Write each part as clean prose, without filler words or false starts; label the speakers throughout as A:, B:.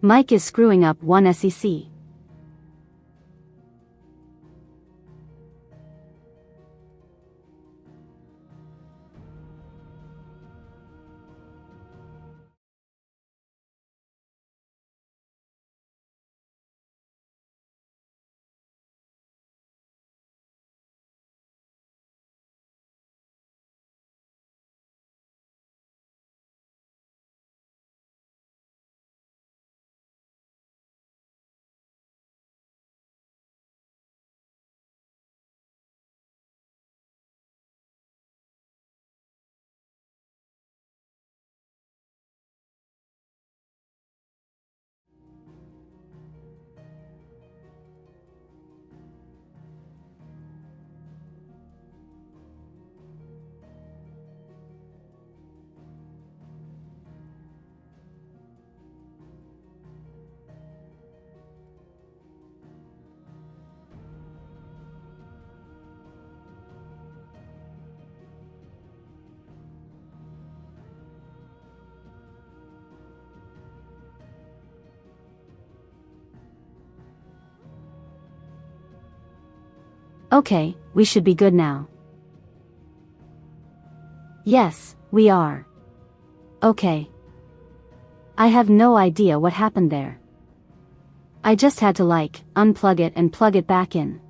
A: Mike is screwing up one sec. Okay, we should be good now. Yes, we are. Okay. I have no idea what happened there. I just had to unplug it and plug it back in.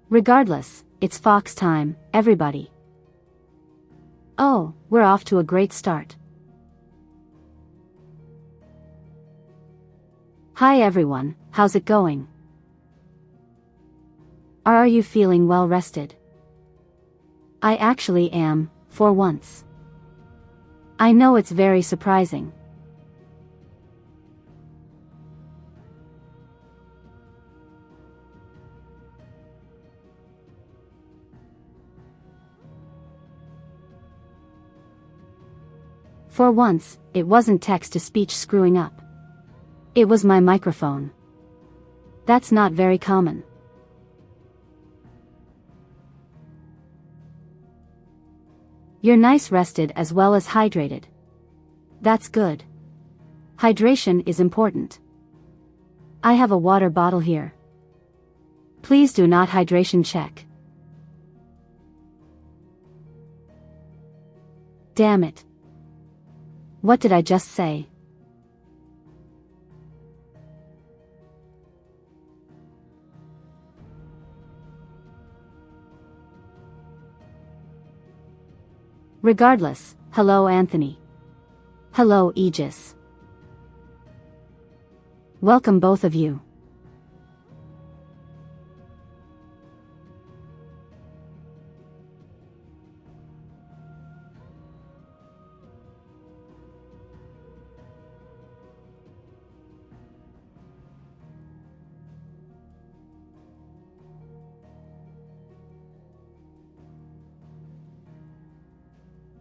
A: Regardless, it's Fox time, everybody. Oh, we're off to a great start. Hi everyone, how's it going? Are you feeling well rested? I actually am, for once. I know it's very surprising. For once, it wasn't text-to-speech screwing up. It was my microphone. That's not very common. You're nice rested as well as hydrated. That's good. Hydration is important. I have a water bottle here. Please do not hydration check. Damn it. What did I just say? Regardless, hello Anthony. Hello Aegis. Welcome both of you.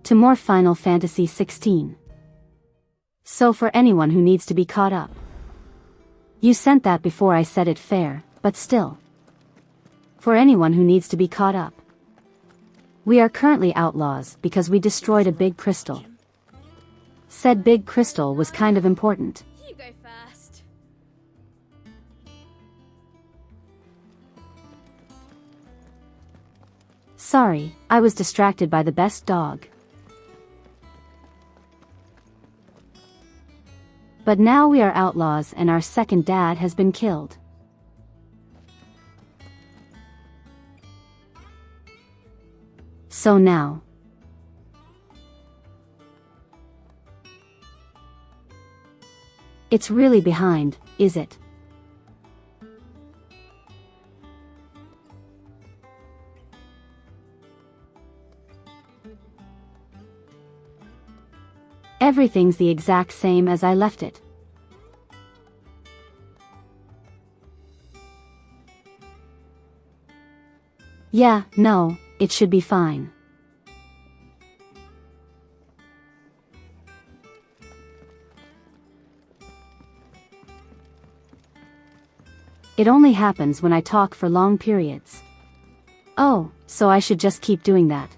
A: To more Final Fantasy XVI. So for anyone who needs to be caught up. You sent that before I said it fair, but still. For anyone who needs to be caught up. We are currently outlaws because we destroyed a big crystal. Said big crystal was kind of important.
B: You go first.
A: Sorry, I was distracted by the best dog. But now we are outlaws and our second dad has been killed. So now. It's really behind, is it? Everything's the exact same as I left it. Yeah, no, it should be fine. It only happens when I talk for long periods. Oh, so I should just keep doing that.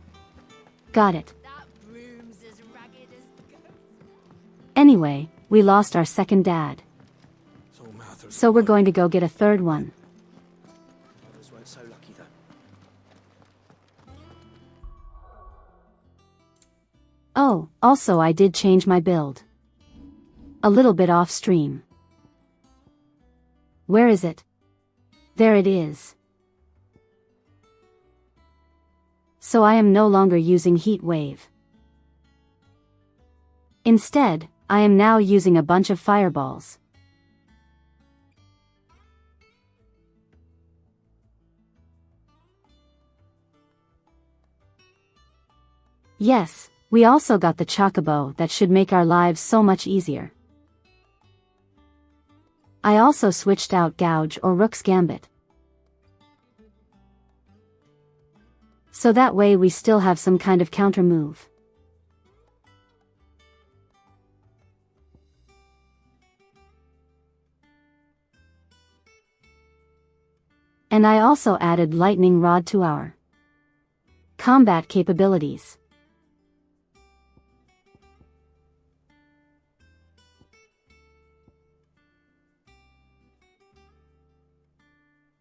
A: Got it.
B: That room's as
A: Anyway, we lost our second dad. So we're going to go get a third one.
B: Others weren't so lucky though.
A: Oh, also I did change my build. A little bit off stream. Where is it? There it is. So I am no longer using heat wave. Instead, I am now using a bunch of fireballs. Yes, we also got the chocobo that should make our lives so much easier. I also switched out Gouge or Rook's Gambit. So that way we still have some kind of counter move. And I also added Lightning Rod to our combat capabilities.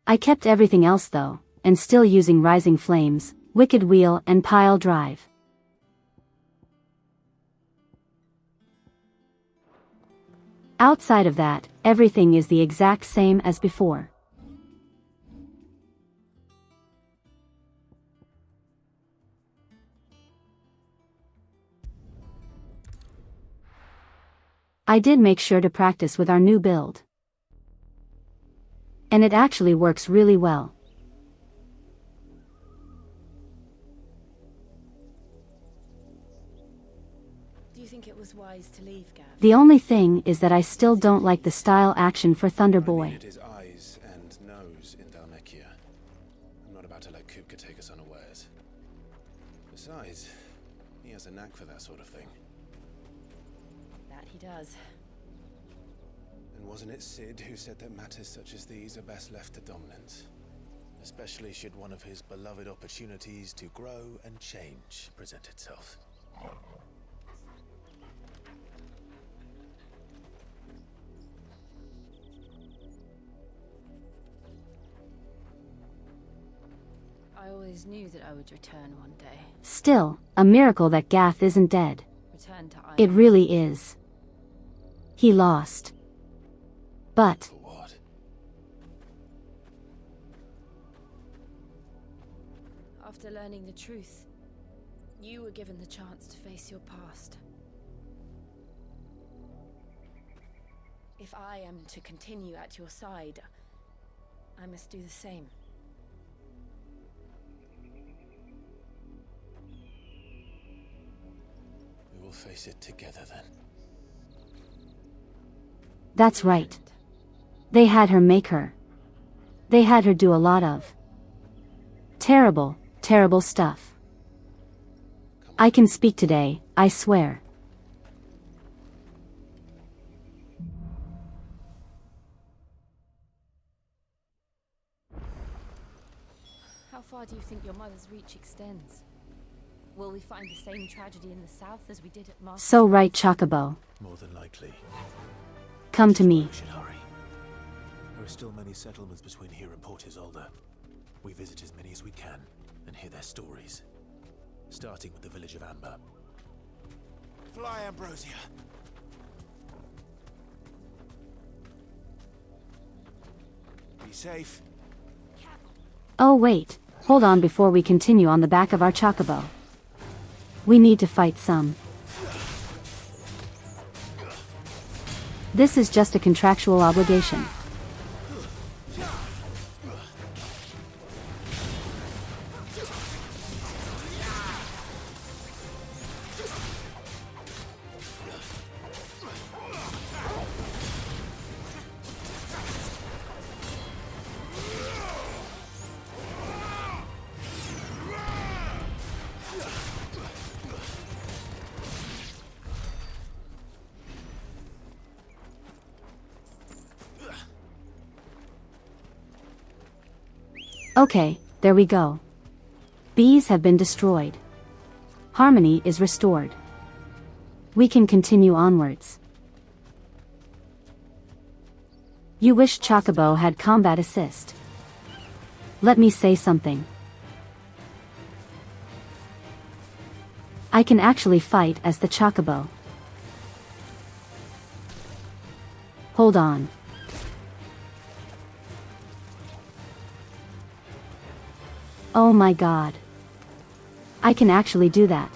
A: I kept everything else though, and still using Rising Flames, Wicked Wheel and Pile Drive. Outside of that, everything is the exact same as before. I did make sure to practice with our new build. And it actually works really well.
C: Do you think it was wise to leave, Gav?
A: The only thing is that I still don't like the style action for Thunder Boy.
D: His eyes and nose in Dalmekia. I'm not about to let Kupka take us unawares. Besides, he has a knack for that sort of thing.
C: That he does.
D: And wasn't it Sid who said that matters such as these are best left to dominance? Especially should one of his beloved opportunities to grow and change present itself.
C: I always knew that I would return one day.
A: Still, a miracle that Gath isn't dead.
C: Return to Ireland.
A: It really is. He lost. But
D: For what?
C: After learning the truth, you were given the chance to face your past. If I am to continue at your side, I must do the same.
D: We will face it together then.
A: that's right. They had her make her. They had her do a lot of terrible, terrible stuff. I can speak today, I swear.
C: How far do you think your mother's reach extends? Will we find the same tragedy in the south as we did at Mach City?
A: So right, Chocobo.
D: More than likely.
A: Come to me.
D: We should hurry. There are still many settlements between here and Port Isolde. We visit as many as we can and hear their stories. Starting with the village of Amber. Fly, Ambrosia! Be safe.
A: Oh wait, hold on before we continue on the back of our Chocobo. We need to fight some. This is just a contractual obligation. Okay, there we go. Bees have been destroyed. Harmony is restored. We can continue onwards. You wish Chocobo had combat assist. Let me say something. I can actually fight as the Chocobo. Hold on. Oh my god. I can actually do that.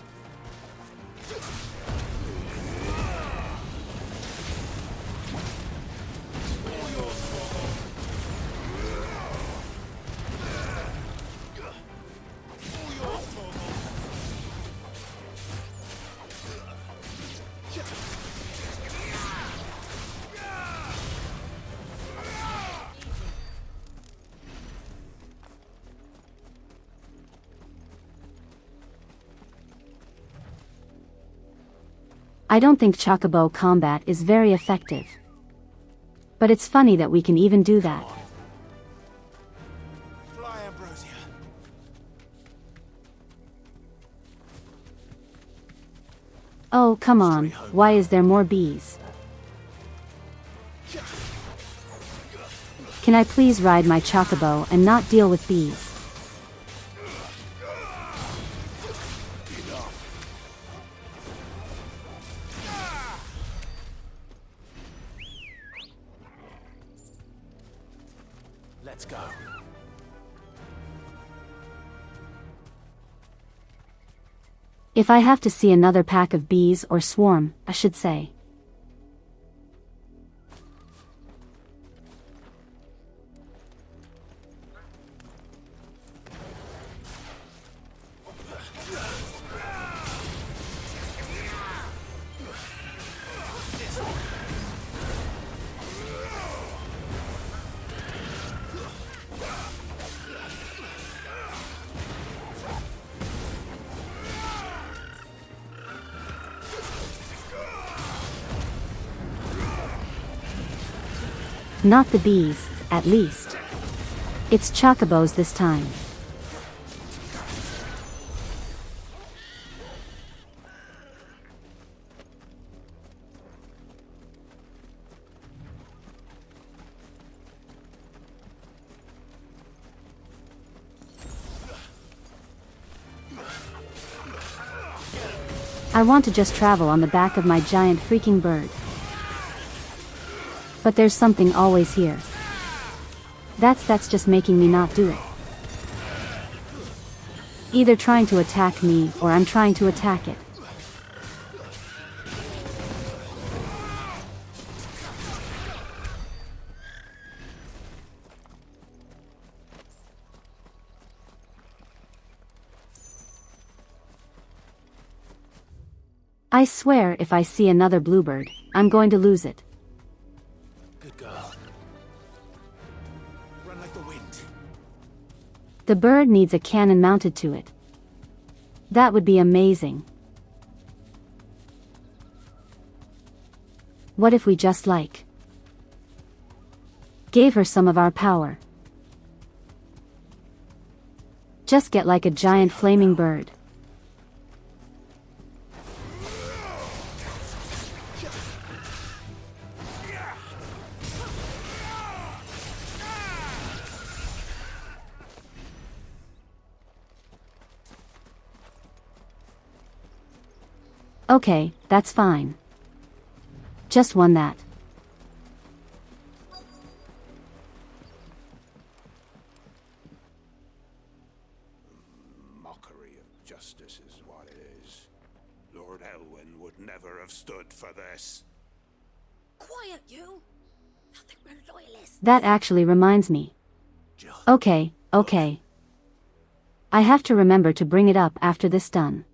A: I don't think Chocobo combat is very effective. But it's funny that we can even do that.
D: Fly, Ambrosia.
A: Oh, come on, why is there more bees? Can I please ride my Chocobo and not deal with bees?
D: Let's go.
A: If I have to see another pack of bees or swarm, I should say. Not the bees, at least. It's Chocobos this time. I want to just travel on the back of my giant freaking bird. But there's something always here. That's just making me not do it. Either trying to attack me or I'm trying to attack it. I swear if I see another bluebird, I'm going to lose it.
D: Good girl. Run like the wind.
A: The bird needs a cannon mounted to it. That would be amazing. What if we just gave her some of our power? Just get like a giant flaming bird. Okay, that's fine. Just won that.
B: Mockery of justice is what it is. Lord Elwyn would never have stood for this.
C: Quiet, you! I think we're loyalists.
A: That actually reminds me.
D: Jill.
A: Okay. I have to remember to bring it up after this done.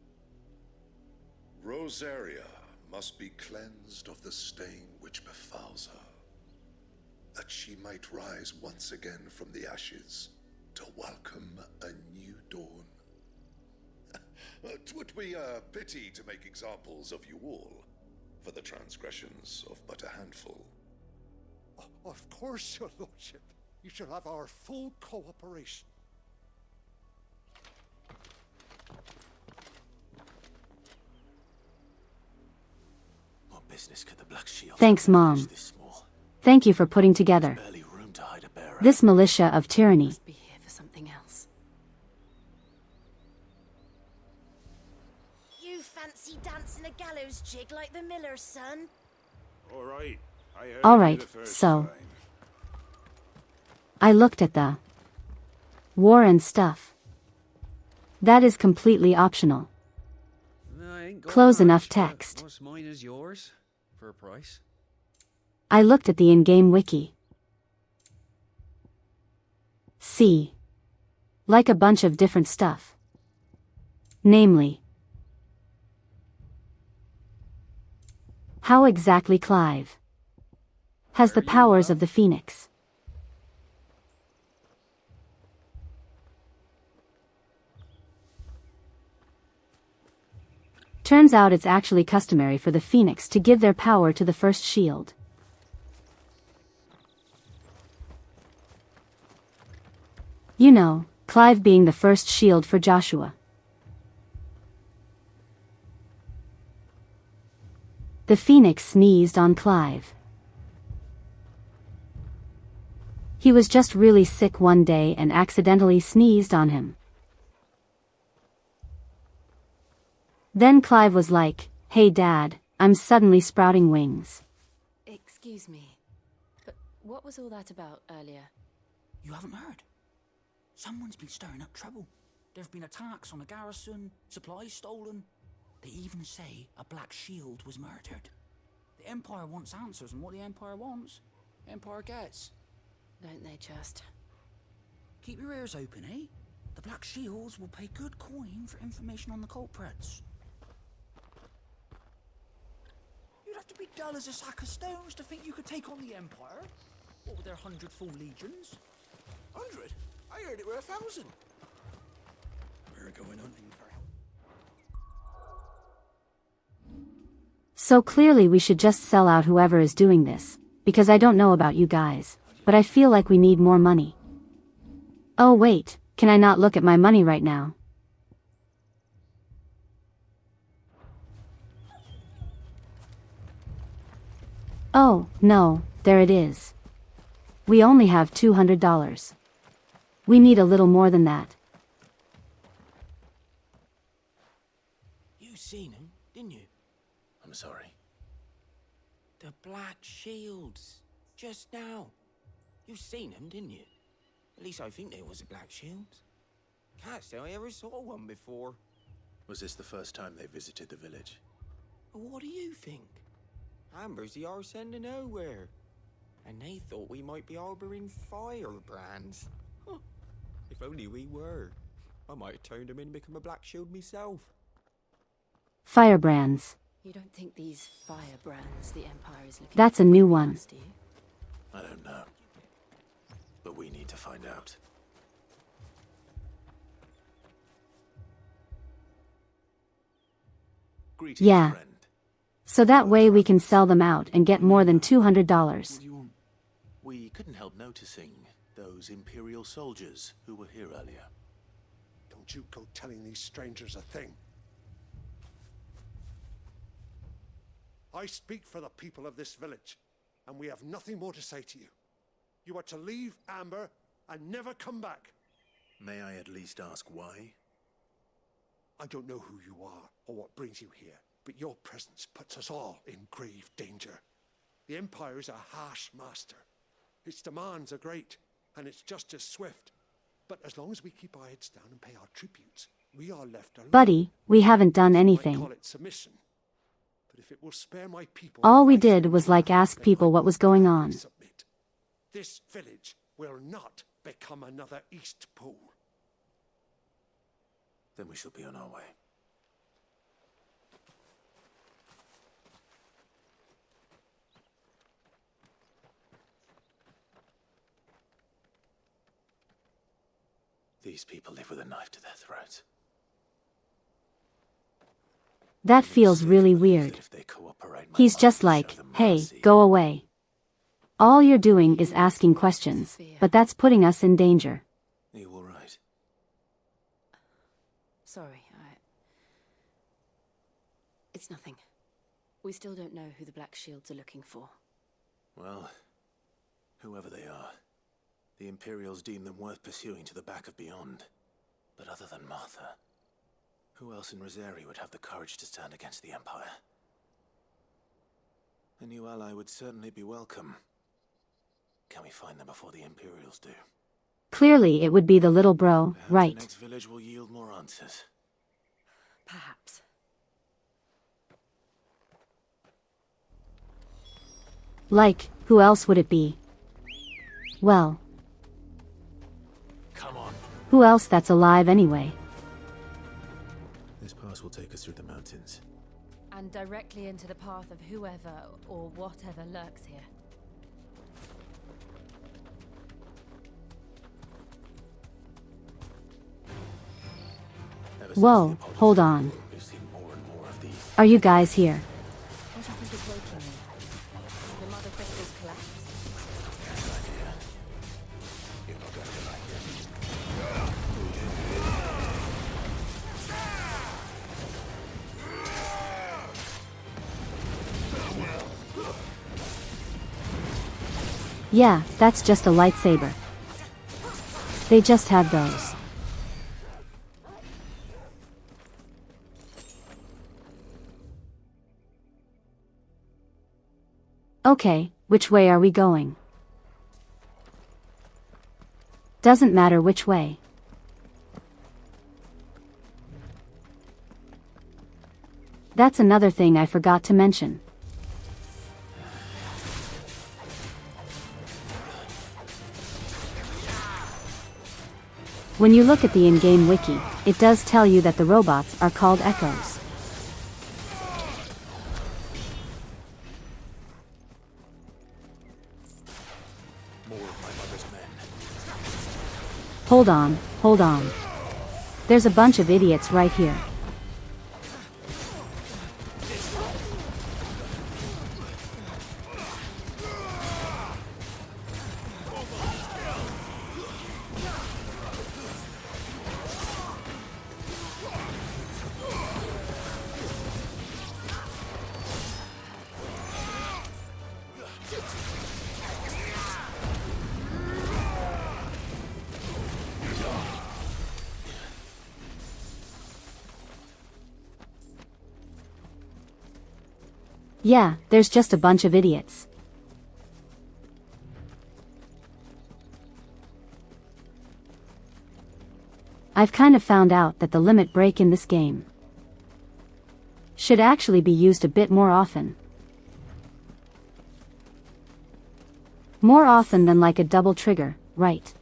E: Rosaria must be cleansed of the stain which befouls her, that she might rise once again from the ashes to welcome a new dawn. 'Twould be a pity to make examples of you all, for the transgressions of but a handful.
F: Of course, your lordship. You shall have our full cooperation.
D: What business could the Black Shield
A: Thanks,
D: have
A: Mom.
D: this small?
A: Thank you for putting together
D: Barely room to hide a bearer.
A: this militia of tyranny.
C: Must be here for something else.
G: You fancy dancing a gallows jig like the miller's son?
B: All right. I heard
A: All
B: you
A: right,
B: the first
A: so-
B: time.
A: I looked at the war and stuff. That is completely optional.
H: I ain't got
A: Close
H: much,
A: enough
H: but
A: text.
H: What's mine is yours, for a price.
A: I looked at the in-game wiki. See. Like a bunch of different stuff. Namely. How exactly Clive has the
H: There you
A: powers
H: go.
A: of the Phoenix. Turns out it's actually customary for the Phoenix to give their power to the first shield. You know, Clive being the first shield for Joshua. The Phoenix sneezed on Clive. He was just really sick one day and accidentally sneezed on him. Then Clive was like, "Hey Dad, I'm suddenly sprouting wings."
C: Excuse me, but what was all that about earlier?
I: You haven't heard? Someone's been stirring up trouble. There have been attacks on the garrison, supplies stolen. They even say a Black Shield was murdered. The Empire wants answers, and what the Empire wants, Empire gets.
C: Don't they just?
I: Keep your ears open, eh? The Black Shields will pay good coin for information on the culprits. You'd have to be dull as a sack of stones to think you could take on the Empire. What with their 100 full legions?
D: 100? I heard it were 1,000.
I: We're going hunting for help.
A: So clearly we should just sell out whoever is doing this, because I don't know about you guys, but I feel like we need more money. Oh wait, can I not look at my money right now? Oh, no, there it is. We only have $200. We need a little more than that.
I: You seen him, didn't you?
D: I'm sorry.
I: The Black Shields. Just now. You seen them, didn't you? At least I think there was a Black Shield. Can't say I ever saw one before.
D: Was this the first time they visited the village?
I: But what do you think? Amber's the arse end of nowhere. And they thought we might be harboring firebrands. Huh. If only we were. I might have turned him in and become a Black Shield myself.
A: Firebrands.
C: You don't think these firebrands the Empire is looking
A: That's
C: for
A: a new
C: could be
A: one.
C: us, do you?
D: I don't know. But we need to find out. Greetings,
A: Yeah.
D: friend.
A: So that way we can sell them out and get more than $200.
D: What do you want? We couldn't help noticing those Imperial soldiers who were here earlier.
F: Don't you go telling these strangers a thing. I speak for the people of this village, and we have nothing more to say to you. You are to leave Amber and never come back.
D: May I at least ask why?
F: I don't know who you are or what brings you here, but your presence puts us all in grave danger. The Empire is a harsh master. Its demands are great, and its justice swift. But as long as we keep our heads down and pay our tributes, we are left alone.
A: Buddy, we haven't done
F: I
A: anything.
F: call it submission. But if it will spare my people,
A: All we
F: I
A: did
F: say
A: was
F: no,
A: like ask
F: then
A: people
F: I
A: what
F: will
A: was going
F: gladly
A: on.
F: submit. This village will not become another East Pool.
D: Then we shall be on our way. These people live with a knife to their throats.
A: That feels
D: Safe
A: really
D: to believe
A: weird.
D: that if they cooperate, my
A: He's
D: mother
A: just
D: will show
A: like,
D: them
A: hey,
D: mercy.
A: go away. All you're doing is asking questions, but that's putting us in danger.
D: Are you all right?
C: Sorry, It's nothing. We still don't know who the Black Shields are looking for.
D: Well, Whoever they are, the Imperials deem them worth pursuing to the back of beyond. But other than Martha, who else in Rosari would have the courage to stand against the Empire? A new ally would certainly be welcome. Can we find them before the Imperials do?
A: Clearly it would be the little bro,
D: Perhaps
A: right?
D: the next village will yield more answers.
C: Perhaps.
A: Like, who else would it be? Well,
D: Come on.
A: who else that's alive anyway?
D: This pass will take us through the mountains.
C: And directly into the path of whoever or whatever lurks here.
D: Ever since
A: Whoa,
D: the apology,
A: hold on.
D: We've seen more and more of these.
A: Are you guys here?
C: What do you think is waking me? The mother crystals collapse?
D: You're not going to like it.
A: Yeah, that's just a lightsaber. They just have those. Okay, which way are we going? Doesn't matter which way. That's another thing I forgot to mention. When you look at the in-game wiki, it does tell you that the robots are called echoes.
D: More of my mother's men.
A: Hold on, hold on. There's a bunch of idiots right here. Yeah, there's just a bunch of idiots. I've kind of found out that the limit break in this game should actually be used a bit more often. More often than like a double trigger, right?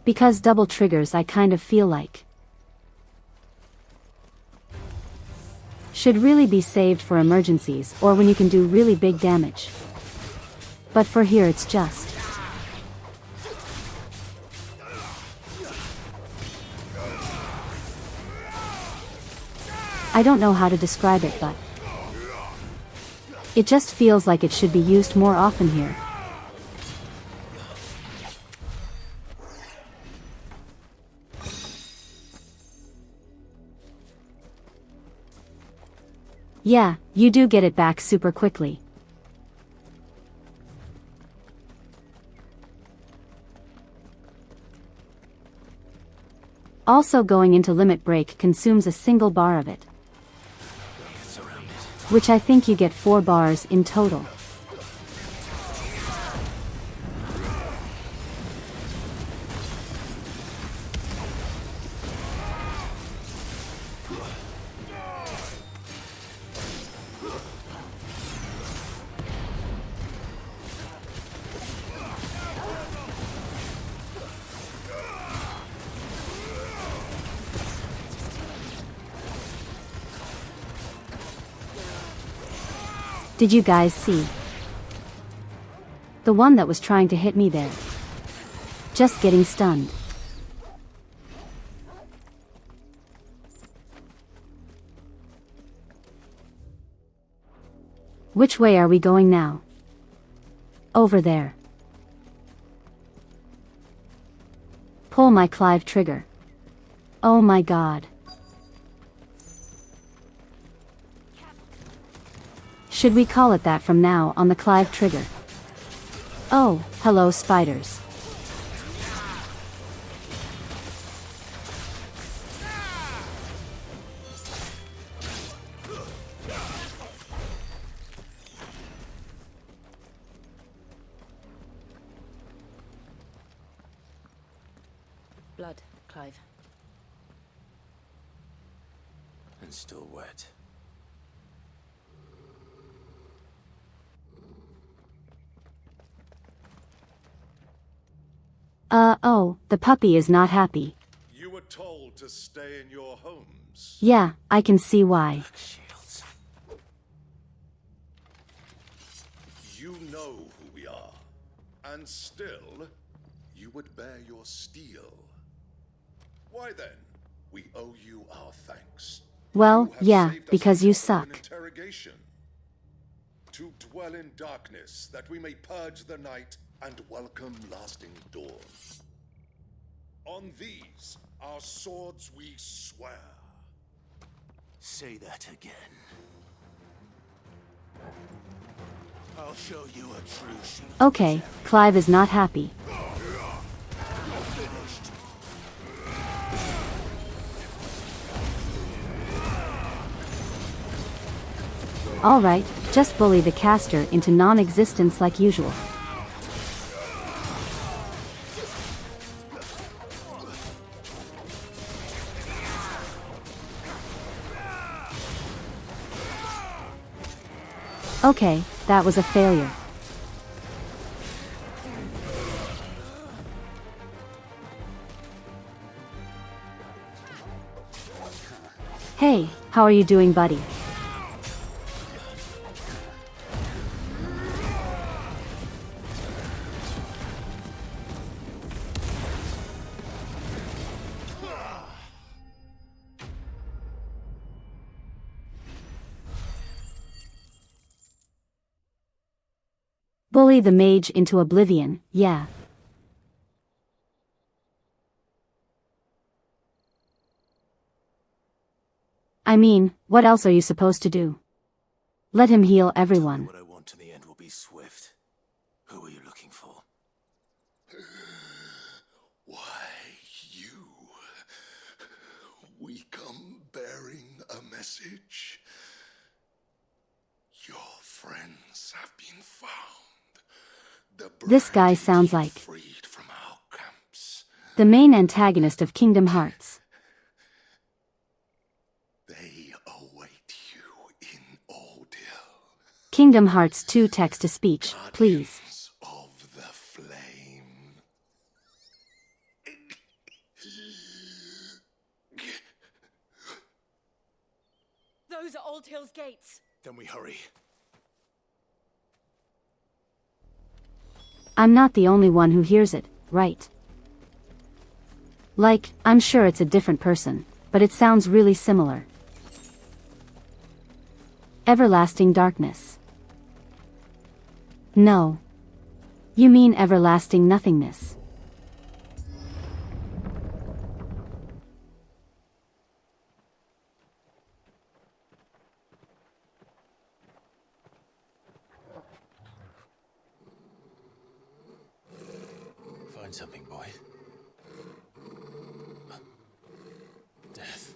A: Because double triggers I kind of feel like should really be saved for emergencies or when you can do really big damage. But for here it's just I don't know how to describe it, but it just feels like it should be used more often here. Yeah, you do get it back super quickly. Also going into limit break consumes a single bar of it. Which I think you get 4 bars in total. Did you guys see? The one that was trying to hit me there. Just getting stunned. Which way are we going now? Over there. Pull my Clive trigger. Oh my god. Should we call it that from now on, the Clive trigger? Oh, hello spiders.
C: Blood, Clive.
D: And still wet.
A: Oh, the puppy is not happy.
E: You were told to stay in your homes.
A: Yeah, I can see why.
D: Shields.
E: You know who we are. And still, you would bear your steel. Why then, we owe you our thanks.
A: Well,
E: You have
A: yeah,
E: saved us
A: because you
E: trouble in
A: suck.
E: interrogation. To dwell in darkness, that we may purge the night and welcome lasting dawn. On these, our swords we swear.
D: Say that again. I'll show you a true shield.
A: Okay, Clive is not happy. Alright, just bully the caster into non-existence like usual. Okay, that was a failure. Hey, how are you doing, buddy? Bully the mage into oblivion, yeah. I mean, what else are you supposed to do? Let him heal everyone.
D: What I want in the end will be swift. Who are you looking for?
E: Why, you. We come bearing a message. Your friends have been found. The
A: This guy
E: brand
A: sounds
E: you
A: like
E: freed from our camps.
A: the main antagonist of Kingdom Hearts.
E: They await you in ordeal.
A: Kingdom Hearts 2 text-to-speech, please.
E: Guardians of the flame.
C: Those are Old Hill's gates.
D: Then we hurry.
A: I'm not the only one who hears it, right? Like, I'm sure it's a different person, but it sounds really similar. Everlasting darkness. No. You mean everlasting nothingness.
D: Find something, boy. Death.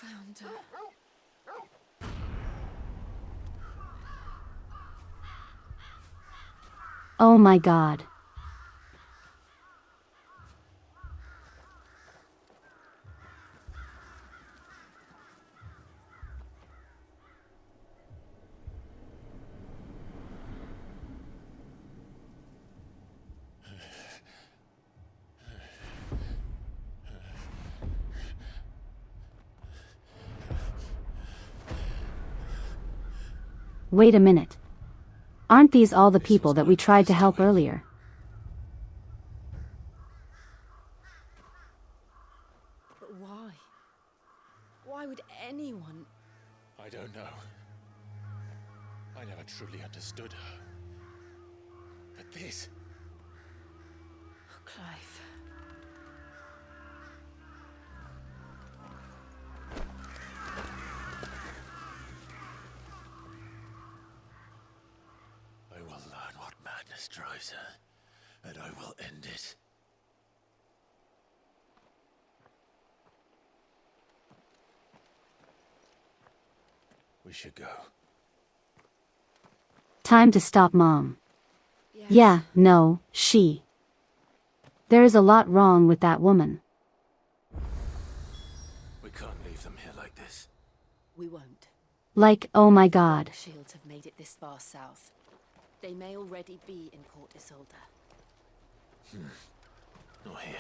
C: Found her.
A: Oh my god. Wait a minute. Aren't these all the people that we tried to help earlier?
C: But why? Why would anyone?
D: I don't know. I never truly understood her. But this...
C: Clive.
D: I will learn what madness drives her, and I will end it. We should go.
A: Time to stop Mom.
C: Yes.
A: Yeah, no, she. There is a lot wrong with that woman.
D: We can't leave them here like this.
C: We won't.
A: Like, oh my god.
C: Shields have made it this far south. They may already be in Port Isolde.
D: Not here.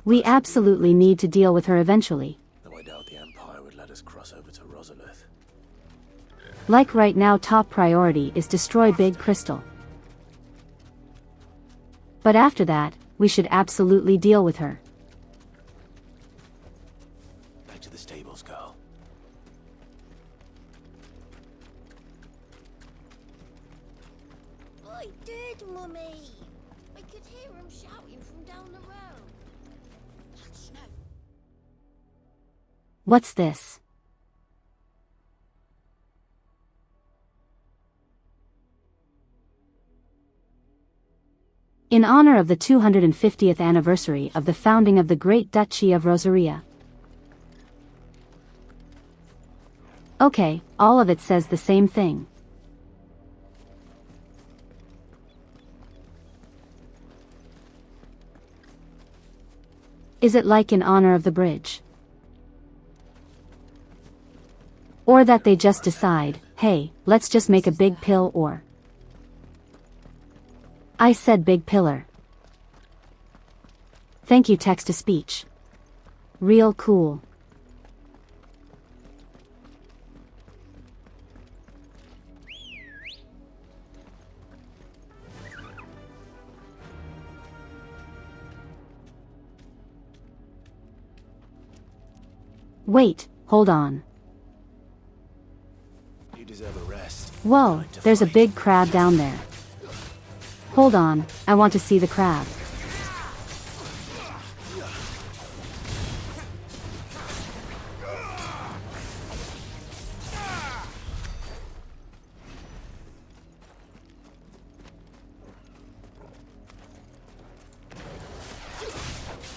A: We absolutely need to deal with her eventually.
D: Though I doubt the Empire would let us cross over to Rosalith.
A: Like right now, top priority is destroy Big Crystal. But after that, we should absolutely deal with her.
D: Back to the stables, Carl.
G: I did, Mummy. I could hear him shouting from down the road. That's no.
A: What's this? In honor of the 250th anniversary of the founding of the Great Duchy of Rosaria. Okay, all of it says the same thing. Is it like in honor of the bridge? Or that they just decide, hey, let's just make a big pill or... I said big pillar. Thank you, text-to-speech. Real cool. Wait, hold on.
D: You deserve a rest.
A: Whoa,
D: Time to
A: there's a
D: fight.
A: big crab down there. Hold on, I want to see the crab.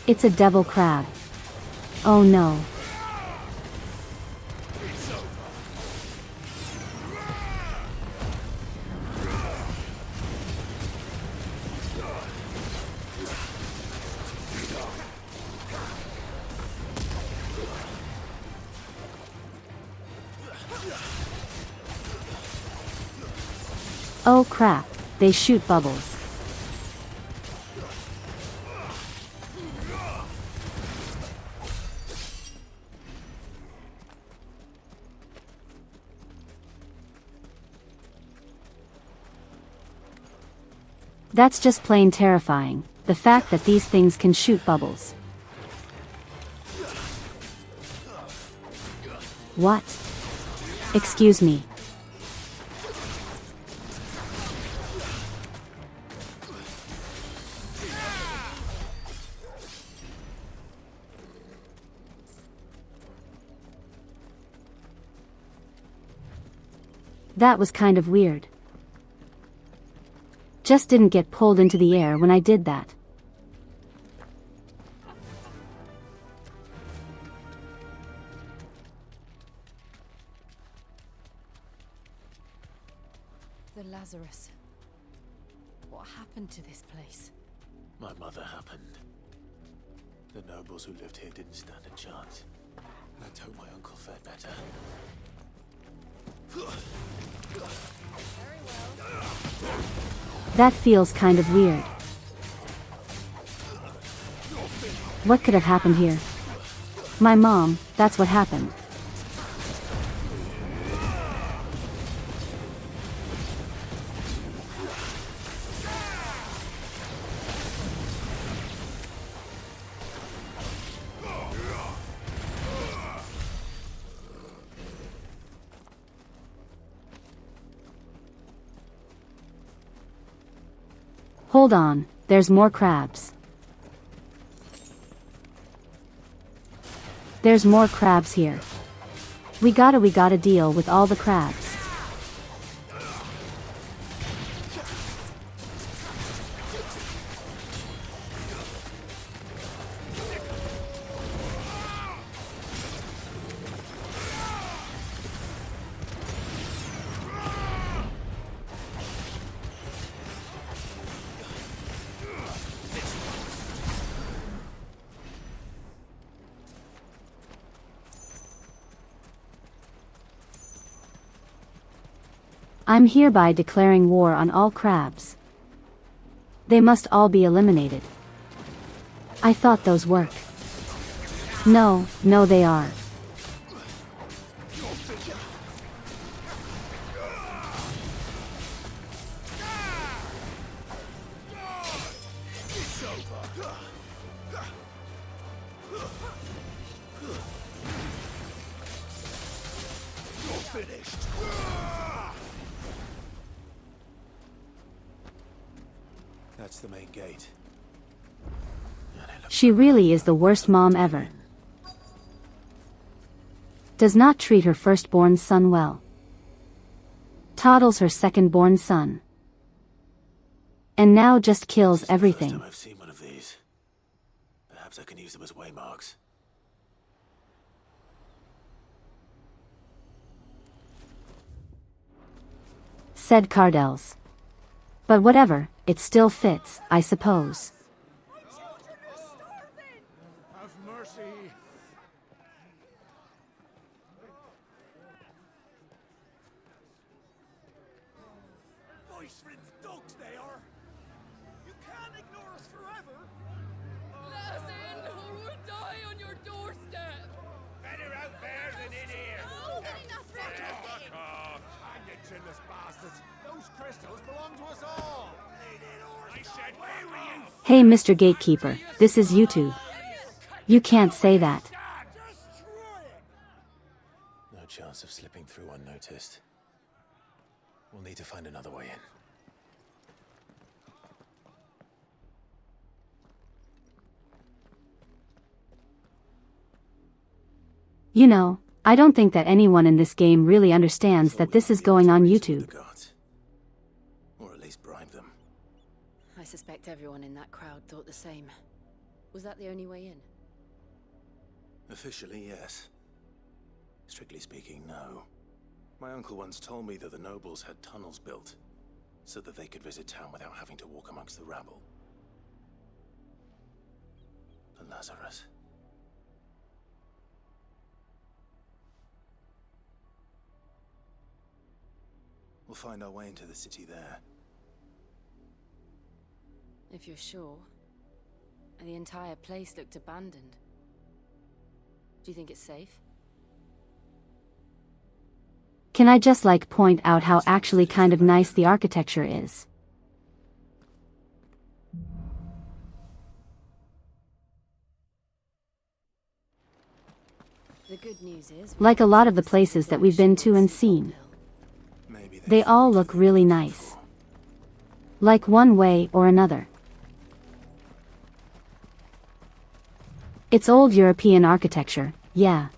A: It's a devil crab. Oh no. Oh crap, they shoot bubbles. That's just plain terrifying, the fact that these things can shoot bubbles. What? Excuse me. That was kind of weird. Just didn't get pulled into the air when I did that.
C: The Lazarus. What happened to this place?
D: My mother happened. The nobles who lived here didn't stand a chance. Let's hope my uncle fared better.
A: That feels kind of weird. What could have happened here? My mom, that's what happened. Hold on, there's more crabs. There's more crabs here. We gotta deal with all the crabs. I'm hereby declaring war on all crabs. They must all be eliminated. I thought those work. No, they are.
D: That's the main gate.
A: She really is the worst mom ever. Does not treat her firstborn son well. Toddles her second-born son. And now just kills everything.
D: First time I've seen one of these. Perhaps I can use them as waymarks.
A: Said Cardell's. But whatever, it still fits, I suppose.
F: My children are starving! Have mercy! Voice-ridden dogs they are! You can't ignore us forever!
C: Let us in, or we'll die on your doorstep!
B: Better out there than in here.
G: Oh, get enough for
F: Hang you chinless bastards! Those crystals belong to us all!
B: I said, where were you?
A: Hey Mr. Gatekeeper, this is YouTube. You can't say that.
D: No chance of slipping through unnoticed. We'll need to find another way in.
A: You know, I don't think that anyone in this game really understands that this is going on YouTube.
D: Or at least bribe them.
C: I suspect everyone in that crowd thought the same. Was that the only way in?
D: Officially, yes. Strictly speaking, no. My uncle once told me that the nobles had tunnels built, so that they could visit town without having to walk amongst the rabble. The Lazarus. We'll find our way into the city there.
C: If you're sure. The entire place looked abandoned. Do you think it's safe?
A: Can I just point out how actually kind of nice the architecture is?
C: The good news is,
A: Like a lot of the places that we've been to and seen.
D: Maybe
A: They all look really nice. Like one way or another. It's old European architecture, yeah.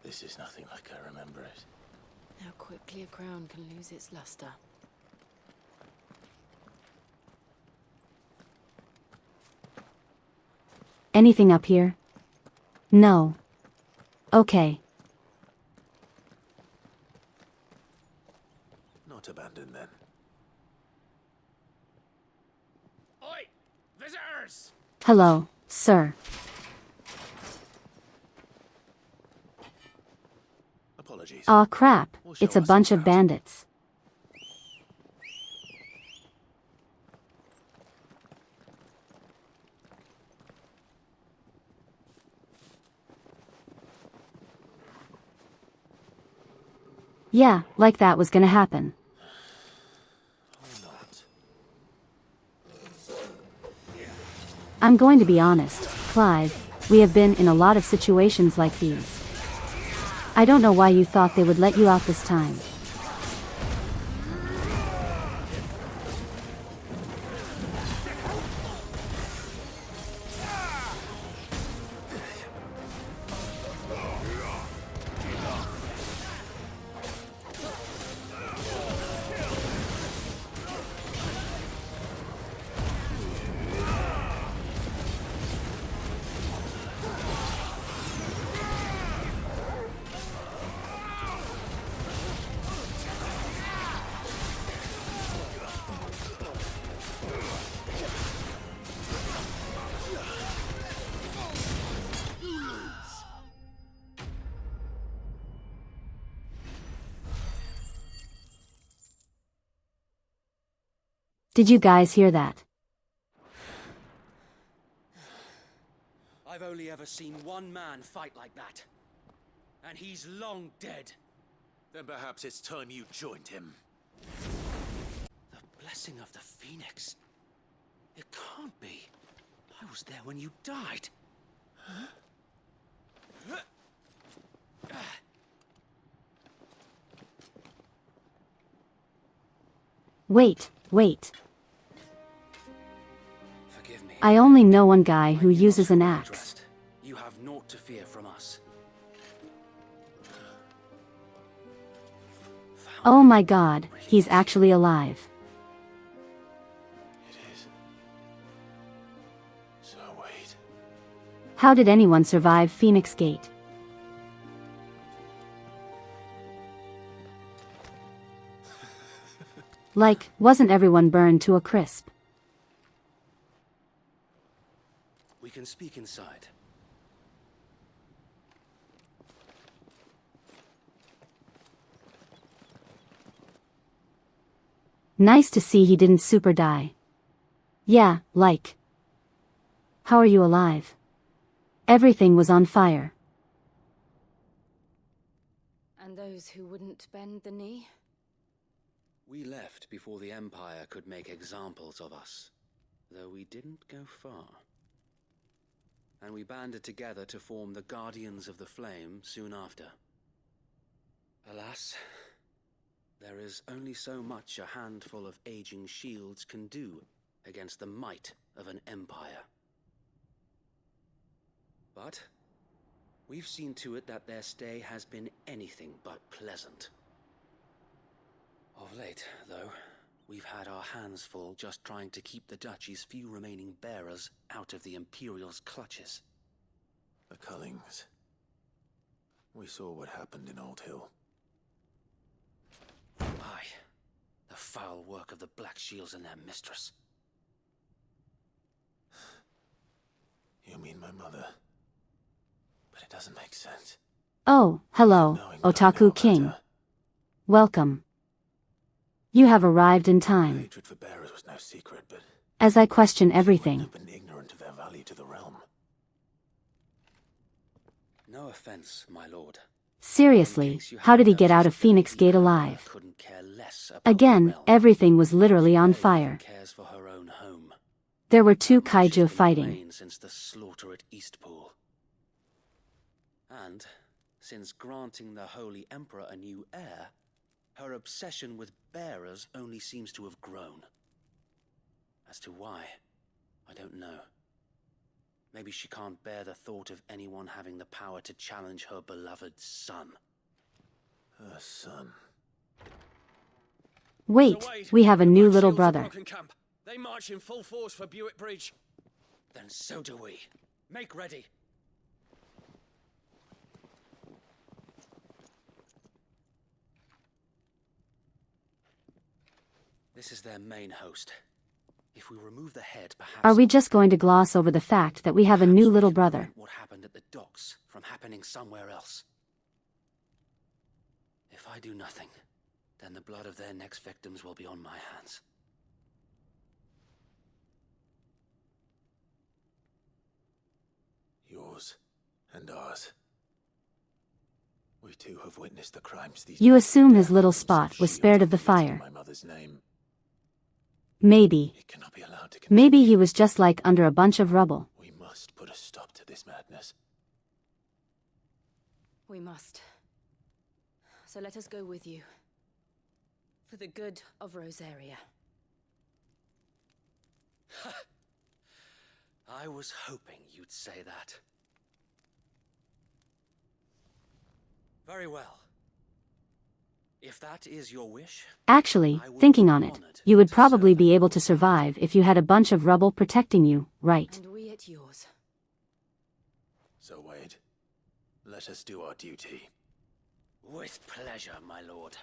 D: This is nothing like I remember it.
C: how quickly a crown can lose its luster.
A: Anything up here? No. Okay.
D: Not abandoned then.
B: Oi! Visitors!
A: Hello, sir.
D: Apologies.
A: Aw crap,
D: We'll show
A: it's a
D: us
A: bunch of
D: around.
A: bandits. Yeah, like that was gonna happen.
D: Or not.
A: I'm going to be honest, Clive, we have been in a lot of situations like these. I don't know why you thought they would let you out this time. Did you guys hear that?
J: I've only ever seen one man fight like that. And he's long dead.
D: Then perhaps it's time you joined him.
J: The blessing of the Phoenix. It can't be. I was there when you died.
A: Wait.
J: Forgive me.
A: I only know one guy who uses an axe.
J: You have naught to fear from us.
A: Oh my god, he's actually alive.
D: It is. So wait.
A: How did anyone survive Phoenix Gate? Like, wasn't everyone burned to a crisp?
J: We can speak inside.
A: Nice to see he didn't super die. Yeah, like. How are you alive? Everything was on fire.
C: And those who wouldn't bend the knee?
J: We left before the Empire could make examples of us, though we didn't go far. And we banded together to form the Guardians of the Flame soon after. Alas, there is only so much a handful of aging shields can do against the might of an empire. But we've seen to it that their stay has been anything but pleasant. Of late, though, we've had our hands full just trying to keep the Duchy's few remaining bearers out of the Imperial's clutches.
D: The Cullings. We saw what happened in Old Hill.
J: Aye, the foul work of the Black Shields and their mistress.
D: You mean my mother? But it doesn't make sense.
A: Oh, hello,
D: Knowing what I know
A: Otaku
D: about
A: King.
D: her.
A: Welcome. You have arrived in
D: My
A: time.
D: hatred for bearers was no secret, but
A: As I question
D: I wouldn't
A: everything.
D: have been ignorant of their value to the realm.
J: No offense, my lord.
A: Seriously, how did he get out of Phoenix Gate alive?
J: Couldn't care less about the
A: Again,
J: realm.
A: everything was literally on
J: She
A: fire.
J: cares for her own home.
A: There were two
J: She's been
A: kaiju fighting.
J: plain since the slaughter at Eastpool. And since granting the Holy Emperor a new heir, her obsession with bearers only seems to have grown. As to why, I don't know. Maybe she can't bear the thought of anyone having the power to challenge her beloved son.
D: Her son.
A: Wait, we have a new little brother.
J: Camp. They march in full force for Buick Bridge. Then so do we. Make ready. This is their main host. If we remove the head, perhaps...
A: Are we just going to gloss over the fact that we have a new little brother?
J: Prevent what happened at the docks from happening somewhere else. If I do nothing, then the blood of their next victims will be on my hands.
D: Yours and ours. We too have witnessed the crimes these
A: You
D: men
A: assume his
D: dare
A: little
D: for
A: spot
D: themselves
A: was
D: shield
A: spared of the
D: using
A: fire.
D: my mother's name.
A: Maybe.
D: It cannot be allowed to continue.
A: Maybe he was just like under a bunch of rubble.
D: We must put a stop to this madness.
C: We must. So let us go with you. For the good of Rosaria.
J: I was hoping you'd say that. Very well. If that is your wish...
A: Actually, thinking on it, you would probably be able to survive if you had a bunch of rubble protecting you, right?
C: And we at yours.
D: So Wade, let us do our duty.
J: With pleasure, my lord.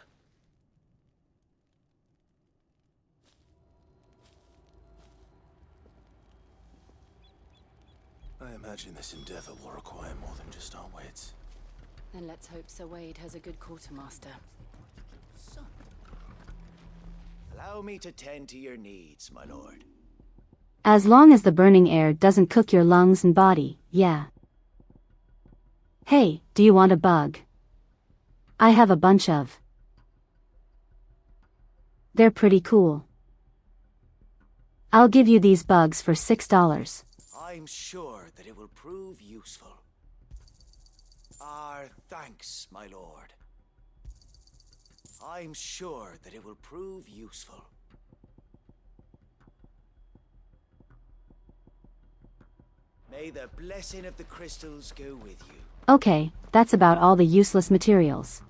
D: I imagine this endeavor will require more than just our wits.
C: Then let's hope Sir Wade has a good quartermaster.
I: Son,
K: Allow me to tend to your needs, my lord.
A: As long as the burning air doesn't cook your lungs and body, yeah. Hey, do you want a bug? I have a bunch of. They're pretty cool. I'll give you these bugs for $6.
K: I'm sure that it will prove useful. Our thanks, my lord. I'm sure that it will prove useful. May the blessing of the crystals go with you.
A: Okay, that's about all the useless materials.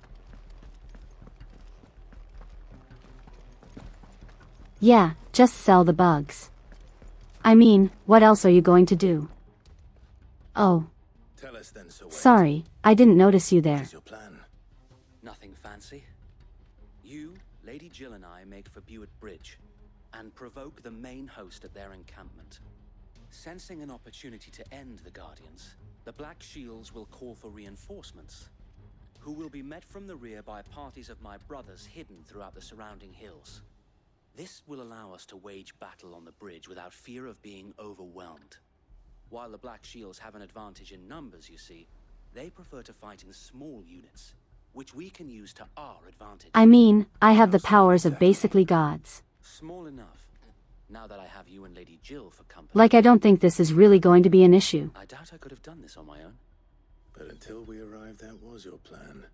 A: Yeah, just sell the bugs. I mean, what else are you going to do? Oh.
D: Tell us then, Sir Wade.
A: Sorry, I didn't notice you there.
D: What is your plan?
J: Nothing fancy. You, Lady Jill and I make for Buett Bridge and provoke the main host at their encampment. Sensing an opportunity to end the Guardians, the Black Shields will call for reinforcements, who will be met from the rear by parties of my brothers hidden throughout the surrounding hills. This will allow us to wage battle on the bridge without fear of being overwhelmed. While the Black Shields have an advantage in numbers, you see, they prefer to fight in small units, which we can use to our advantage.
A: I mean, I have the powers of basically gods.
J: Small enough, now that I have you and Lady Jill for company.
A: Like, I don't think this is really going to be an issue.
J: I doubt I could have done this on my own.
D: But until we arrived, that was your plan.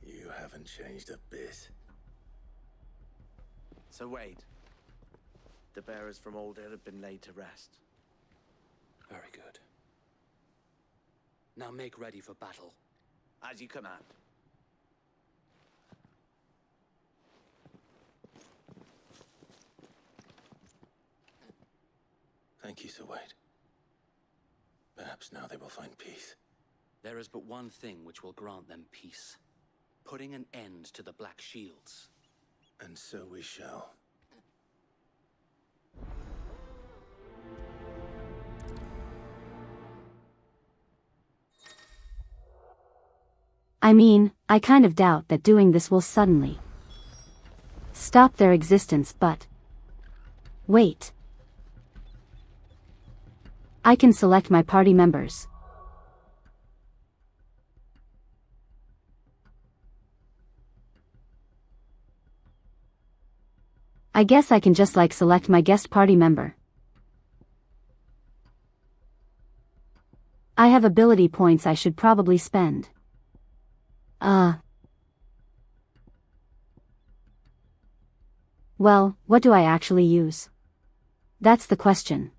D: You haven't changed a bit.
K: So Wade, the bearers from Oldale have been laid to rest.
J: Very good. Now make ready for battle.
K: As you command.
D: Thank you, Sir Wade. Perhaps now they will find peace.
J: There is but one thing which will grant them peace. Putting an end to the Black Shields.
D: And so we shall.
A: I mean, I kind of doubt that doing this will suddenly stop their existence, but... Wait. I can select my party members. I guess I can just select my guest party member. I have ability points I should probably spend. Well, what do I actually use? That's the question.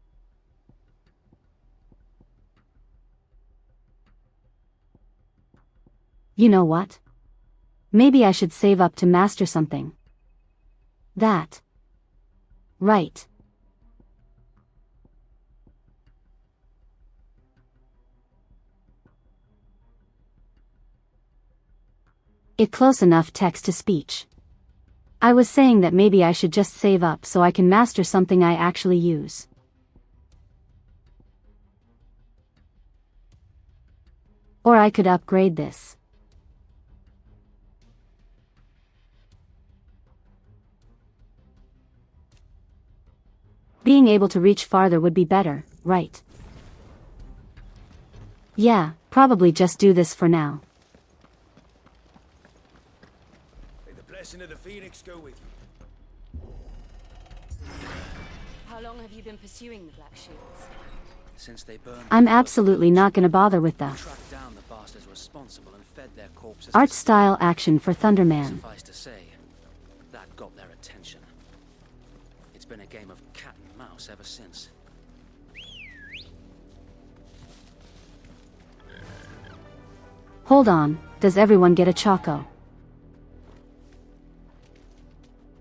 A: You know what? Maybe I should save up to master something. That. Right. It close enough text to speech. I was saying that maybe I should just save up so I can master something I actually use. Or I could upgrade this. Being able to reach farther would be better, right? Yeah, probably just do this for now.
H: blessing of the Phoenix go with you.
C: How long have you been pursuing the Black Shields?
J: Since they burned...
A: I'm absolutely not gonna bother with that.
J: Tracked down the bastards responsible and fed their corpses...
A: Art style action for Thunderman.
J: Suffice to say, that got their attention. It's been a game of cat and mouse ever since.
A: Hold on, does everyone get a choco?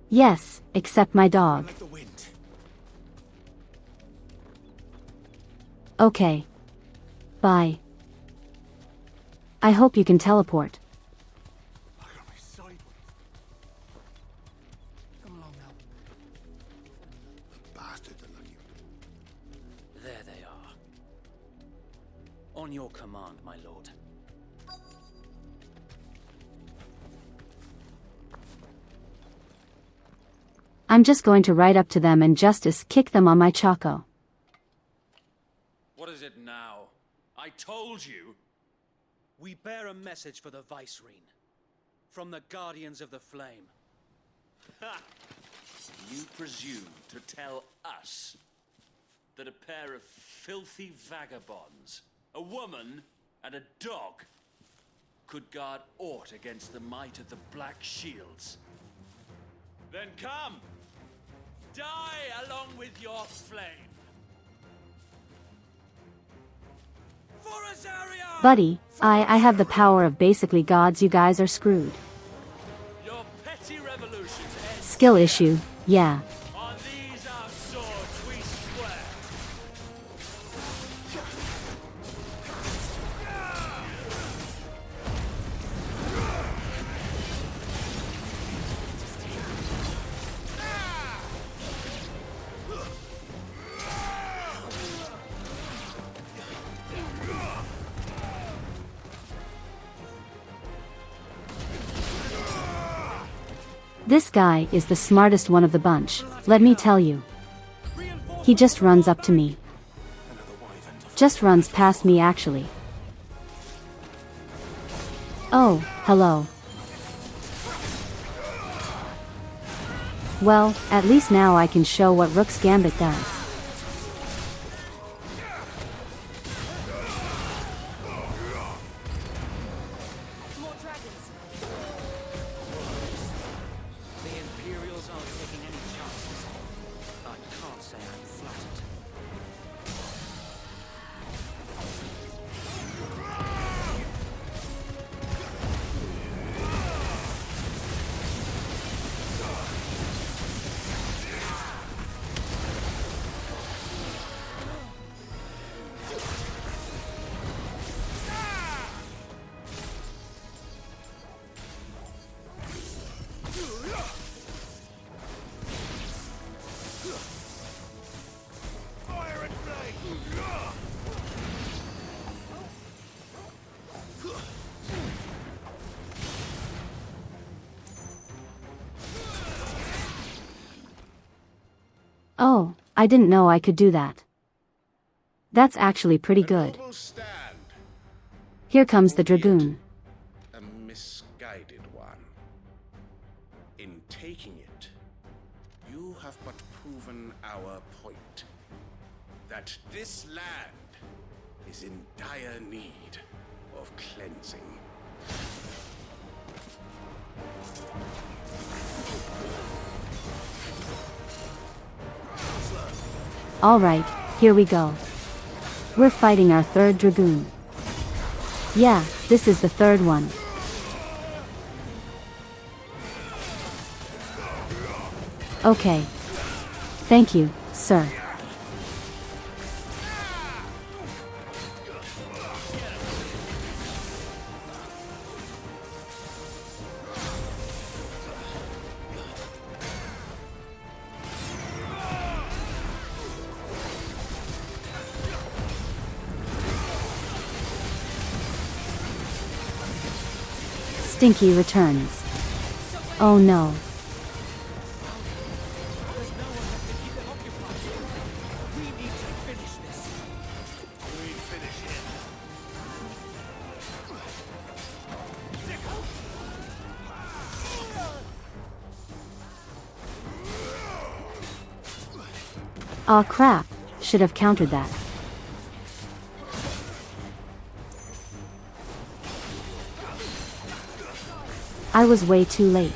A: Yes, except my dog.
D: Like the wind.
A: Okay. Bye. I hope you can teleport.
F: I got me sideways.
I: Come along now.
F: The bastards are lucky.
J: There they are. On your command, my lord.
A: I'm just going to ride up to them and justice kick them on my choco.
H: What is it now? I told you!
J: We bear a message for the Vicereine. From the Guardians of the Flame.
L: Ha! You presume to tell us that a pair of filthy vagabonds, a woman and a dog, could guard aught against the might of the Black Shields? Then come! Die along with your flame! For Azaria!
A: Buddy, I have the power of basically gods. You guys are screwed.
L: Your petty revolutions end.
A: Skill issue, yeah.
L: On these our swords we swear.
A: This guy is the smartest one of the bunch, let me tell you. He just runs up to me. Just runs past me actually. Oh, hello. Well, at least now I can show what Rook's Gambit does.
C: More dragons.
J: The Imperials aren't taking any chances. I can't say I'm flattered.
A: Oh, I didn't know I could do that. That's actually pretty good.
E: Stand.
A: Here comes the Dragoon.
E: A misguided one. In taking it, you have but proven our point. That this land is in dire need of cleansing.
A: Alright, here we go. We're fighting our third Dragoon. Yeah, this is the third one. Okay. Thank you, sir. Stinky returns. Oh no. Aw crap, should have countered that. I was way too late.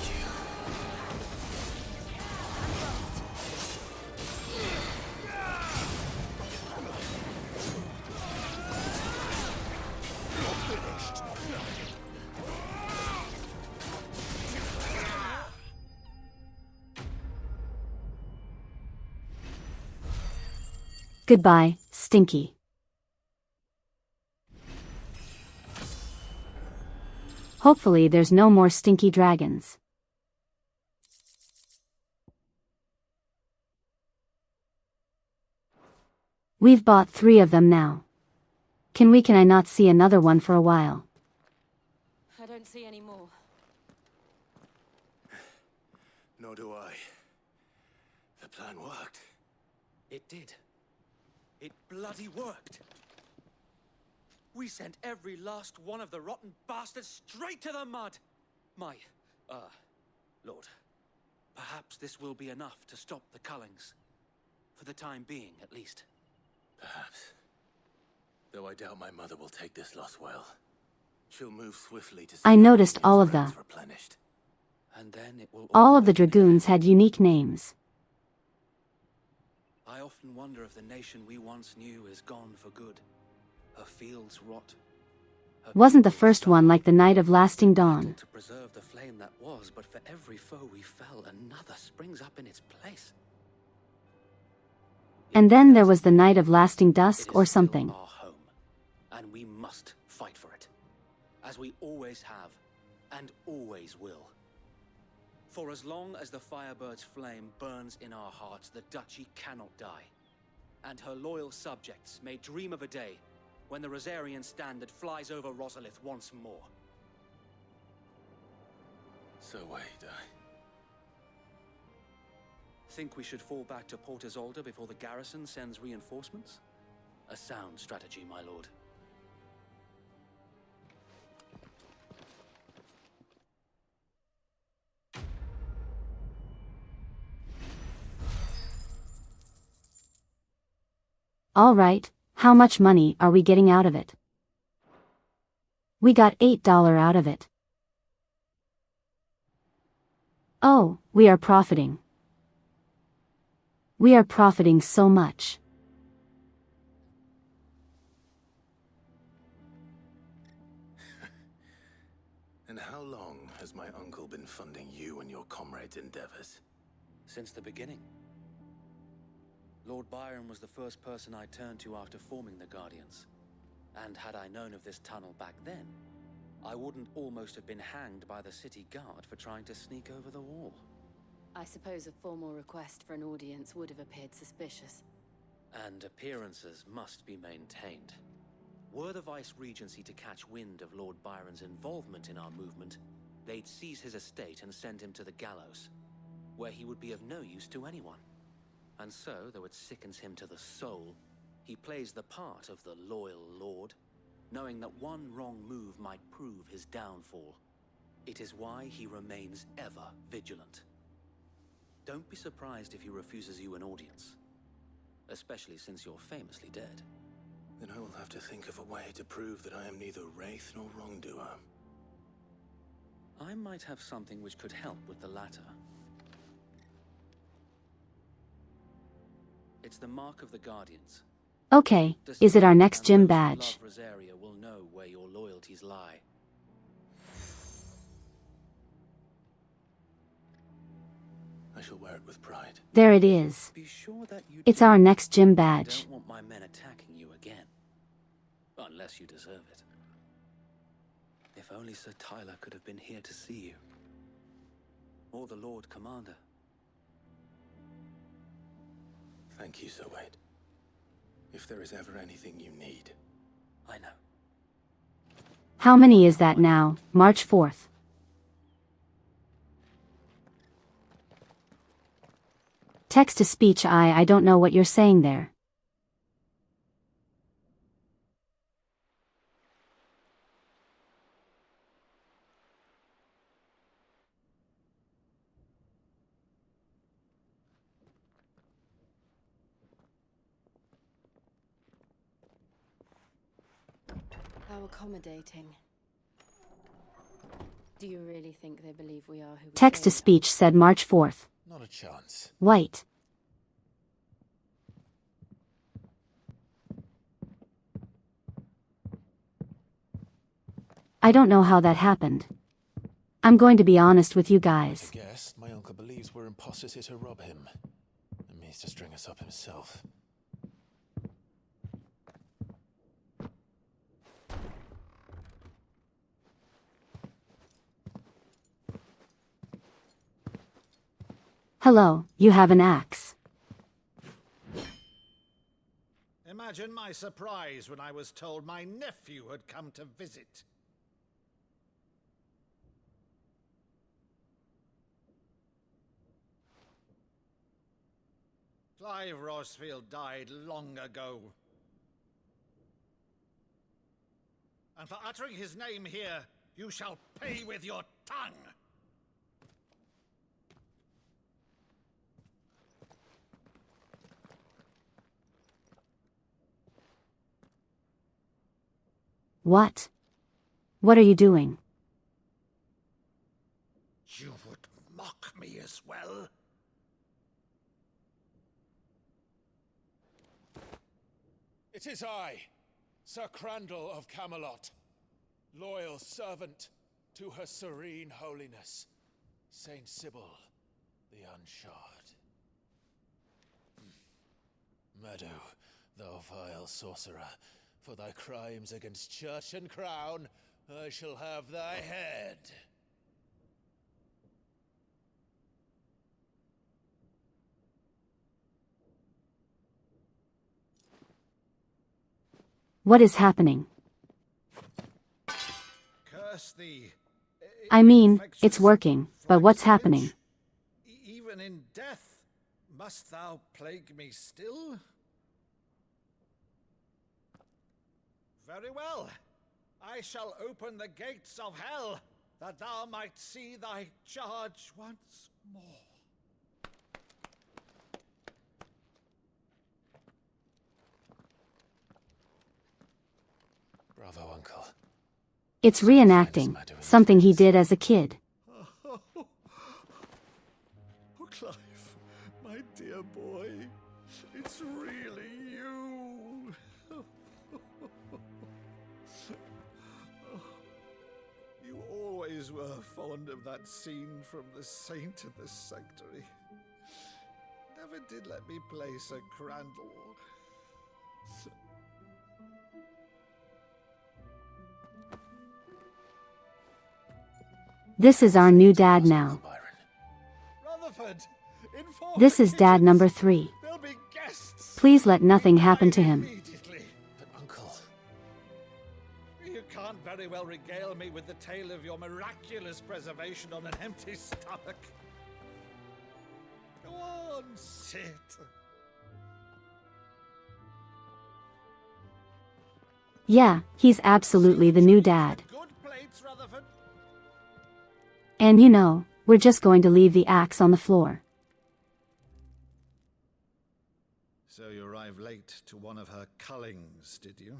A: Goodbye, Stinky. Hopefully there's no more stinky dragons. We've bought 3 of them now. Can I not see another one for a while?
C: I don't see any more.
D: Nor do I. The plan worked.
K: It did. It bloody worked. We sent every last one of the rotten bastards straight to the mud. Lord, perhaps this will be enough to stop the Cullings. For the time being, at least.
D: Perhaps. Though I doubt my mother will take this loss well. She'll move swiftly to see
A: I noticed all of
D: friends
A: the...
D: replenished.
K: And then it will
A: All of the dragoons had unique names.
K: I often wonder if the nation we once knew is gone for good. Her fields rot.
A: Wasn't the first one like the Night of Lasting Dawn?
K: To preserve the flame that was, but for every foe we fell, another springs up in its place.
A: And then there was the Night of Lasting Dusk or something.
K: Our home, and we must fight for it, as we always have, and always will. For as long as the Firebird's flame burns in our hearts, the Duchy cannot die. And her loyal subjects may dream of a day when the Rosarian standard flies over Rosalith once more.
D: So wait,
K: Think we should fall back to Port Isolde before the garrison sends reinforcements? A sound strategy, my lord.
A: All right, how much money are we getting out of it? We got $8 out of it. Oh, we are profiting. We are profiting so much.
D: And how long has my uncle been funding you and your comrades' endeavors?
K: Since the beginning. Lord Byron was the first person I turned to after forming the Guardians. And had I known of this tunnel back then, I wouldn't almost have been hanged by the city guard for trying to sneak over the wall.
C: I suppose a formal request for an audience would have appeared suspicious.
K: And appearances must be maintained. Were the Vice-Regency to catch wind of Lord Byron's involvement in our movement, they'd seize his estate and send him to the gallows, where he would be of no use to anyone. And so, though it sickens him to the soul, he plays the part of the loyal lord, knowing that one wrong move might prove his downfall. It is why he remains ever vigilant. Don't be surprised if he refuses you an audience, especially since you're famously dead.
D: Then I will have to think of a way to prove that I am neither wraith nor wrongdoer.
K: I might have something which could help with the latter. It's the mark of the Guardians.
A: Okay, is it our next gym badge?
K: Love Rosaria will know where your loyalties lie.
D: I shall wear it with pride.
A: There it is.
K: Be sure that you
A: It's our next gym badge.
K: don't want my men attacking you again. Unless you deserve it. If only Sir Tyler could have been here to see you. Or the Lord Commander.
D: Thank you, Sir Wade. If there is ever anything you need.
K: I know.
A: How many is that now? March 4th. Text-to-speech. I don't know what you're saying there.
C: How accommodating. Do you really think they believe we are who we
A: Text to
C: say we are?
A: speech said March 4th.
D: Not a chance.
A: White. I don't know how that happened. I'm going to be honest with you guys.
D: I guess my uncle believes we're imposters here to rob him. And means to string us up himself.
A: Hello, you have an axe.
M: Imagine my surprise when I was told my nephew had come to visit. Clive Rossfield died long ago. And for uttering his name here, you shall pay with your tongue!
A: What? What are you doing?
M: You would mock me as well?
D: It is I, Sir Crandall of Camelot, loyal servant to Her Serene Holiness, Saint Sybil the Unshod. Meadow, thou vile sorcerer, for thy crimes against church and crown, I shall have thy head.
A: What is happening?
M: Curse thee.
A: I mean, it's working, but what's happening?
M: Even in death, must thou plague me still? Very well. I shall open the gates of hell, that thou might see thy charge once more.
D: Bravo, Uncle.
A: It's reenacting something he did as a kid.
M: Oh, Clive, my dear boy, it's really you. You always were fond of that scene from The Saint in the Sanctuary. Never did let me play Sir Crandall.
A: This is our new dad now.
M: Rutherford,
A: This is dad number 3.
M: there'll be guests.
A: Please let nothing happen to him.
M: Immediately.
D: But, Uncle...
M: You can't very well regale me with the tale of your miraculous preservation on an empty stomach. Go on, sit.
A: Yeah, he's absolutely the new dad.
M: Good plates, Rutherford.
A: And you know, we're just going to leave the axe on the floor.
M: So you arrived late to one of her cullings, did you?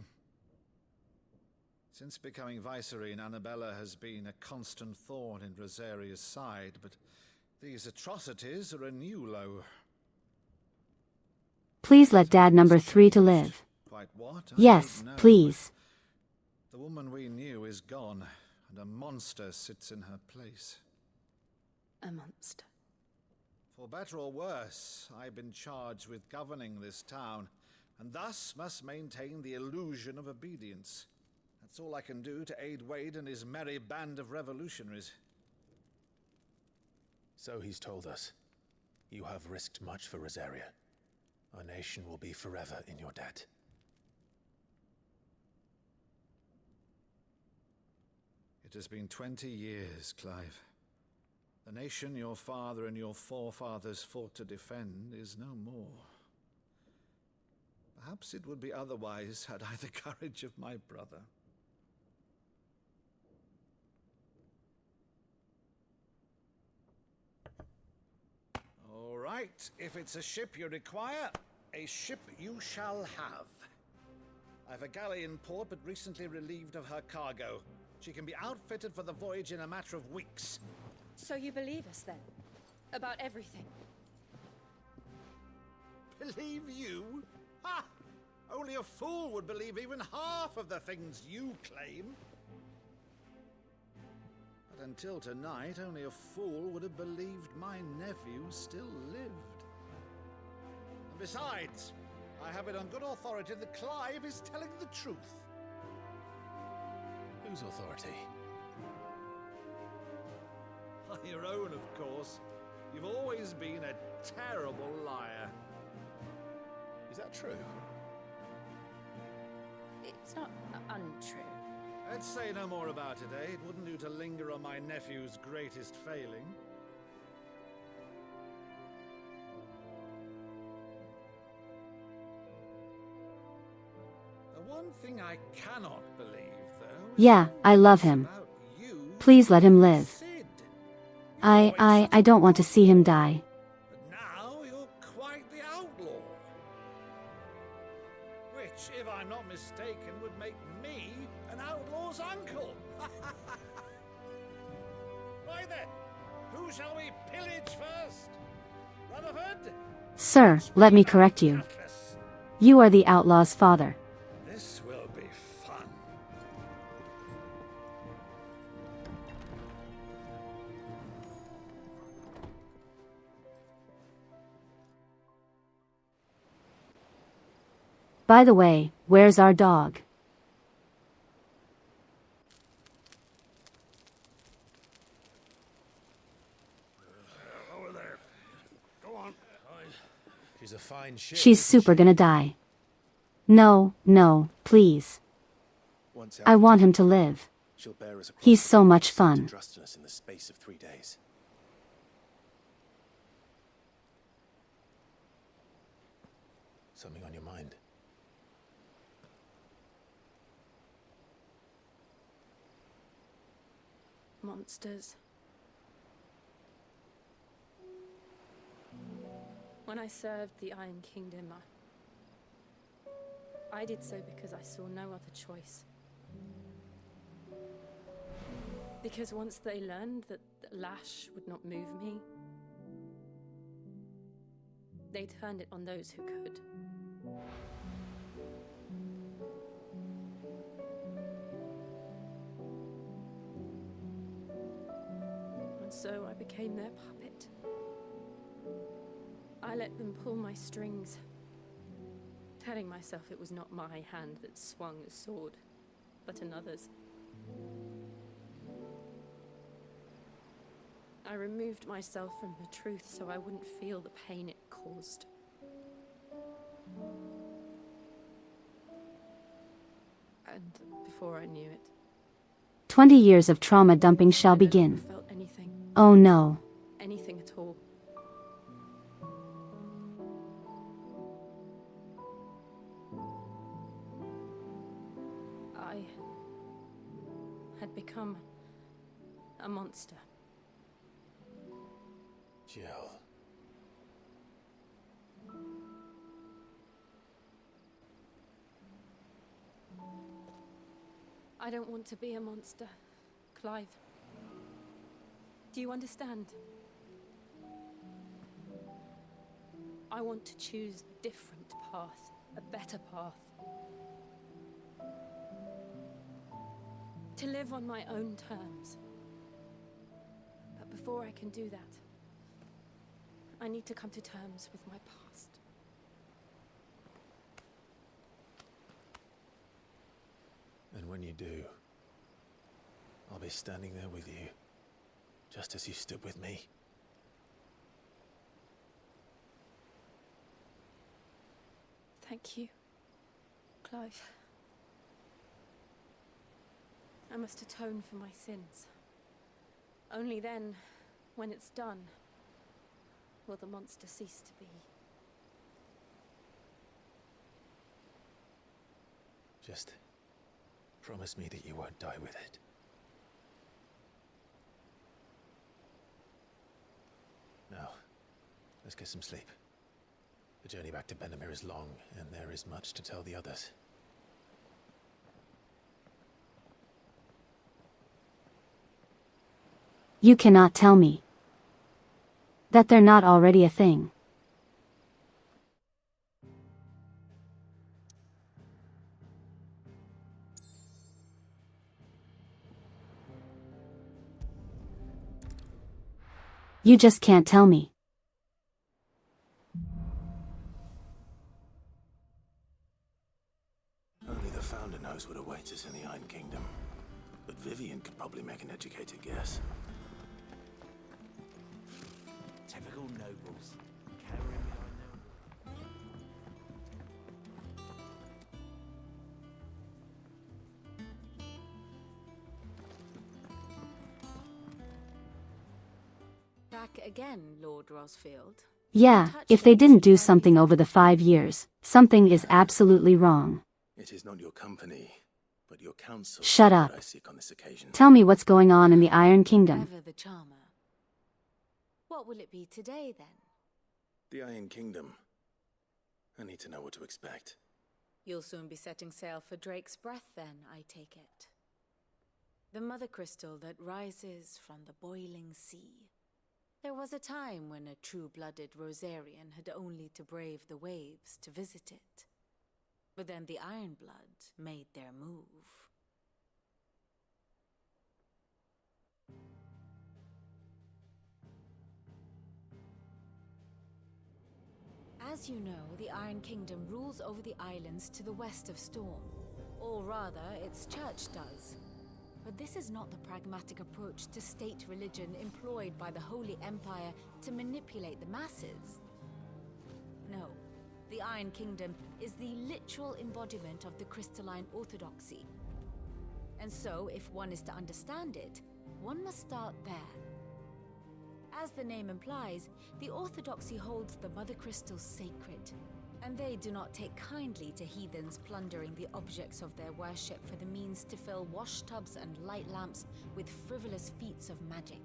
M: Since becoming Vicereine, Annabella has been a constant thorn in Rosaria's side, but these atrocities are a new low.
A: Please let dad number 3 to live.
M: Quite what? I
A: Yes,
M: don't know.
A: please.
M: The woman we knew is gone, and a monster sits in her place.
C: A monster.
M: For better or worse, I've been charged with governing this town, and thus must maintain the illusion of obedience. That's all I can do to aid Wade and his merry band of revolutionaries.
D: So he's told us. You have risked much for Rosaria. Our nation will be forever in your debt.
M: It has been 20 years, Clive. The nation your father and your forefathers fought to defend is no more. Perhaps it would be otherwise had I the courage of my brother. All right, if it's a ship you require, a ship you shall have. I've a galley in port, but recently relieved of her cargo. She can be outfitted for the voyage in a matter of weeks.
C: So you believe us then? About everything?
M: Believe you? Ha! Only a fool would believe even half of the things you claim. But until tonight, only a fool would have believed my nephew still lived. And besides, I have it on good authority that Clive is telling the truth.
D: Whose authority?
M: Your own, of course. You've always been a terrible liar.
D: Is that true?
C: It's not untrue.
M: Let's say no more about it, eh? It wouldn't do to linger on my nephew's greatest failing. The one thing I cannot believe, though...
A: Yeah, I love him. Please let him live. I don't want to see him die.
M: But now you're quite the outlaw. Which, if I'm not mistaken, would make me an outlaw's uncle. Right then, who shall we pillage first? Rutherford?
A: Sir, let me correct you. You are the outlaw's father.
M: This will be fun.
A: By the way, where's our dog?
B: Over there. Go on.
D: She's a fine ship.
A: She's super gonna die. No, please. I want him to live.
D: She'll bear us across
A: He's so much fun.
D: to trust in us in the space of 3 days. Something on your mind?
C: Monsters. When I served the Iron Kingdom, I did so because I saw no other choice. Because once they learned that lash would not move me, they turned it on those who could. And so I became their puppet. I let them pull my strings, telling myself it was not my hand that swung a sword, but another's. I removed myself from the truth so I wouldn't feel the pain it caused. And before I knew it,
A: 20 years of trauma dumping shall begin.
C: I felt anything.
A: Oh no.
C: Anything at all. I had become a monster.
D: Jill.
C: I don't want to be a monster, Clive. Do you understand? I want to choose a different path, a better path. To live on my own terms. But before I can do that, I need to come to terms with my past.
D: And when you do, I'll be standing there with you, just as you stood with me.
C: Thank you, Clive. I must atone for my sins. Only then, when it's done, will the monster cease to be.
D: Just promise me that you won't die with it. Now, let's get some sleep. The journey back to Benamir is long, and there is much to tell the others.
A: You cannot tell me that they're not already a thing. You just can't tell me.
D: Only the Founder knows what awaits us in the Iron Kingdom. But Vivian could probably make an educated guess.
K: Typical nobles, cowering behind their...
C: Back again, Lord Rosfield.
A: Yeah, if they didn't do something over the 5 years, something is absolutely wrong.
D: It is not your company, but your counsel.
A: Shut up.
D: That I seek on this occasion.
A: Tell me what's going on in the Iron Kingdom.
C: Ever the charmer. What will it be today, then?
D: The Iron Kingdom. I need to know what to expect.
C: You'll soon be setting sail for Drake's Breath, then, I take it. The mother crystal that rises from the boiling sea. There was a time when a true-blooded Rosarian had only to brave the waves to visit it. But then the Ironblood made their move. As you know, the Iron Kingdom rules over the islands to the west of Storm. Or rather, its church does. But this is not the pragmatic approach to state religion employed by the Holy Empire to manipulate the masses. No, the Iron Kingdom is the literal embodiment of the crystalline orthodoxy. And so, if one is to understand it, one must start there. As the name implies, the orthodoxy holds the Mother Crystals sacred, and they do not take kindly to heathens plundering the objects of their worship for the means to fill washtubs and light lamps with frivolous feats of magic.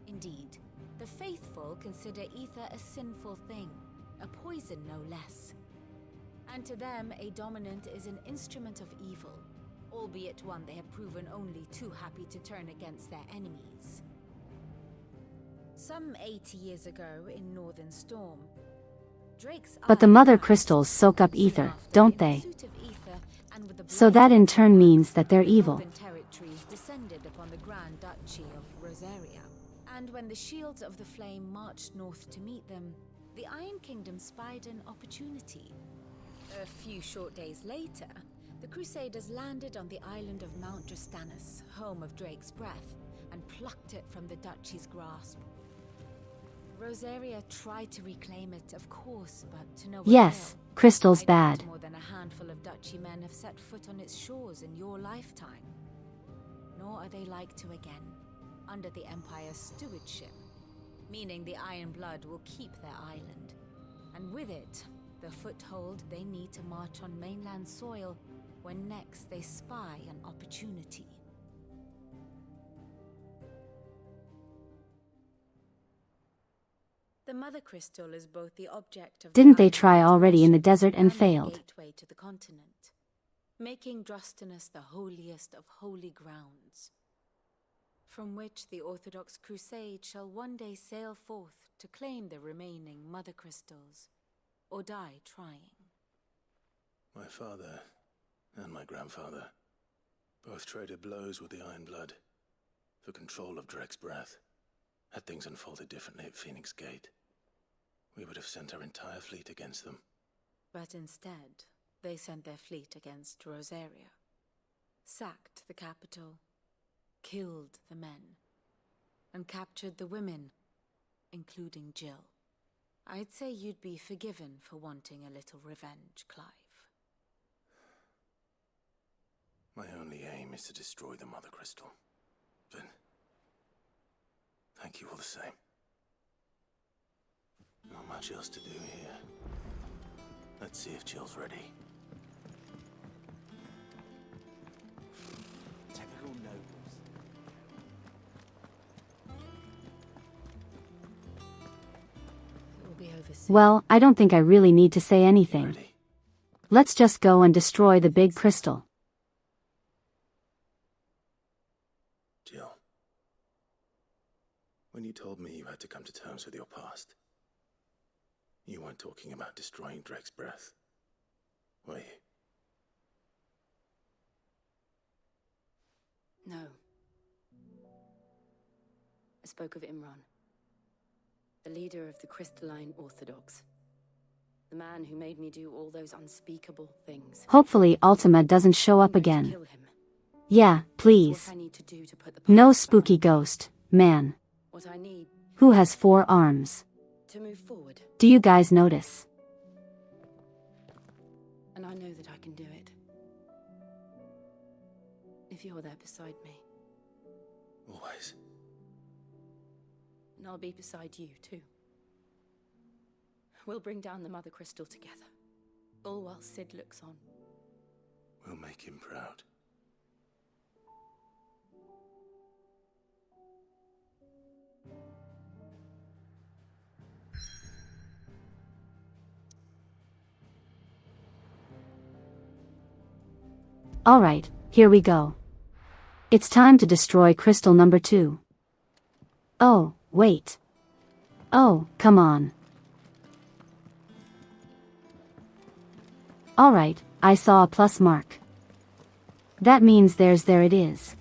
C: Indeed, the faithful consider ether a sinful thing, a poison no less. And to them, a dominant is an instrument of evil, albeit one they have proven only too happy to turn against their enemies. Some 80 years ago in Northern Storm,
A: but the mother crystals soak up ether, don't they? So that in turn means that they're evil.
C: Territories descended upon the Grand Duchy of Rosaria. And when the Shields of the Flame marched north to meet them, the Iron Kingdom spied an opportunity. A few short days later, the Crusaders landed on the island of Mount Drastanus, home of Drake's Breath, and plucked it from the duchy's grasp. Rosaria tried to reclaim it, of course, but to no avail.
A: Yes, crystal's bad.
C: More than a handful of duchy men have set foot on its shores in your lifetime. Nor are they like to again, under the Empire's stewardship, meaning the Iron Blood will keep their island, and with it, the foothold they need to march on mainland soil when next they spy an opportunity. The Mother Crystal is both the object of
A: Didn't they try already in the desert and failed?
C: Gateway to the continent, making Drastanus the holiest of holy grounds, from which the Orthodox Crusade shall one day sail forth to claim the remaining Mother Crystals, or die trying.
D: My father and my grandfather both traded blows with the Iron Blood for control of Drake's Breath. Had things unfolded differently at Phoenix Gate, we would have sent our entire fleet against them.
C: But instead, they sent their fleet against Rosaria, sacked the capital, killed the men, and captured the women, including Jill. I'd say you'd be forgiven for wanting a little revenge, Clive.
D: My only aim is to destroy the Mother Crystal. But thank you all the same. Not much else to do here. Let's see if Jill's ready.
K: Typical nobles.
C: It will be over soon.
A: Well, I don't think I really need to say anything.
D: Ready?
A: Let's just go and destroy the big crystal.
D: Jill. When you told me you had to come to terms with your past, you weren't talking about destroying Drake's breath, were you?
N: No. I spoke of Imran, the leader of the Crystalline Orthodox. The man who made me do all those unspeakable things.
A: Hopefully Ultima doesn't show up again. Yeah, please. No spooky ghost, man.
N: What I need
A: Who has 4 arms?
N: to move forward.
A: Do you guys notice?
N: And I know that I can do it. If you're there beside me.
D: Always.
N: And I'll be beside you, too. We'll bring down the Mother Crystal together. All while Sid looks on.
D: We'll make him proud.
A: Alright, here we go. It's time to destroy crystal number 2. Oh, wait. Oh, come on. Alright, I saw a plus mark. That means there it is.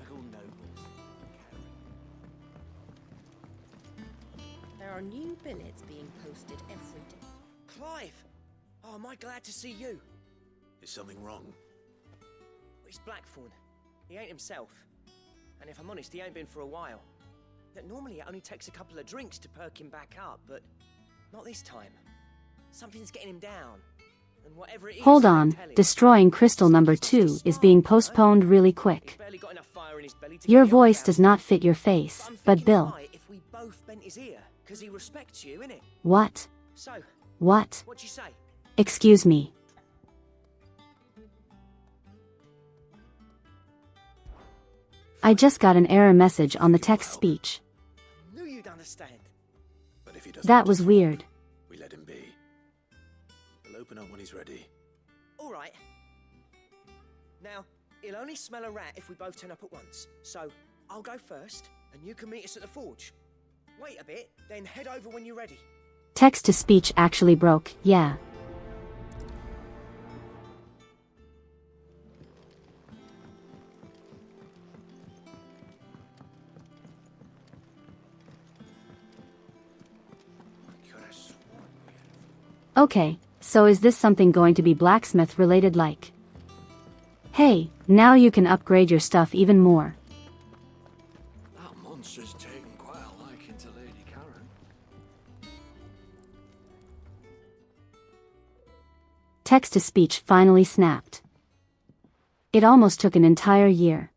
O: There are new billets being posted every day.
P: Clive! Oh, am I glad to see you?
D: Is something wrong?
P: It's Blackthorn. He ain't himself. And if I'm honest, he ain't been for a while. That normally it only takes a couple of drinks to perk him back up, but not this time. Something's getting him down. And whatever it is,
A: Hold on, destroying crystal number 2 is being postponed really quick. Your voice does not fit your face, but Bill.
P: If we both bent his ear, 'cause he respects you, innit?
A: What?
P: So,
A: What?
P: what'd you say?
A: Excuse me. I just got an error message on the text speech.
P: Knew you'd understand.
D: But if he doesn't,
A: That was weird.
D: we let him be. We'll open up when he's ready.
P: All right. Now, he'll only smell a rat if we both turn up at once. So, I'll go first, and you can meet us at the forge. Wait a bit, then head over when you're ready.
A: Text to speech actually broke, yeah. Okay, so is this something going to be blacksmith related like? Hey, now you can upgrade your stuff even more.
F: That monster's taken quite a liking to Lady Karen.
A: Text to speech finally snapped. It almost took an entire year.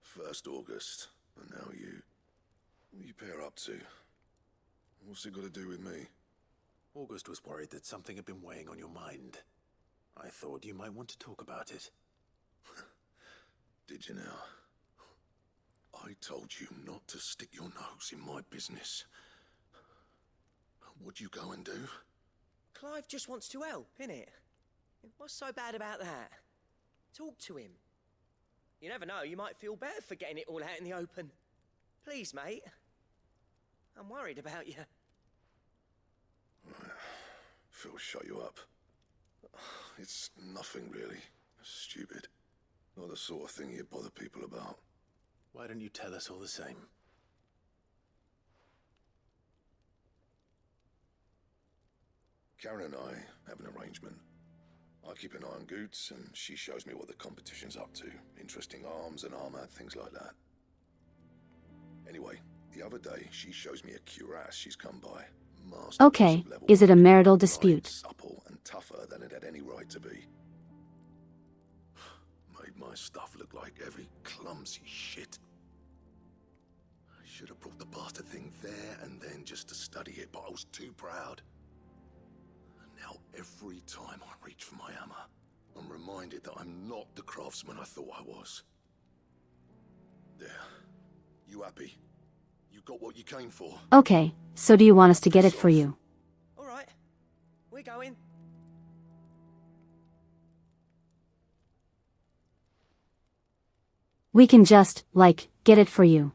E: 1st August, and now you. What are you pair up to? What's it got to do with me?
D: August was worried that something had been weighing on your mind. I thought you might want to talk about it.
E: Did you now? I told you not to stick your nose in my business. What'd you go and do?
P: Clive just wants to help, innit? What's so bad about that? Talk to him. You never know, you might feel better for getting it all out in the open. Please, mate. I'm worried about you.
E: Phil shut you up. It's nothing really. Stupid. Not the sort of thing you bother people about.
D: Why don't you tell us all the same?
E: Karen and I have an arrangement. I keep an eye on Goots, and she shows me what the competition's up to. Interesting arms and armor, things like that. Anyway, the other day, she shows me a cuirass she's come by.
A: Okay, is it a marital dispute?
E: Supple and tougher than it had any right to be. Made my stuff look like every clumsy shit. I should have brought the bastard thing there and then just to study it, but I was too proud. And now every time I reach for my hammer, I'm reminded that I'm not the craftsman I thought I was. There. You happy? You got what you came for?
A: Okay, so do you want us to get it for you?
P: All right, we're going.
A: We can just, like, get it for you.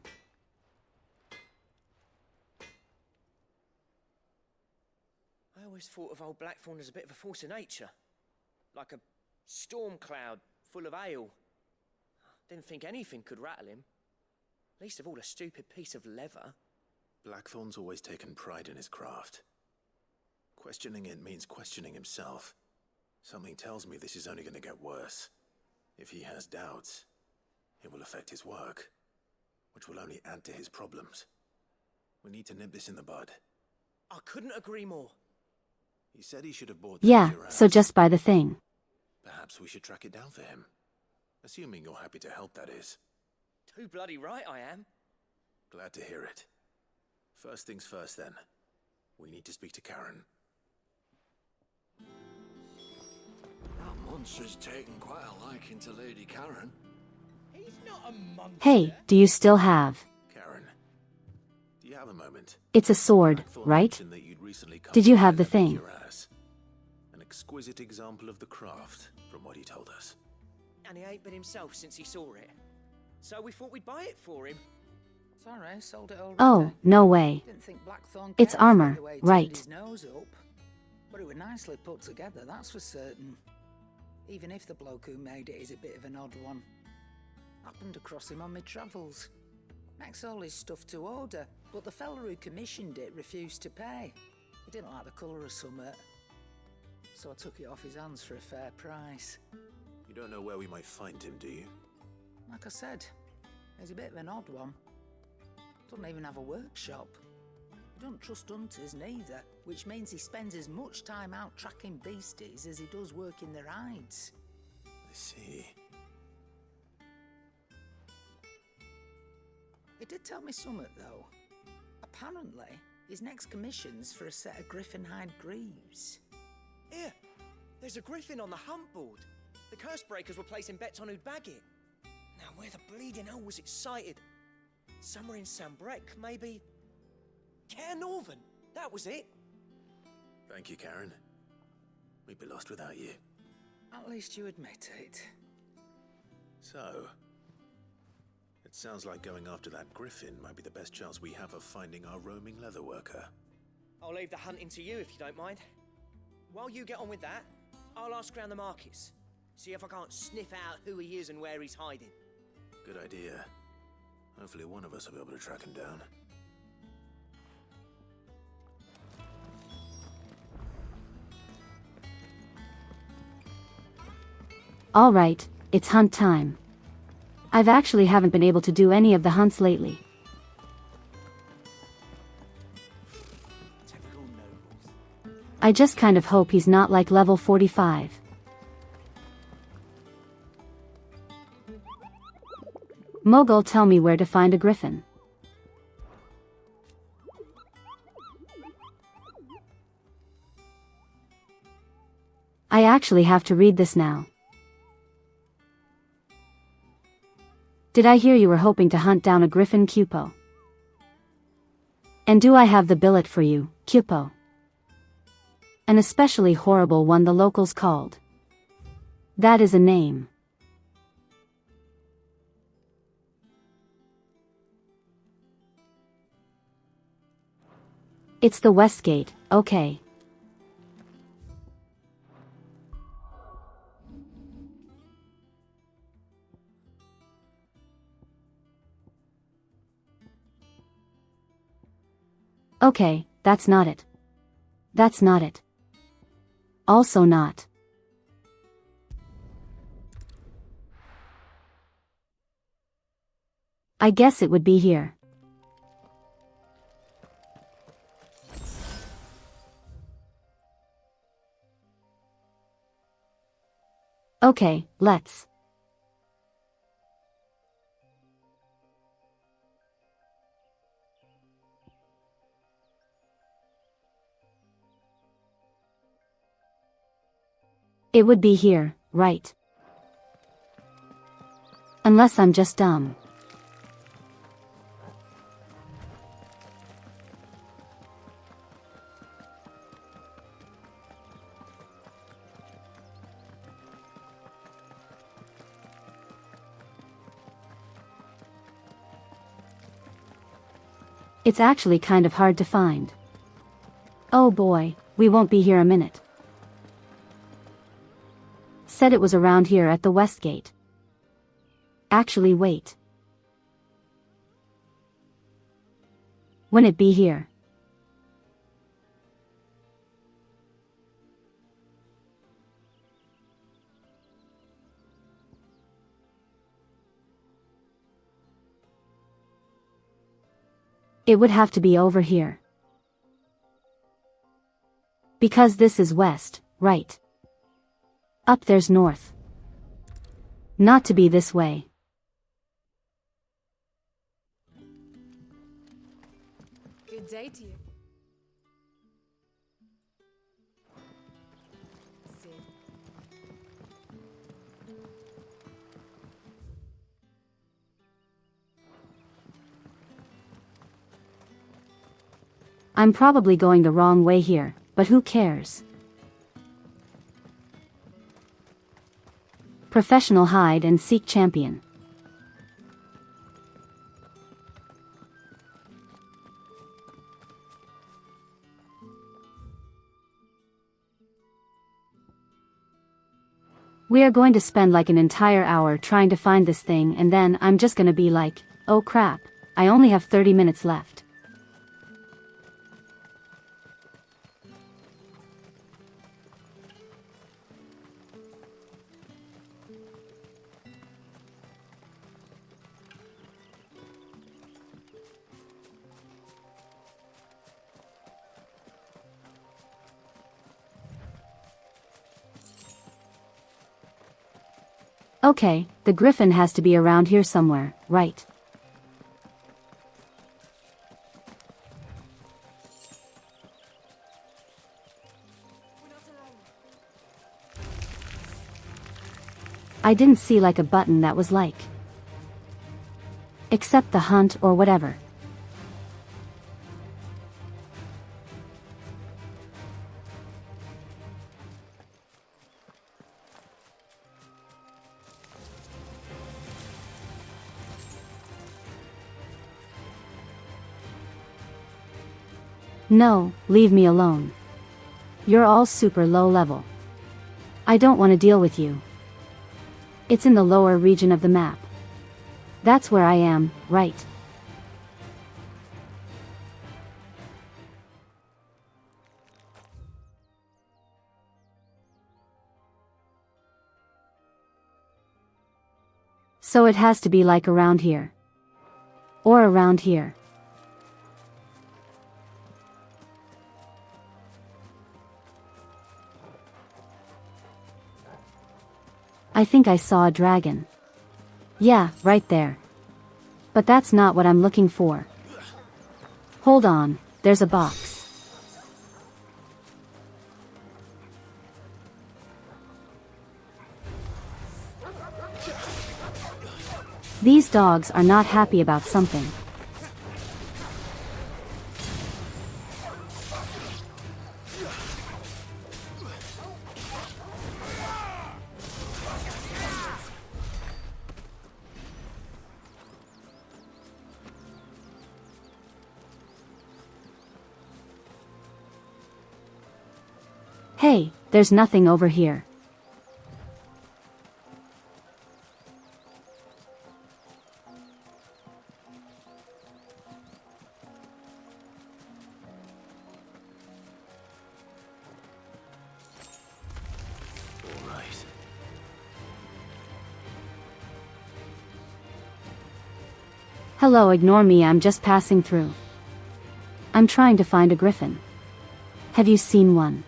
P: I always thought of old Blackthorn as a bit of a force of nature. Like a storm cloud full of ale. Didn't think anything could rattle him. Least of all a stupid piece of leather.
D: Blackthorn's always taken pride in his craft. Questioning it means questioning himself. Something tells me this is only going to get worse. If he has doubts, it will affect his work, which will only add to his problems. We need to nip this in the bud.
P: I couldn't agree more.
D: He said he should have bought that
A: Yeah,
D: cuirass.
A: so just buy the thing.
D: Perhaps we should track it down for him. Assuming you're happy to help, that is.
P: Too bloody right I am.
D: Glad to hear it. First things first, then. We need to speak to Karen.
F: That monster's taken quite a liking to Lady Karen.
P: He's not a monster.
A: Hey, do you still have?
D: Karen, do you have a moment?
A: It's a sword,
D: Blackthorn
A: right?
D: mentioned that you'd recently come
A: Did you
D: by
A: have the
D: that
A: thing?
D: cuirass. An exquisite example of the craft, from what he told us.
P: And he ain't been himself since he saw it. So we thought we'd buy it for him.
I: Sorry, sold it already.
A: Oh, no way.
I: Didn't think Blackthorn
A: It's
I: cared for
A: armor,
I: the way he
A: right.
I: turned his nose up. But it was nicely put together, that's for certain. Even if the bloke who made it is a bit of an odd one. Happened across him on my travels. Makes all his stuff to order, but the fella who commissioned it refused to pay. He didn't like the colour of summit. So I took it off his hands for a fair price.
D: You don't know where we might find him, do you?
I: Like I said, he's a bit of an odd one. Doesn't even have a workshop. He doesn't trust hunters neither, which means he spends as much time out tracking beasties as he does working their hides.
D: I see.
I: He did tell me something, though. Apparently, his next commission's for a set of griffin hide greaves.
P: Here, there's a griffin on the hunt board. The curse breakers were placing bets on who'd bag it. Now, where the bleeding hell was it sighted? Somewhere in Sambrec, maybe? Care Northern, that was it.
D: Thank you, Karen. We'd be lost without you.
I: At least you admit it.
D: So, it sounds like going after that griffin might be the best chance we have of finding our roaming leatherworker.
P: I'll leave the hunting to you if you don't mind. While you get on with that, I'll ask around the markets. See if I can't sniff out who he is and where he's hiding.
D: Good idea. Hopefully one of us will be able to track him down.
A: All right, it's hunt time. I've actually haven't been able to do any of the hunts lately. I just kind of hope he's not like level 45. Mogul, tell me where to find a griffin. I actually have to read this now. Did I hear you were hoping to hunt down a griffin, Cupo? And do I have the billet for you, Cupo? An especially horrible one the locals called. That is a name. It's the Westgate, okay. Okay, that's not it. That's not it. Also not. I guess it would be here. Okay, let's. It would be here, right? Unless I'm just dumb. It's actually kind of hard to find. Oh boy, we won't be here a minute. Said it was around here at the west gate. Actually wait. Wouldn't it be here? It would have to be over here. Because this is west, right? Up there's north. Not to be this way.
C: Good day to you. Sid.
A: I'm probably going the wrong way here, but who cares? Professional hide and seek champion. We are going to spend like an entire hour trying to find this thing, and then I'm just gonna be like, oh crap, I only have 30 minutes left. Okay, the griffin has to be around here somewhere, right? I didn't see like a button that was like. Except the hunt or whatever. No, leave me alone. You're all super low level. I don't want to deal with you. It's in the lower region of the map. That's where I am, right? So it has to be like around here. Or around here. I think I saw a dragon. Yeah, right there. But that's not what I'm looking for. Hold on, there's a box. These dogs are not happy about something. Hey, there's nothing over here.
D: All right.
A: Hello, ignore me, I'm just passing through. I'm trying to find a griffin. Have you seen one?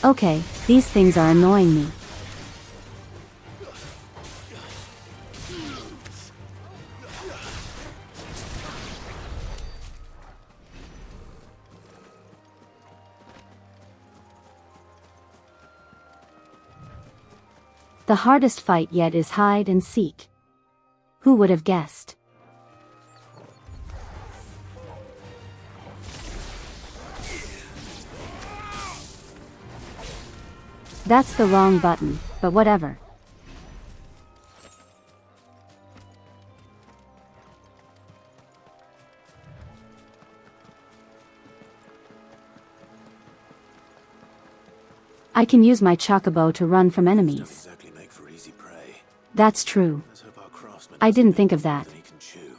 A: Okay, these things are annoying me. The hardest fight yet is hide and seek. Who would have guessed? That's the wrong button, but whatever. I can use my chocobo to run from enemies.
D: Exactly make for easy prey.
A: That's true.
D: Let's hope our craftsman
A: I
D: doesn't
A: didn't
D: make
A: think of
D: more
A: that.
D: than he can chew.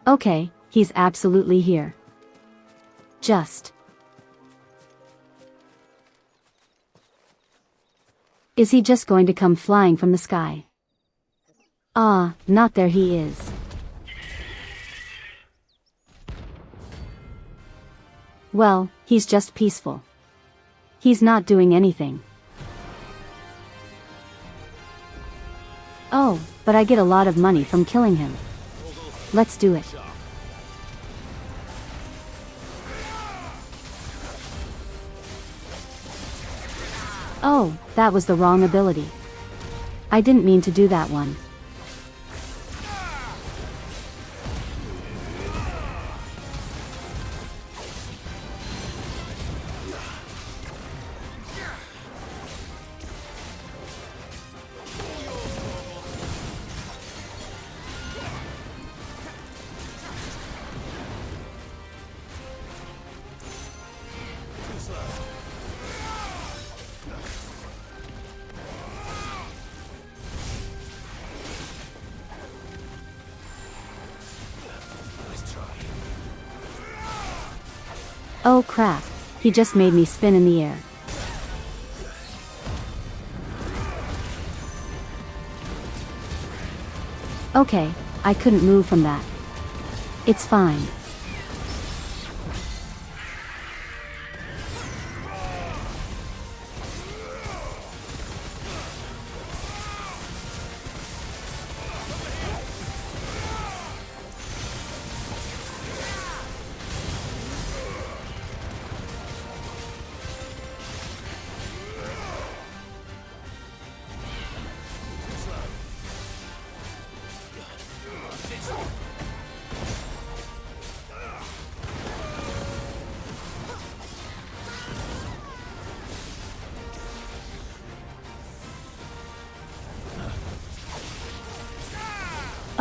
A: Okay, he's absolutely here. Just. Is he just going to come flying from the sky? Ah, not there he is. Well, he's just peaceful. He's not doing anything. Oh, but I get a lot of money from killing him. Let's do it. Oh, that was the wrong ability. I didn't mean to do that one. Oh crap, he just made me spin in the air. Okay, I couldn't move from that. It's fine.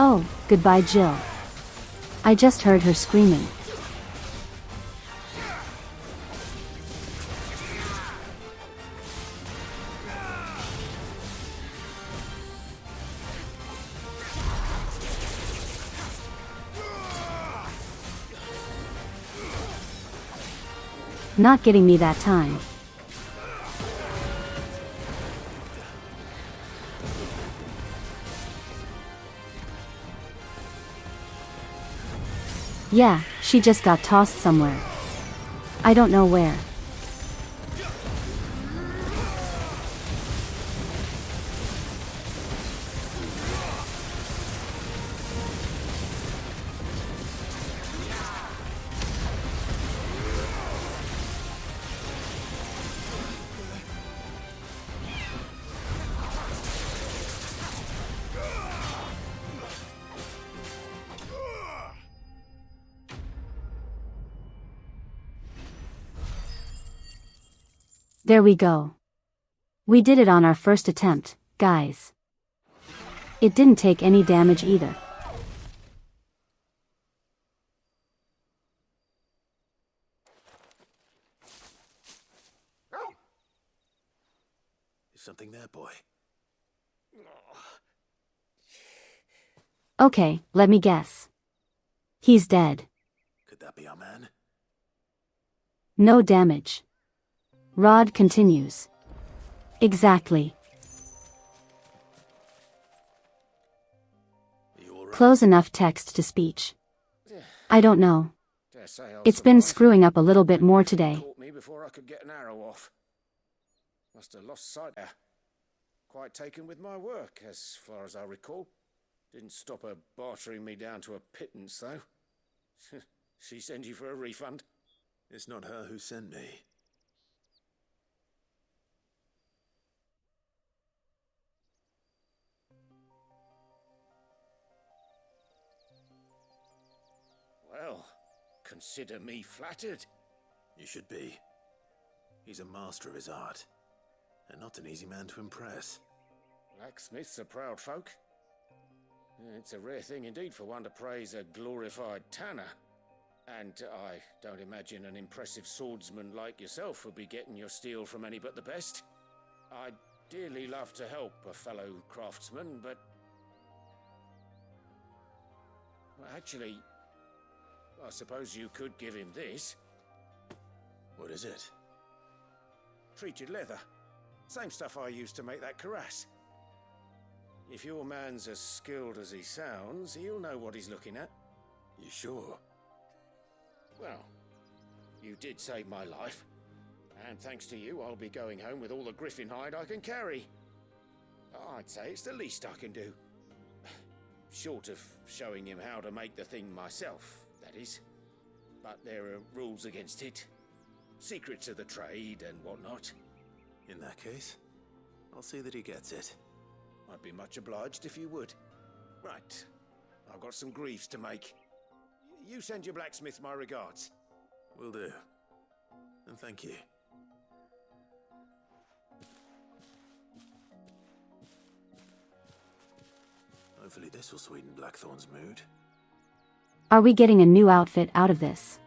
A: Oh, goodbye Jill. I just heard her screaming. Not getting me that time. Yeah, she just got tossed somewhere. I don't know where. There we go. We did it on our first attempt, guys. It didn't take any damage either.
D: Is something there, boy?
A: Okay, let me guess. He's dead.
D: Could that be our man?
A: No damage. Rod continues. Exactly. Close enough text to speech. I don't know. It's been screwing up a little bit more today.
Q: Caught me before I could get an arrow off. Must have lost sight there. Quite taken with my work, as far as I recall. Didn't stop her bartering me down to a pittance, though. She send you for a refund?
D: It's not her who sent me.
Q: Well, consider me flattered.
D: You should be. He's a master of his art, and not an easy man to impress.
Q: Blacksmiths are proud folk. It's a rare thing indeed for one to praise a glorified tanner. And I don't imagine an impressive swordsman like yourself would be getting your steel from any but the best. I'd dearly love to help a fellow craftsman, but... well, actually, I suppose you could give him this.
D: What is it?
Q: Treated leather. Same stuff I used to make that cuirass. If your man's as skilled as he sounds, he'll know what he's looking at.
D: You sure?
Q: Well, you did save my life. And thanks to you, I'll be going home with all the griffin hide I can carry. I'd say it's the least I can do. Short of showing him how to make the thing myself, that is. But there are rules against it. Secrets of the trade and whatnot.
D: In that case, I'll see that he gets it.
Q: I'd be much obliged if you would. Right. I've got some greaves to make. You send your blacksmith my regards.
D: Will do. And thank you. Hopefully this will sweeten Blackthorn's mood.
A: Are we getting a new outfit out of this?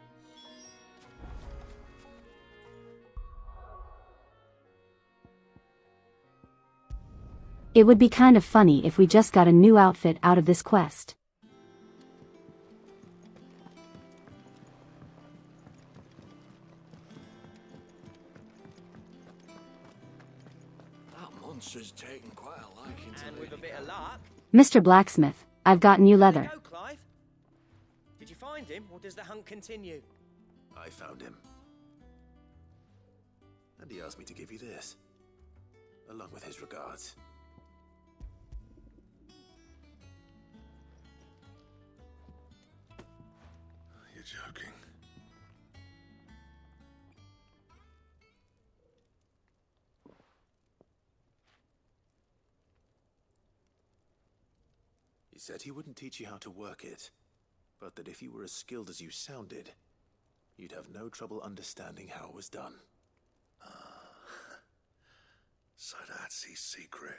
A: It would be kind of funny if we just got a new outfit out of this quest.
F: That monster's taken quite a liking to
P: And with a bit of luck...
A: Mr. Blacksmith, I've got new leather.
P: Go, Clive. Did you find him, or does the hunt continue?
D: I found him. And he asked me to give you this, along with his regards.
B: You're joking.
D: He said he wouldn't teach you how to work it, but that if you were as skilled as you sounded, you'd have no trouble understanding how it was done.
B: So that's his secret.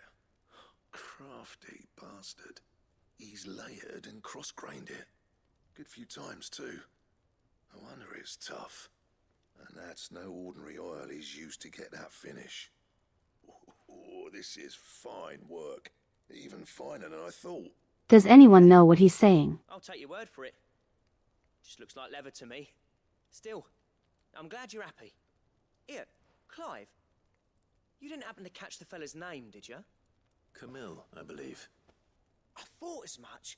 B: Crafty bastard. He's layered and cross-grained it. Good few times, too. I wonder it's tough. And that's no ordinary oil he's used to get that finish. Oh, this is fine work. Even finer than I thought.
A: Does anyone know what he's saying?
P: I'll take your word for it. Just looks like leather to me. Still, I'm glad you're happy. Here, Clive. You didn't happen to catch the fella's name, did you?
D: Camille, I believe.
P: I thought as much.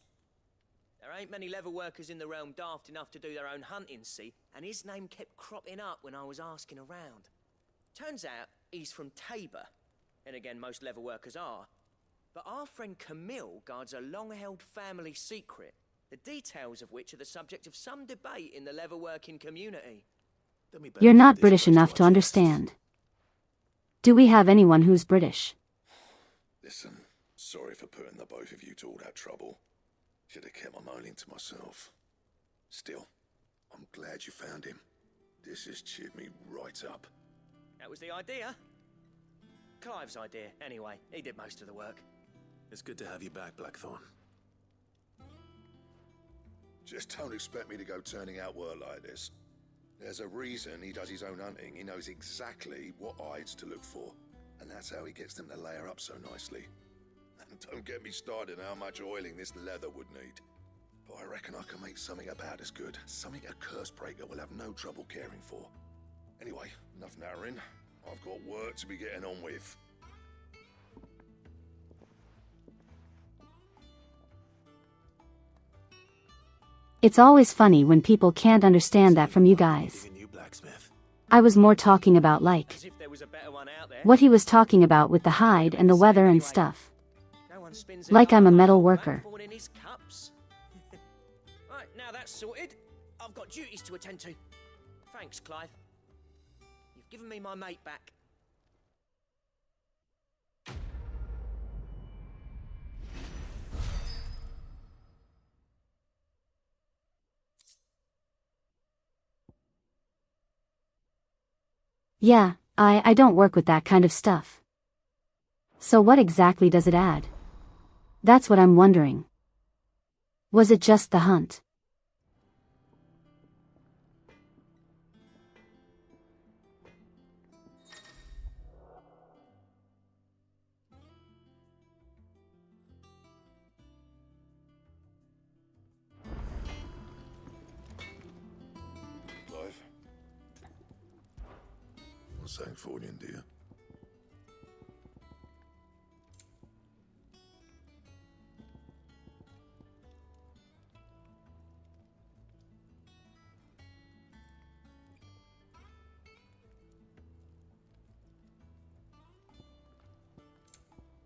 P: There ain't many leather workers in the realm daft enough to do their own hunting, see? And his name kept cropping up when I was asking around. Turns out he's from Tabor. And again, most leather workers are. But our friend Camille guards a long-held family secret, the details of which are the subject of some debate in the leather-working community.
A: You're not British enough to understand. Do we have anyone who's British?
B: Listen, sorry for putting the both of you to all that trouble. Should have kept my moaning to myself. Still, I'm glad you found him. This has cheered me right up.
P: That was the idea. Clive's idea, anyway. He did most of the work.
D: It's good to have you back, Blackthorn.
B: Just don't expect me to go turning out work like this. There's a reason he does his own hunting. He knows exactly what hides to look for. And that's how he gets them to layer up so nicely. And don't get me started on how much oiling this leather would need. But I reckon I can make something about as good. Something a curse breaker will have no trouble caring for. Anyway, enough narrowing. I've got work to be getting on with.
A: It's always funny when people can't understand that from you guys. I was more talking about like what he was talking about with the hide and the weather and stuff. Like I'm a metal worker.
P: Right, now that's sorted. I've got duties to attend to. Thanks, Clive. You've given me my mate back.
A: Yeah, I don't work with that kind of stuff. So what exactly does it add? That's what I'm wondering. Was it just the hunt?
B: Clive? What's that for you, dear?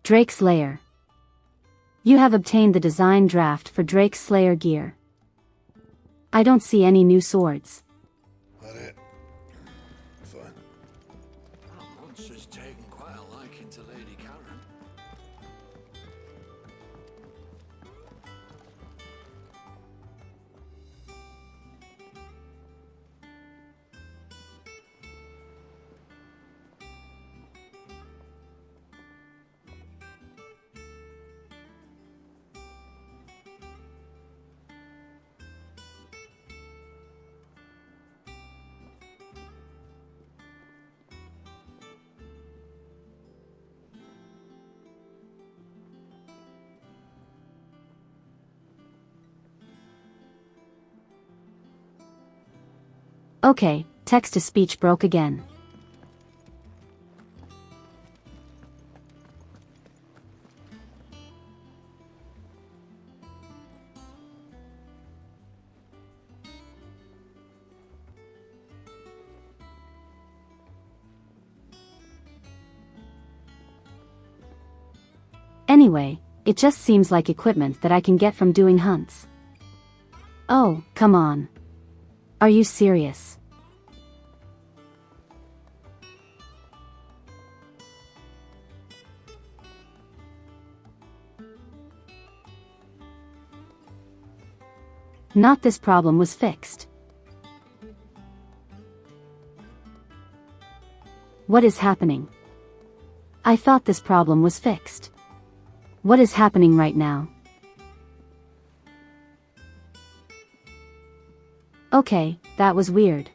A: Drake's Lair. You have obtained the design draft for Drake's Slayer gear. I don't see any new swords.
B: That it? Fine.
F: That monster's taken quite a liking to Lady Karen.
A: Okay, text-to-speech broke again. Anyway, it just seems like equipment that I can get from doing hunts. Oh, come on. Are you serious? Not this problem was fixed. What is happening? I thought this problem was fixed. What is happening right now? Okay, that was weird.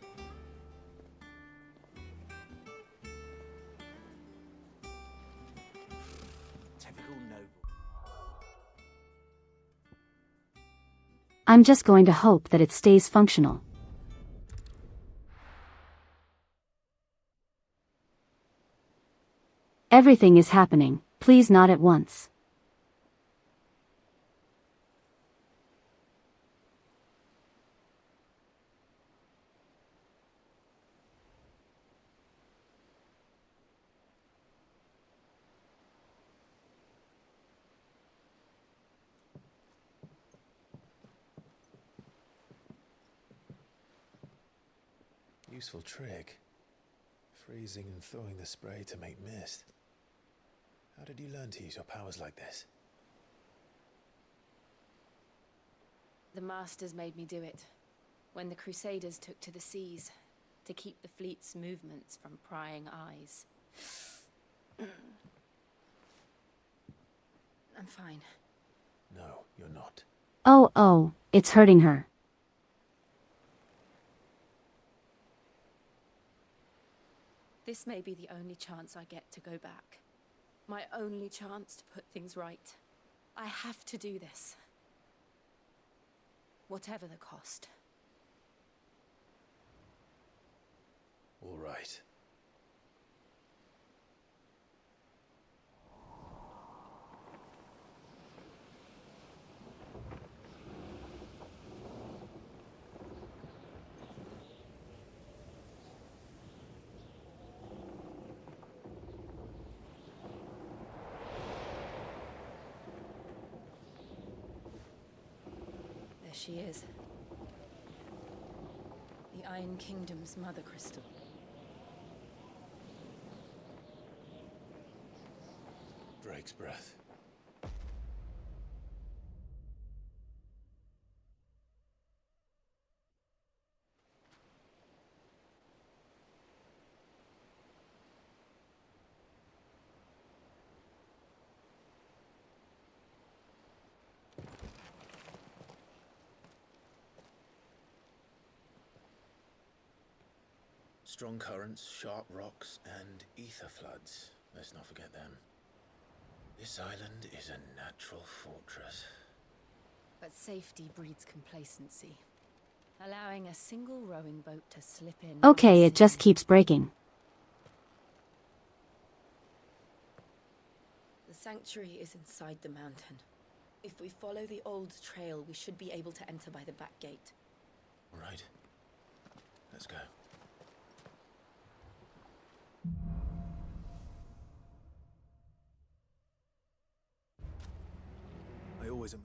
A: I'm just going to hope that it stays functional. Everything is happening, please not at once.
D: Useful trick. Freezing and thawing the spray to make mist. How did you learn to use your powers like this?
N: The Masters made me do it, when the Crusaders took to the seas, to keep the fleet's movements from prying eyes. I'm fine.
D: No, you're not.
A: Oh, it's hurting her.
N: This may be the only chance I get to go back. My only chance to put things right. I have to do this. Whatever the cost.
D: All right.
N: She is. The Iron Kingdom's mother crystal.
D: Drake's breath. Strong currents, sharp rocks, and ether floods. Let's not forget them. This island is a natural fortress.
C: But safety breeds complacency. Allowing a single rowing boat to slip in...
A: Okay, it just keeps breaking.
O: The sanctuary is inside the mountain. If we follow the old trail, we should be able to enter by the back gate.
D: All right. Let's go. I always am.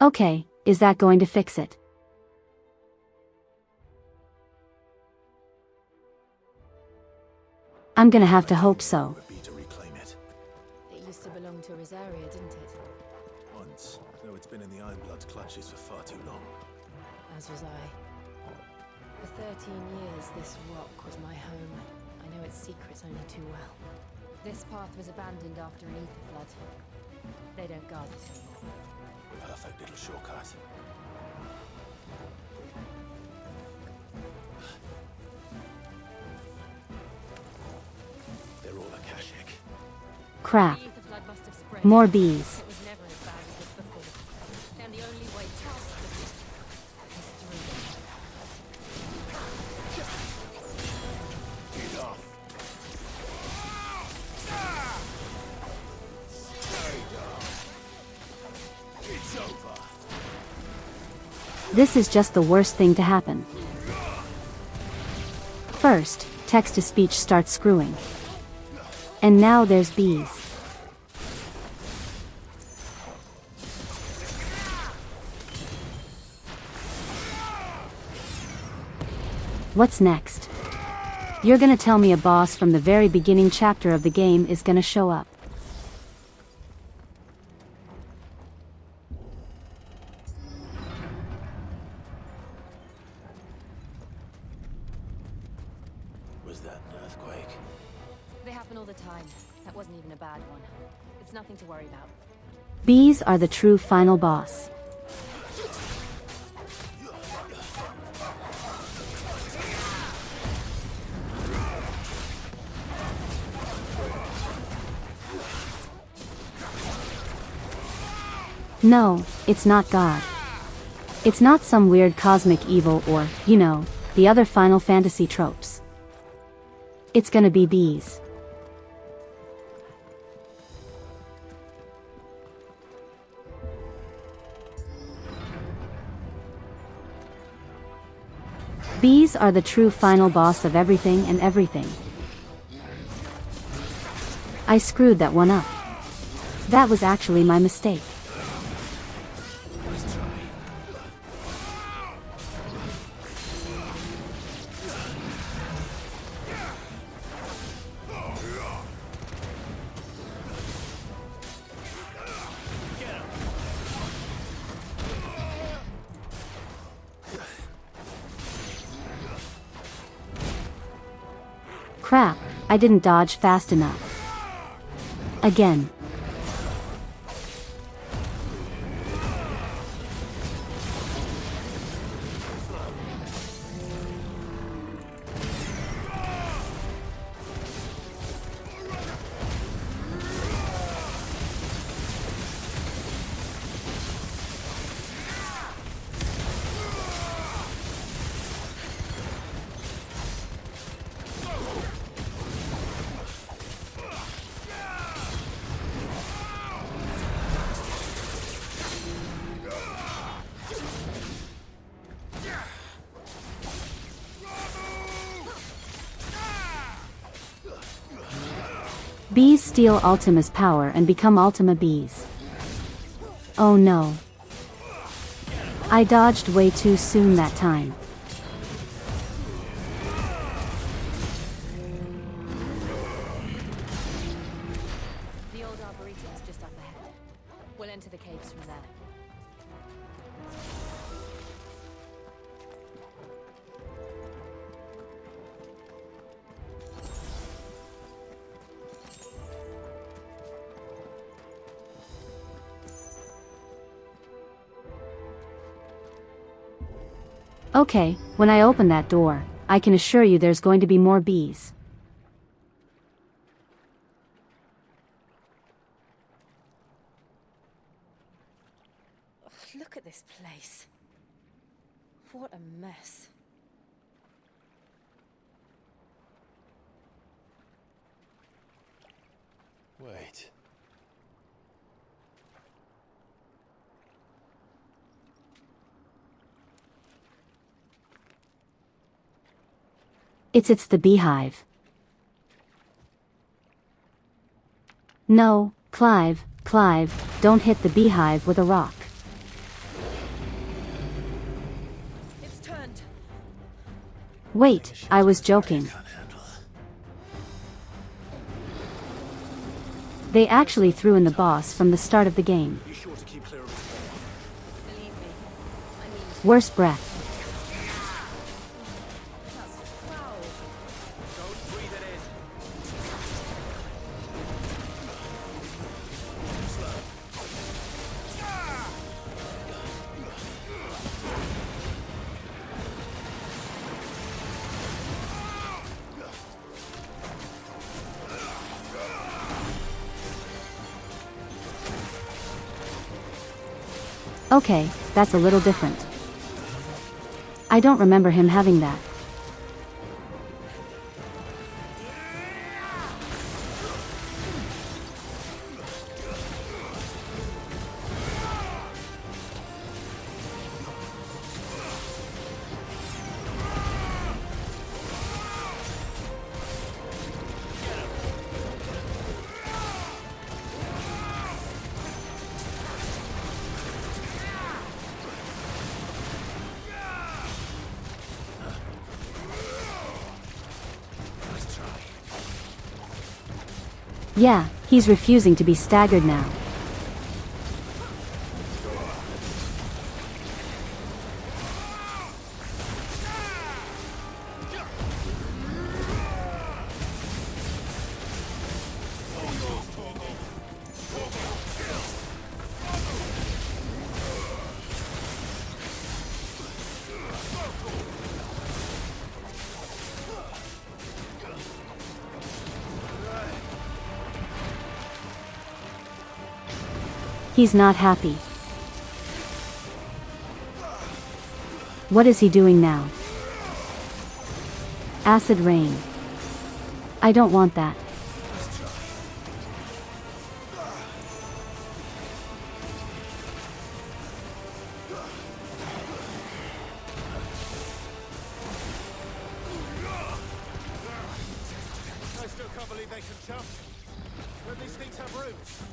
A: Okay, is that going to fix it? I'm gonna have to hope so.
C: It used to belong to Rosaria, didn't it?
D: Once, though it's been in the Ironblood's clutches for far too long.
C: As was I. For 13 years, this rock was my home. I know its secrets only too well. This path was abandoned after an ether flood. They don't guard it anymore.
D: Perfect little shortcut. They're all Akashic.
A: Crap. More bees.
C: It was never as bad as this before. And the only way past it is through.
Q: Get off. It's over.
A: This is just the worst thing to happen. First, text-to-speech starts screwing. And now there's bees. What's next? You're gonna tell me a boss from the very beginning chapter of the game is gonna show up.
D: Was that an earthquake?
C: They happen all the time. That wasn't even a bad one. It's nothing to worry about.
A: Bees are the true final boss. No, it's not God. It's not some weird cosmic evil or, you know, the other Final Fantasy tropes. It's gonna be bees. Bees are the true final boss of everything and everything. I screwed that one up. That was actually my mistake. Crap, I didn't dodge fast enough. Again. Bees steal Ultima's power and become Ultima Bees. Oh no. I dodged way too soon that time. Okay, when I open that door, I can assure you there's going to be more bees.
O: Ugh, look at this place. What a mess.
D: Wait.
A: It's the beehive. No, Clive, don't hit the beehive with a rock.
O: It's turned.
A: Wait, I was joking. They actually threw in the boss from the start of the game.
D: Be sure to keep clear of his wall.
O: Believe me. I mean,
A: Worst breath.
O: that's foul.
P: Don't breathe it in.
A: Okay, that's a little different. I don't remember him having that. Yeah, he's refusing to be staggered now. He's not happy. What is he doing now? Acid rain. I don't want that.
D: I still can't believe they can jump. When these things have roots.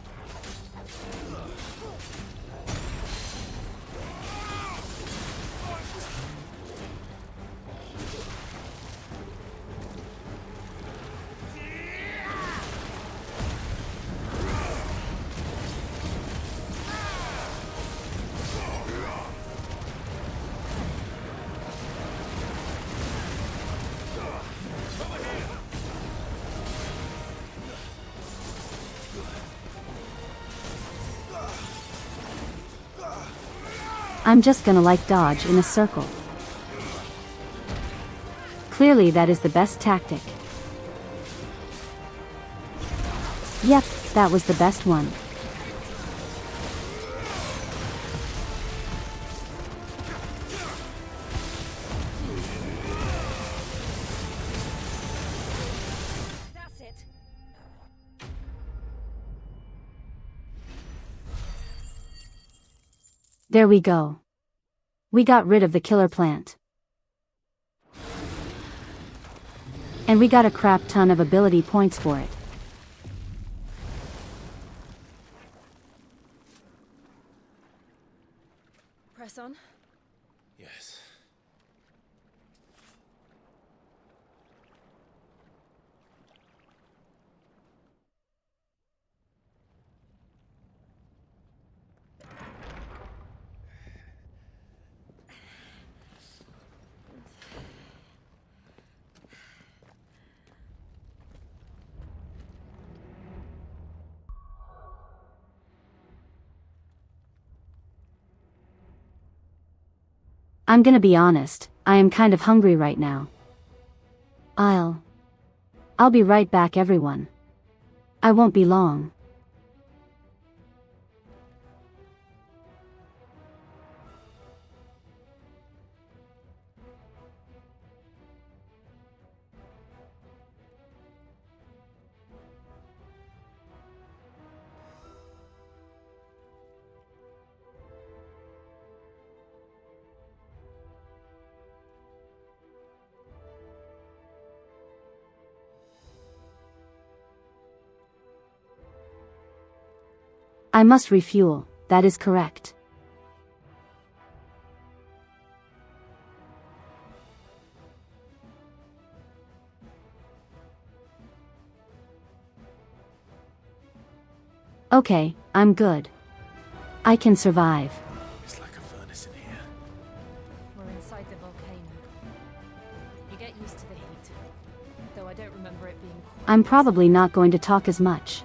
A: I'm just gonna like dodge in a circle. Clearly that is the best tactic. Yep, that was the best one.
O: That's it.
A: There we go. We got rid of the killer plant. And we got a crap ton of ability points for it.
O: Press on.
D: Yes.
A: I'm gonna be honest, I am kind of hungry right now. I'll be right back, everyone. I won't be long. I must refuel, that is correct. Okay, I'm good. I can survive.
D: It's like a furnace in here.
C: We're inside the volcano. You get used to the heat, though I don't remember it being cold.
A: I'm probably not going to talk as much.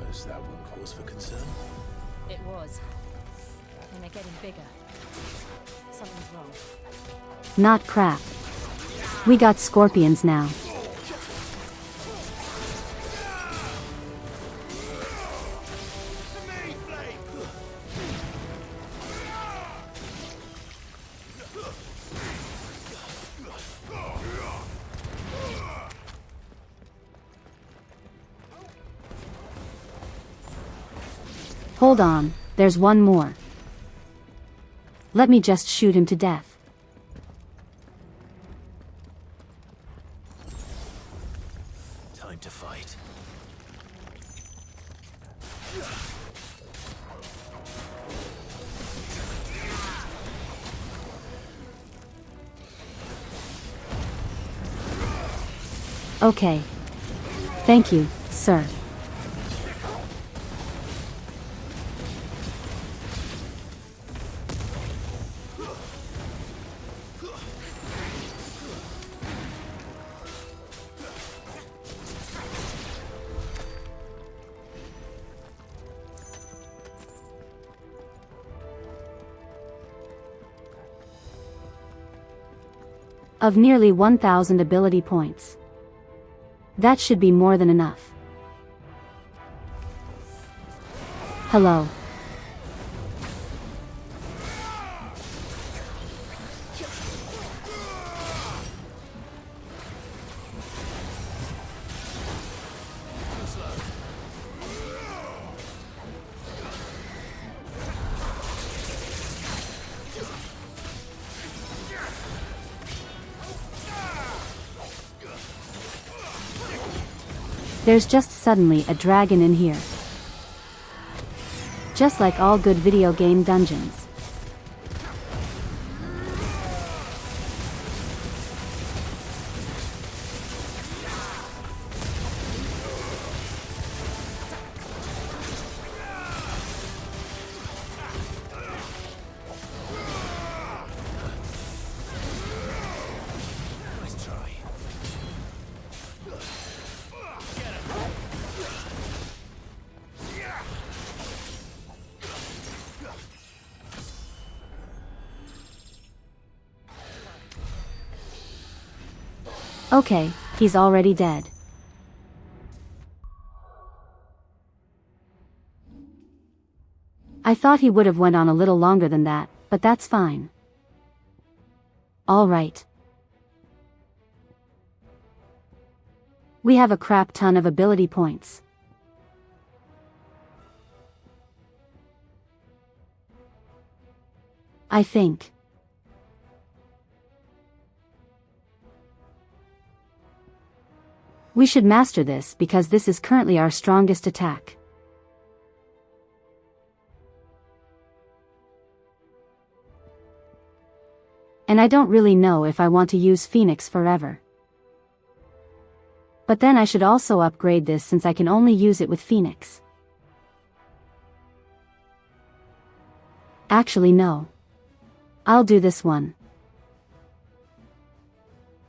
D: Was that one cause for concern?
C: It was. And they're getting bigger. Something's wrong.
A: Not crap. We got scorpions now. Hold on, there's one more. Let me just shoot him to death.
D: Time to fight.
A: Okay. Thank you, sir. Of nearly 1,000 ability points. That should be more than enough. Hello. There's just suddenly a dragon in here. Just like all good video game dungeons.
D: Nice try.
A: Okay, he's already dead. I thought he would have went on a little longer than that, but that's fine. All right. We have a crap ton of ability points. I think. We should master this because this is currently our strongest attack. And I don't really know if I want to use Phoenix forever. But then I should also upgrade this since I can only use it with Phoenix. Actually no. I'll do this one.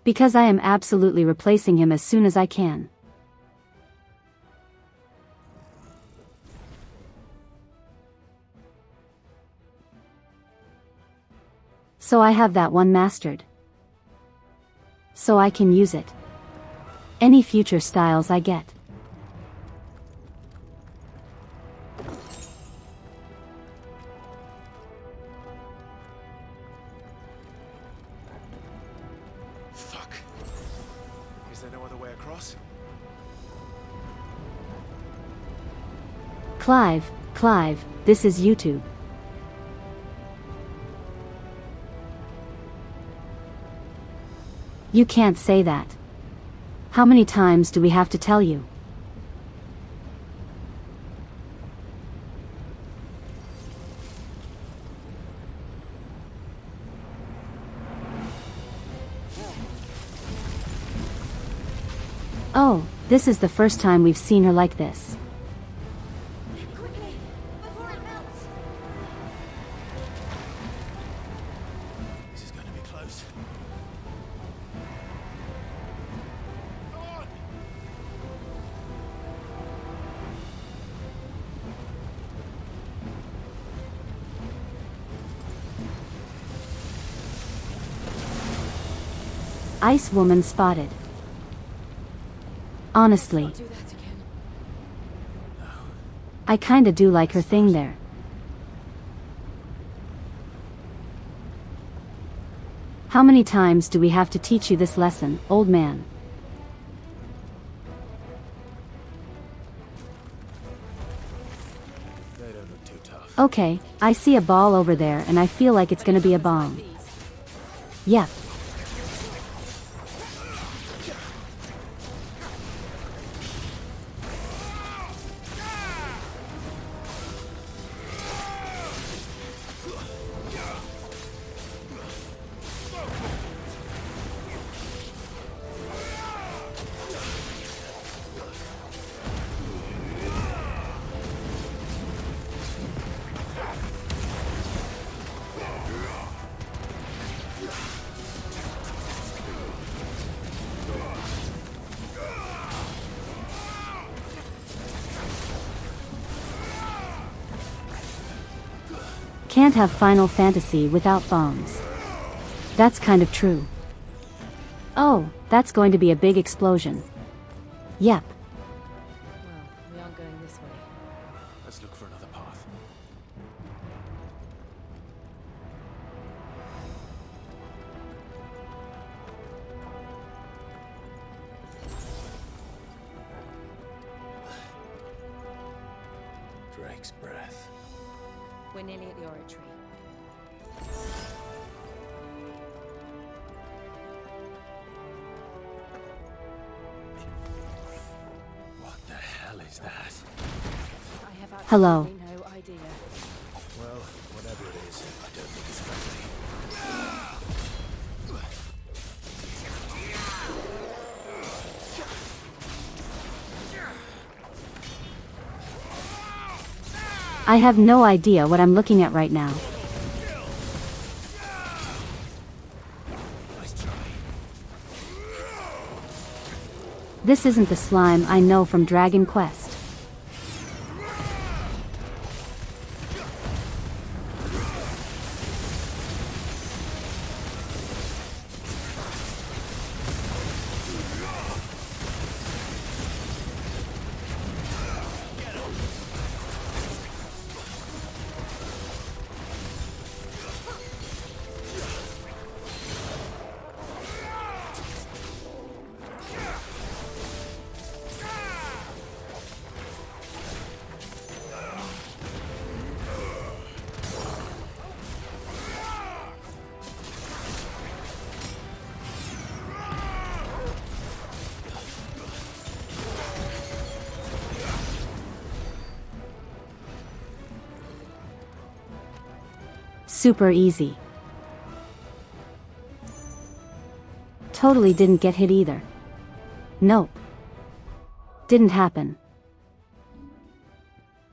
A: Because I am absolutely replacing him as soon as I can. So I have that one mastered. So I can use it. Any future styles I get.
D: Fuck. Is there no other way across?
A: Clive, this is YouTube. You can't say that. How many times do we have to tell you? Oh, this is the first time we've seen her like this.
G: Quickly, before it melts.
D: This is going to be close.
A: Ice woman spotted. Honestly,
O: Do that again.
A: I kinda do like her thing there. How many times do we have to teach you this lesson, old man?
D: They don't look too tough.
A: Okay, I see a ball over there and I feel like it's gonna be a bomb. Yep. Can't have Final Fantasy without bombs. That's kind of true. Oh, that's going to be a big explosion. Yep.
O: Well, we aren't going this way.
D: Let's look for another path. Drake's breath.
O: We're nearly at the oratory.
D: What the hell is that?
O: I have
A: Hello.
O: absolutely no idea.
D: Well, whatever it is, I don't think it's friendly.
A: I have no idea what I'm looking at right now.
D: Nice try.
A: This isn't the slime I know from Dragon Quest. Super easy. Totally didn't get hit either. Nope. Didn't happen.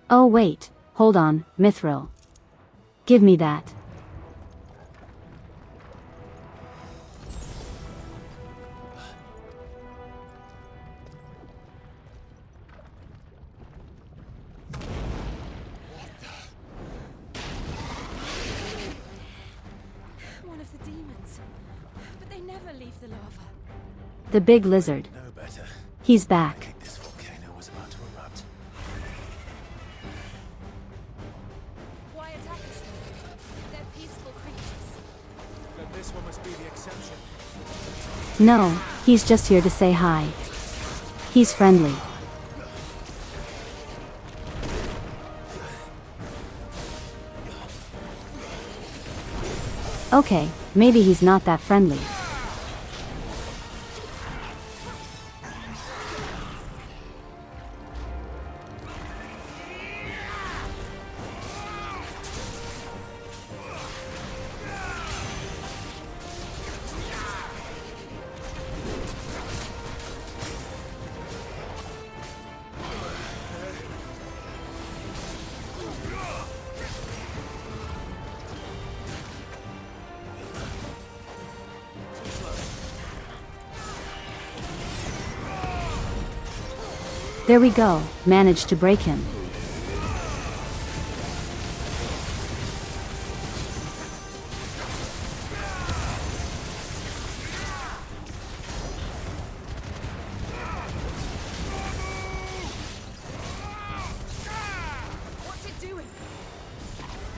A: Oh wait, hold on, Mithril. Give me that.
O: One of the
C: lava.
A: The big lizard.
D: No better.
A: He's back.
D: This volcano was about to erupt.
C: Why attack us then? They're peaceful creatures.
D: Then this one must be the exception.
A: No, he's just here to say hi. He's friendly. Okay, maybe he's not that friendly. There we go, managed to break him.
C: What's it doing?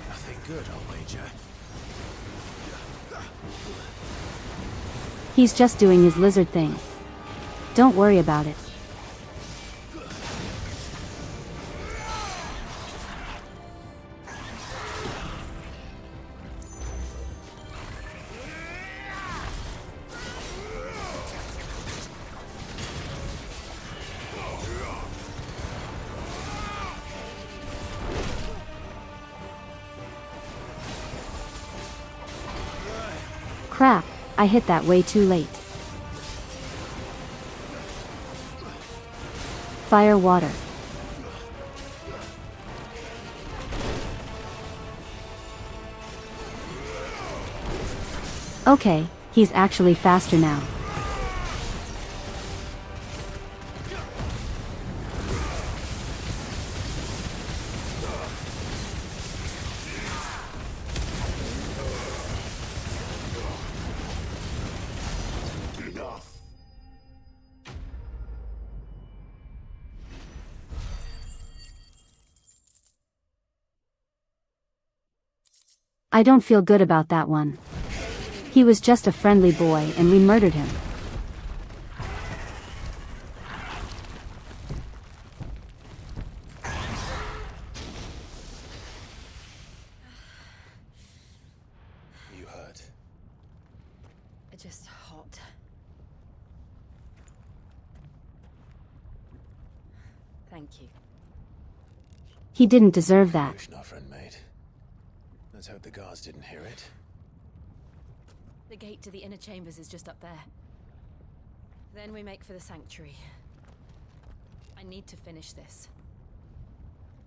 D: Nothing good, I'll wager.
A: He's just doing his lizard thing. Don't worry about it. Crap, I hit that way too late. Fire water. Okay, he's actually faster now. I don't feel good about that one. He was just a friendly boy and we murdered him.
D: You hurt.
O: Just hot. Thank you.
A: He didn't deserve that.
D: Solution our friend made. Let's hope the guards didn't hear it.
C: The gate to the inner chambers is just up there.
O: Then we make for the sanctuary.
C: I need to finish this.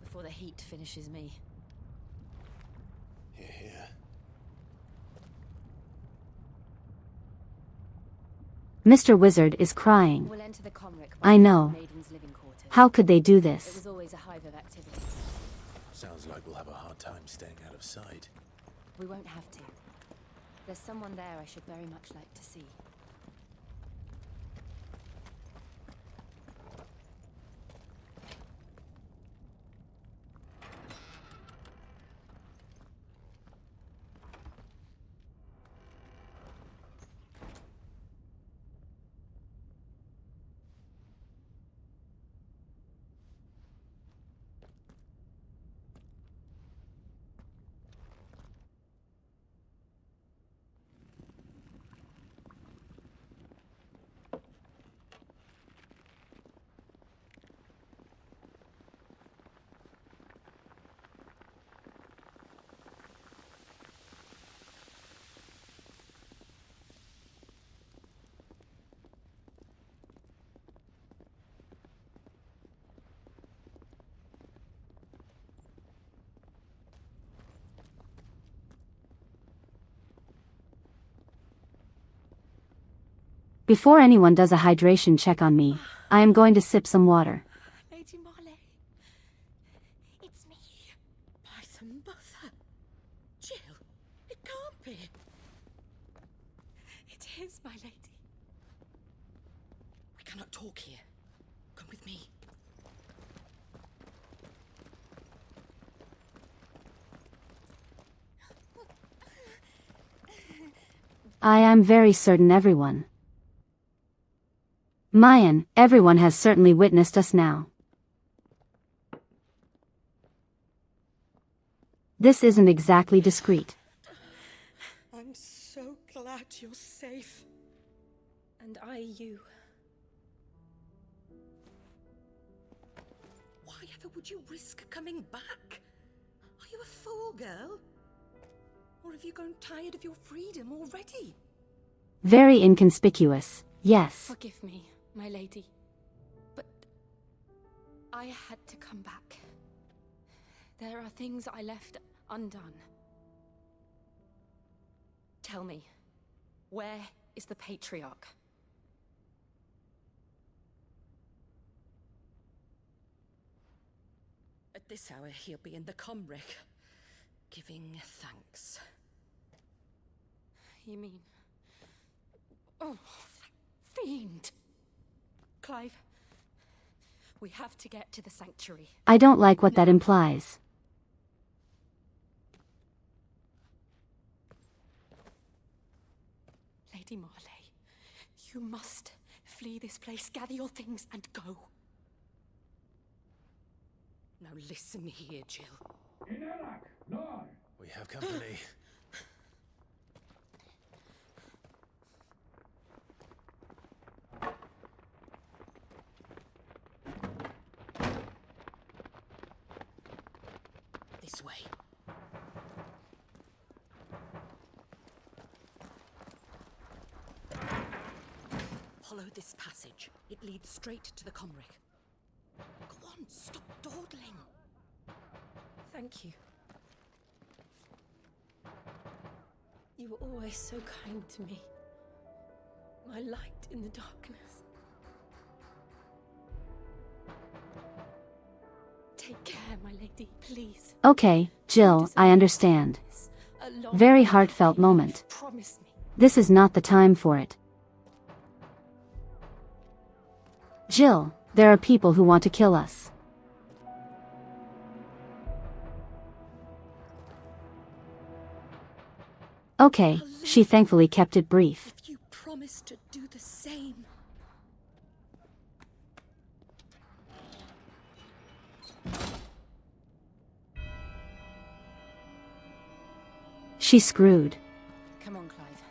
C: Before the heat finishes me.
D: Here, here.
A: Mr. Wizard is crying.
O: We'll enter the Comric
A: I know.
O: Maiden's living quarters.
A: How could they do
O: It
A: this?
O: was always a hive of activity.
D: Sounds like we'll have a hard time staying out of sight.
O: We won't have to. There's someone there I should very much like to see.
A: Before anyone does a hydration check on me, I am going to sip some water.
O: Lady Marley, it's me. Python Butler. Jill, it can't be. It is, my lady. talk here. Come with me.
A: I am very certain everyone. Mayan, everyone has certainly witnessed us now. This isn't exactly discreet.
O: I'm so glad you're safe. And you. Why ever would you risk coming back? Are you a fool, girl? Or have you grown tired of your freedom already?
A: Very inconspicuous, yes.
N: Forgive me, my lady. But I had to come back. There are things I left undone. Tell me, where is the Patriarch?
O: At this hour, he'll be in the Comric, giving thanks.
N: You mean... Oh, fiend! Clive, we have to get to the sanctuary.
A: I don't like what that implies.
N: Lady Marley, you must flee this place, gather your things, and go.
O: Now listen here, Jill.
D: We have company.
O: This way. Follow this passage. It leads straight to the Comric. Go on, stop dawdling. Thank you. You were always so kind to me. My light in the darkness. Take care, my lady, please.
A: Okay, Jill, I understand. Very heartfelt moment.
O: Promise me.
A: This is not the time for it. Jill, there are people who want to kill us. Okay, she thankfully kept it brief.
O: If you promise to do the same.
A: She's screwed.
C: Come on, Clive.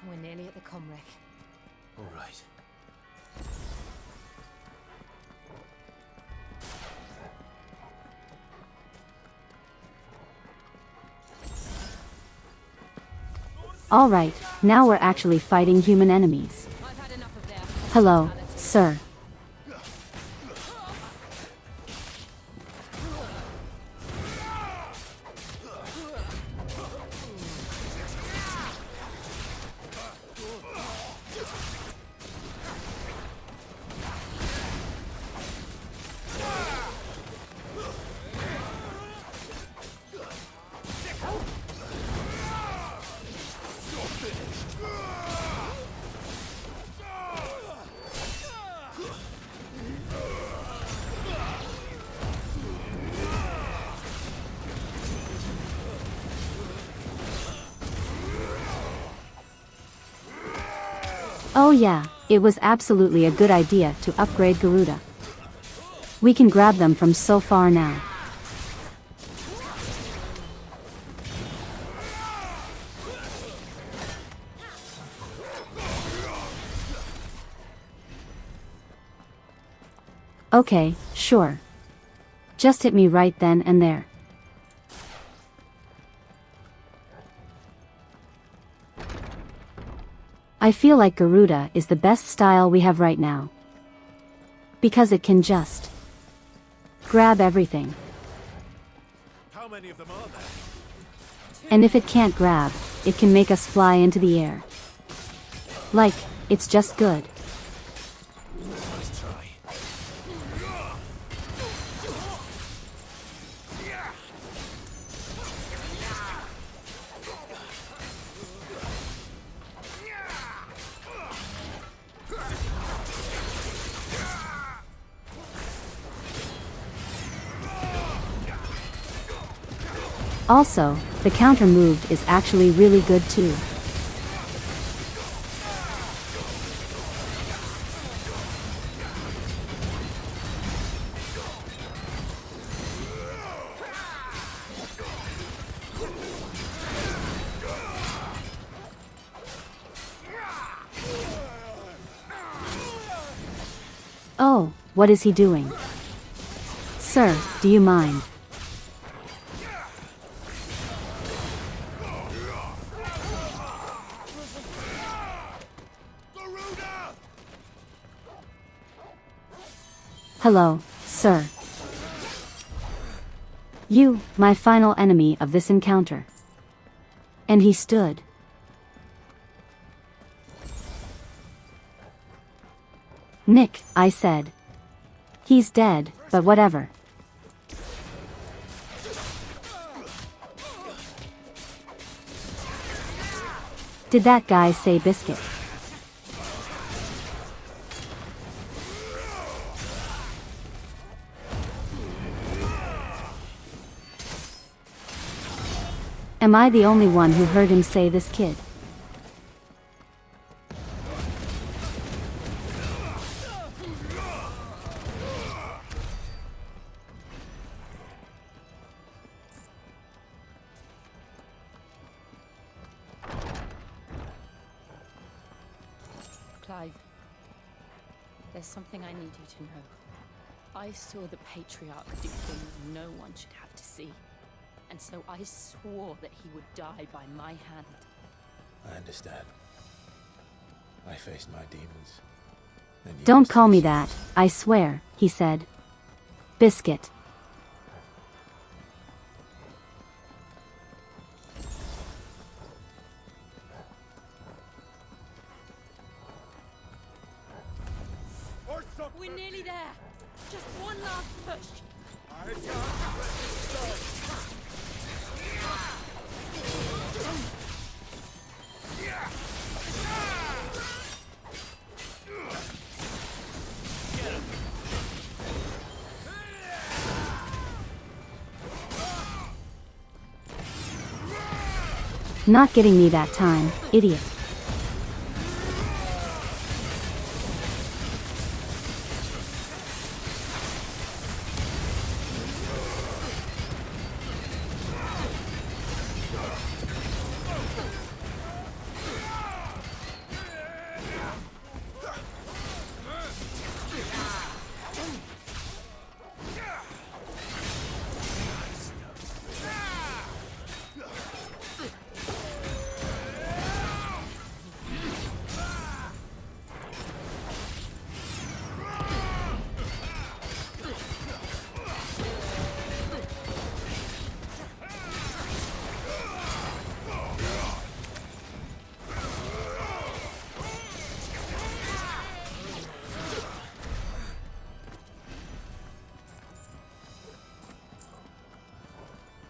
C: We're nearly at the Comric.
D: All right.
A: All right, now we're actually fighting human enemies. Hello, sir. Oh yeah, it was absolutely a good idea to upgrade Garuda. We can grab them from so far now. Okay, sure. Just hit me right then and there. I feel like Garuda is the best style we have right now. Because it can just grab everything.
D: How many of them are there?
A: And if it can't grab, it can make us fly into the air. Like, it's just good.
D: Nice try.
A: Also, the counter moved is actually really good too. Oh, what is he doing? Sir, do you mind? Hello, sir. You, my final enemy of this encounter. And he stood. Nick, I said. He's dead, but whatever. Did that guy say biscuit? Am I the only one who heard him say this kid?
N: Clive, there's something I need you to know. I saw the Patriarch do things no one should have to see. And so I swore that he would die by my hand.
D: I understand. I faced my demons. And you
A: Don't
D: must
A: call me
D: face
A: that, I swear, he said. Biscuit.
O: We're nearly there. Just one last push.
A: Not getting me that time, idiot.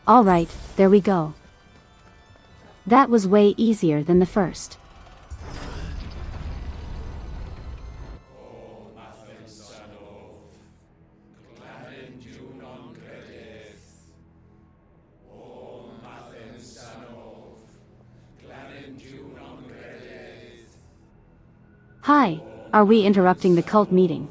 A: Alright, there we go. That was way easier than the first. Hi, are we interrupting the cult meeting?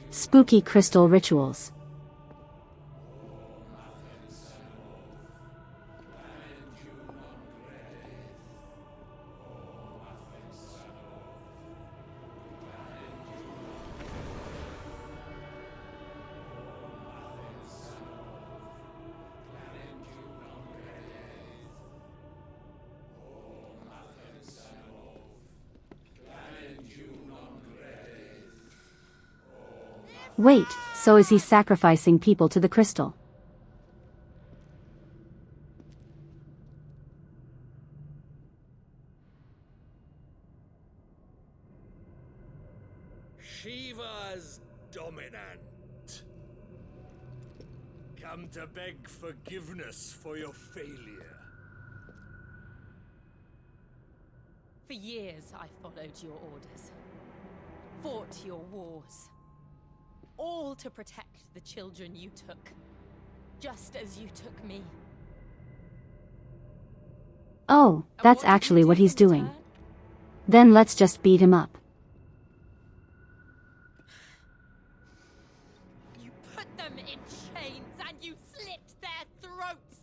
A: Spooky crystal rituals. Wait, so is he sacrificing people to the crystal?
R: Shiva's dominant. Come to beg forgiveness for your failure.
N: For years, I followed your orders. Fought your wars. All to protect the children you took. Just as you took me.
A: Oh, that's actually what he's doing. Then let's just beat him up.
N: You put them in chains and you slit their throats!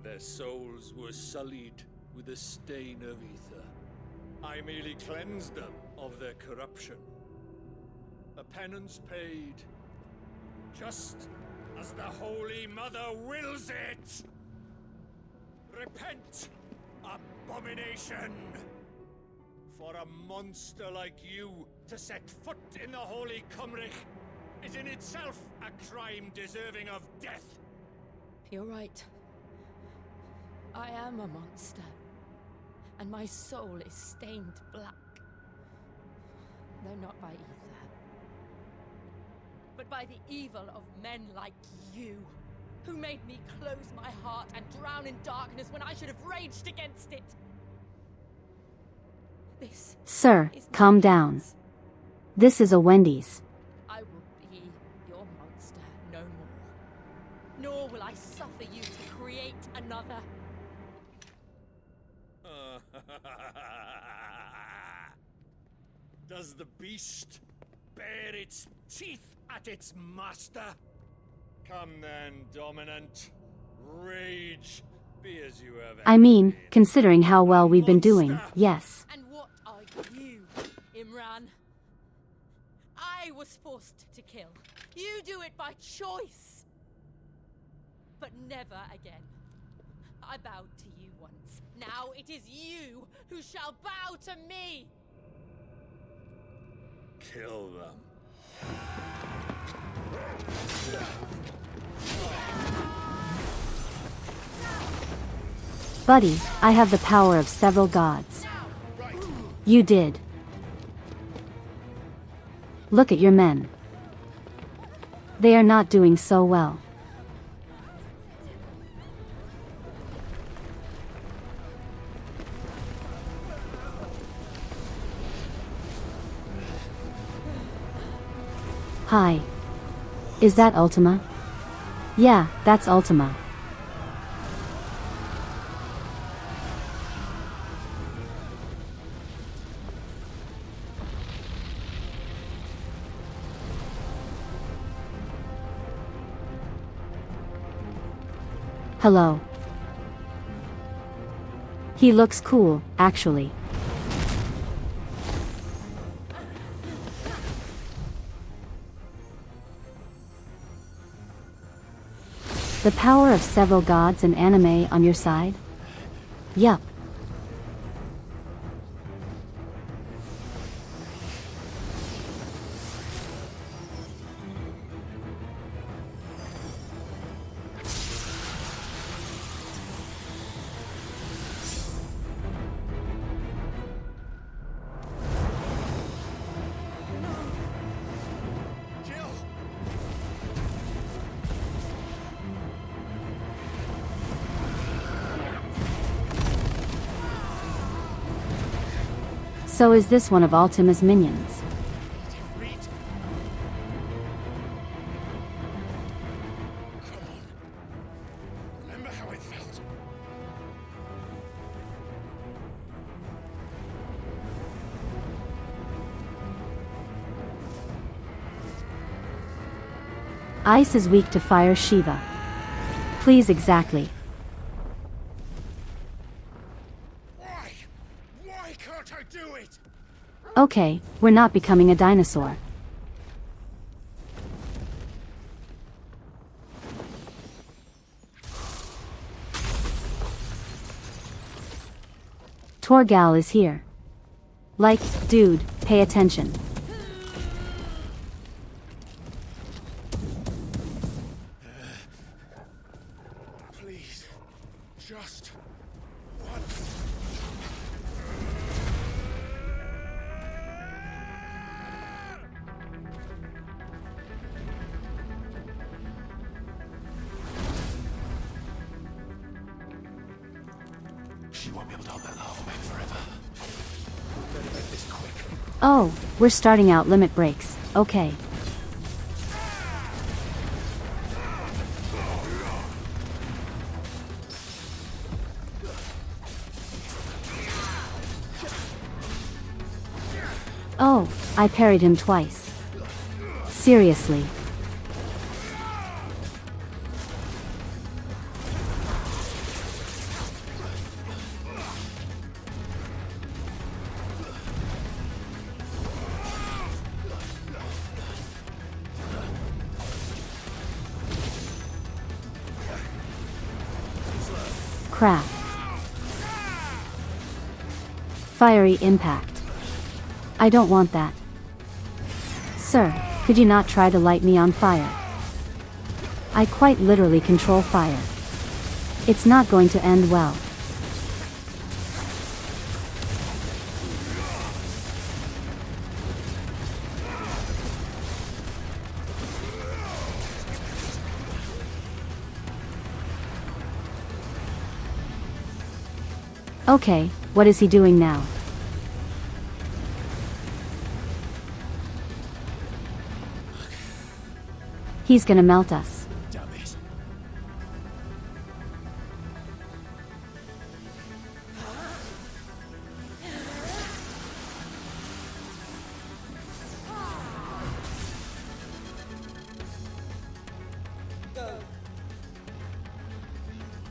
R: Their souls were sullied with a stain of ether. I merely cleansed them of their corruption. A penance paid, just as the Holy Mother wills it! Repent, abomination! For a monster like you to set foot in the Holy Cymric is in itself a crime deserving of death.
N: You're right. I am a monster. And my soul is stained black. Though not by ether. But by the evil of men like you. Who made me close my heart and drown in darkness when I should have raged against it. This
A: Sir, calm down. This is a Wendy's.
N: I will be your monster no more. Nor will I suffer you to create another.
R: Does the beast bare its teeth at its master? Come then, dominant. Rage, be as you have.
A: I mean, considering how well we've been doing, yes.
N: And what are you, Imran? I was forced to kill. You do it by choice. But never again. I bowed to you once. Now it is you who shall bow to me!
R: Kill them.
A: Buddy, I have the power of several gods. You did. Look at your men. They are not doing so well. Hi. Is that Ultima? Yeah, that's Ultima. Hello. He looks cool, actually. The power of several gods and anime on your side? Yup. So is this one of Ultima's minions?
R: Remember how it felt?
A: Ice is weak to fire Shiva. Please exactly.
R: Why can't I do it?
A: Okay, we're not becoming a dinosaur. Torgal is here. Like, dude, pay attention.
R: Please, just once.
D: She won't be able to hold that whole man forever. Better make this quick.
A: Oh, we're starting out limit breaks, okay. Oh, I parried him twice. Seriously. Crap. Fiery impact. I don't want that. Sir, could you not try to light me on fire? I quite literally control fire. It's not going to end well. Okay, what is he doing now? He's gonna melt us.
D: Damn it.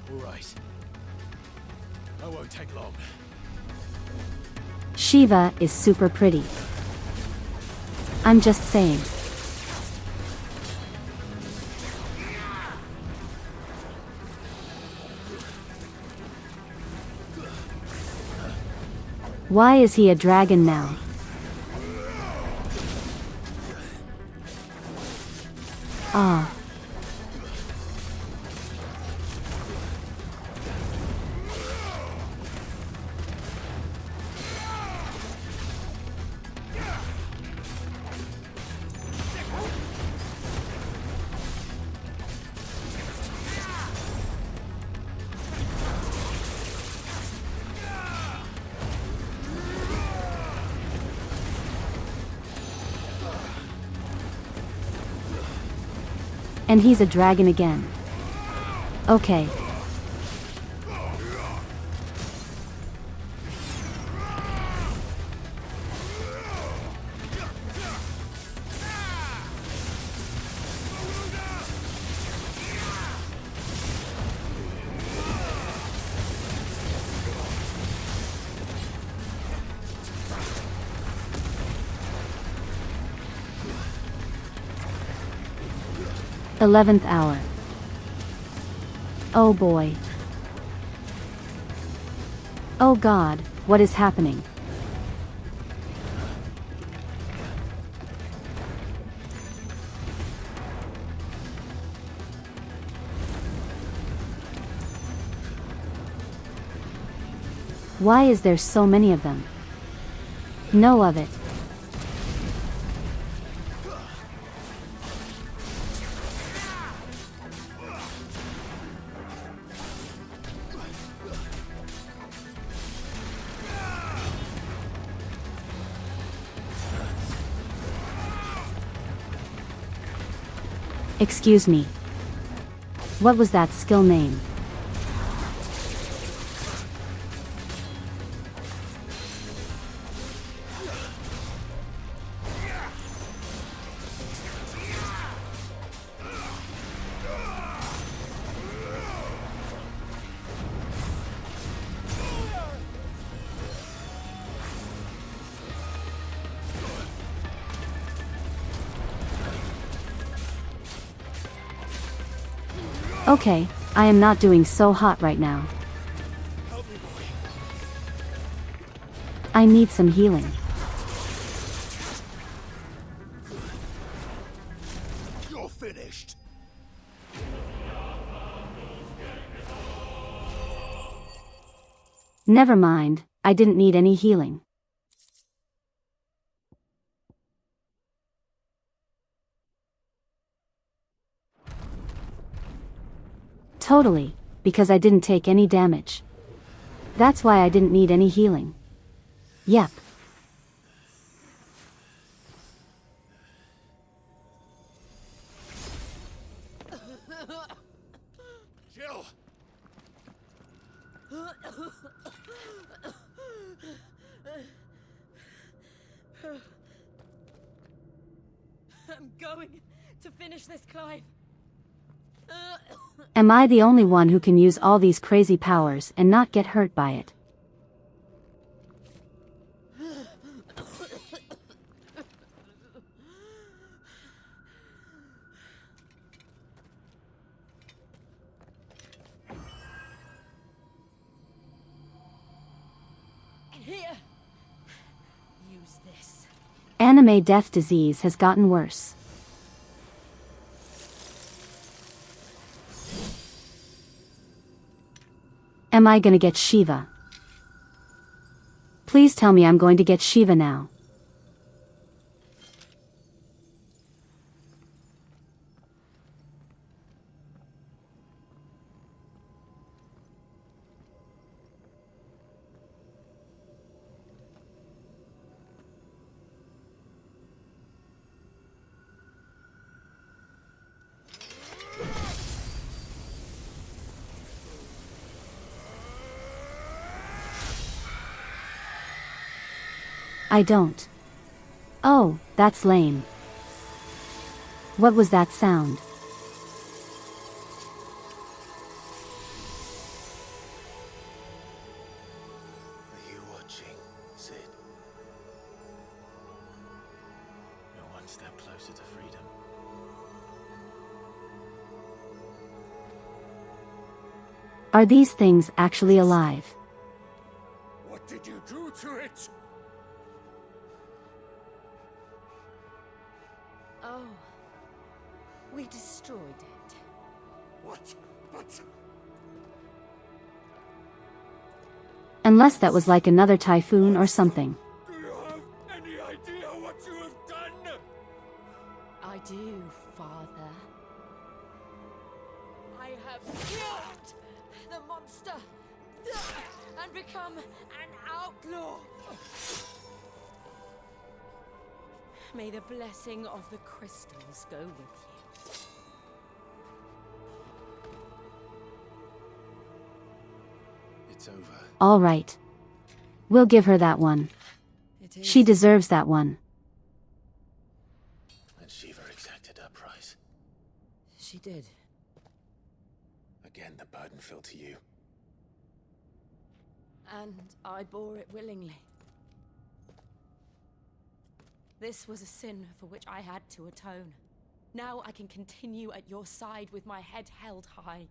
D: All right. I won't take long.
A: Shiva is super pretty. I'm just saying. Why is he a dragon now? Ah. And he's a dragon again. Okay. Eleventh hour. Oh boy. Oh God, what is happening? Why is there so many of them? Know of it. Excuse me. What was that skill name? Okay, I am not doing so hot right now. I need some healing.
D: You're finished.
A: Never mind, I didn't need any healing. Totally, because I didn't take any damage. That's why I didn't need any healing. Yep.
R: Jill!
N: I'm going to finish this, Clive.
A: Am I the only one who can use all these crazy powers and not get hurt by it?
N: Here. Use this.
A: Anime death disease has gotten worse. Am I gonna get Shiva? Please tell me I'm going to get Shiva now. I don't. Oh, that's lame. What was that sound?
D: Are you watching, Sid? You're one step closer to freedom.
A: Are these things actually alive?
R: What did you do to it?
N: Oh. We destroyed it.
R: What? But...
A: Unless that was like another typhoon or something.
R: Do you have any idea what you have done?
N: I do, Father. I have killed the monster and become an outlaw. May the blessing of the crystals go with you.
D: It's over.
A: All right. We'll give her that one. She deserves that one.
D: And Shiva exacted her price.
N: She did.
D: Again, the burden fell to you.
N: And I bore it willingly. This was a sin for which I had to atone. Now I can continue at your side with my head held high.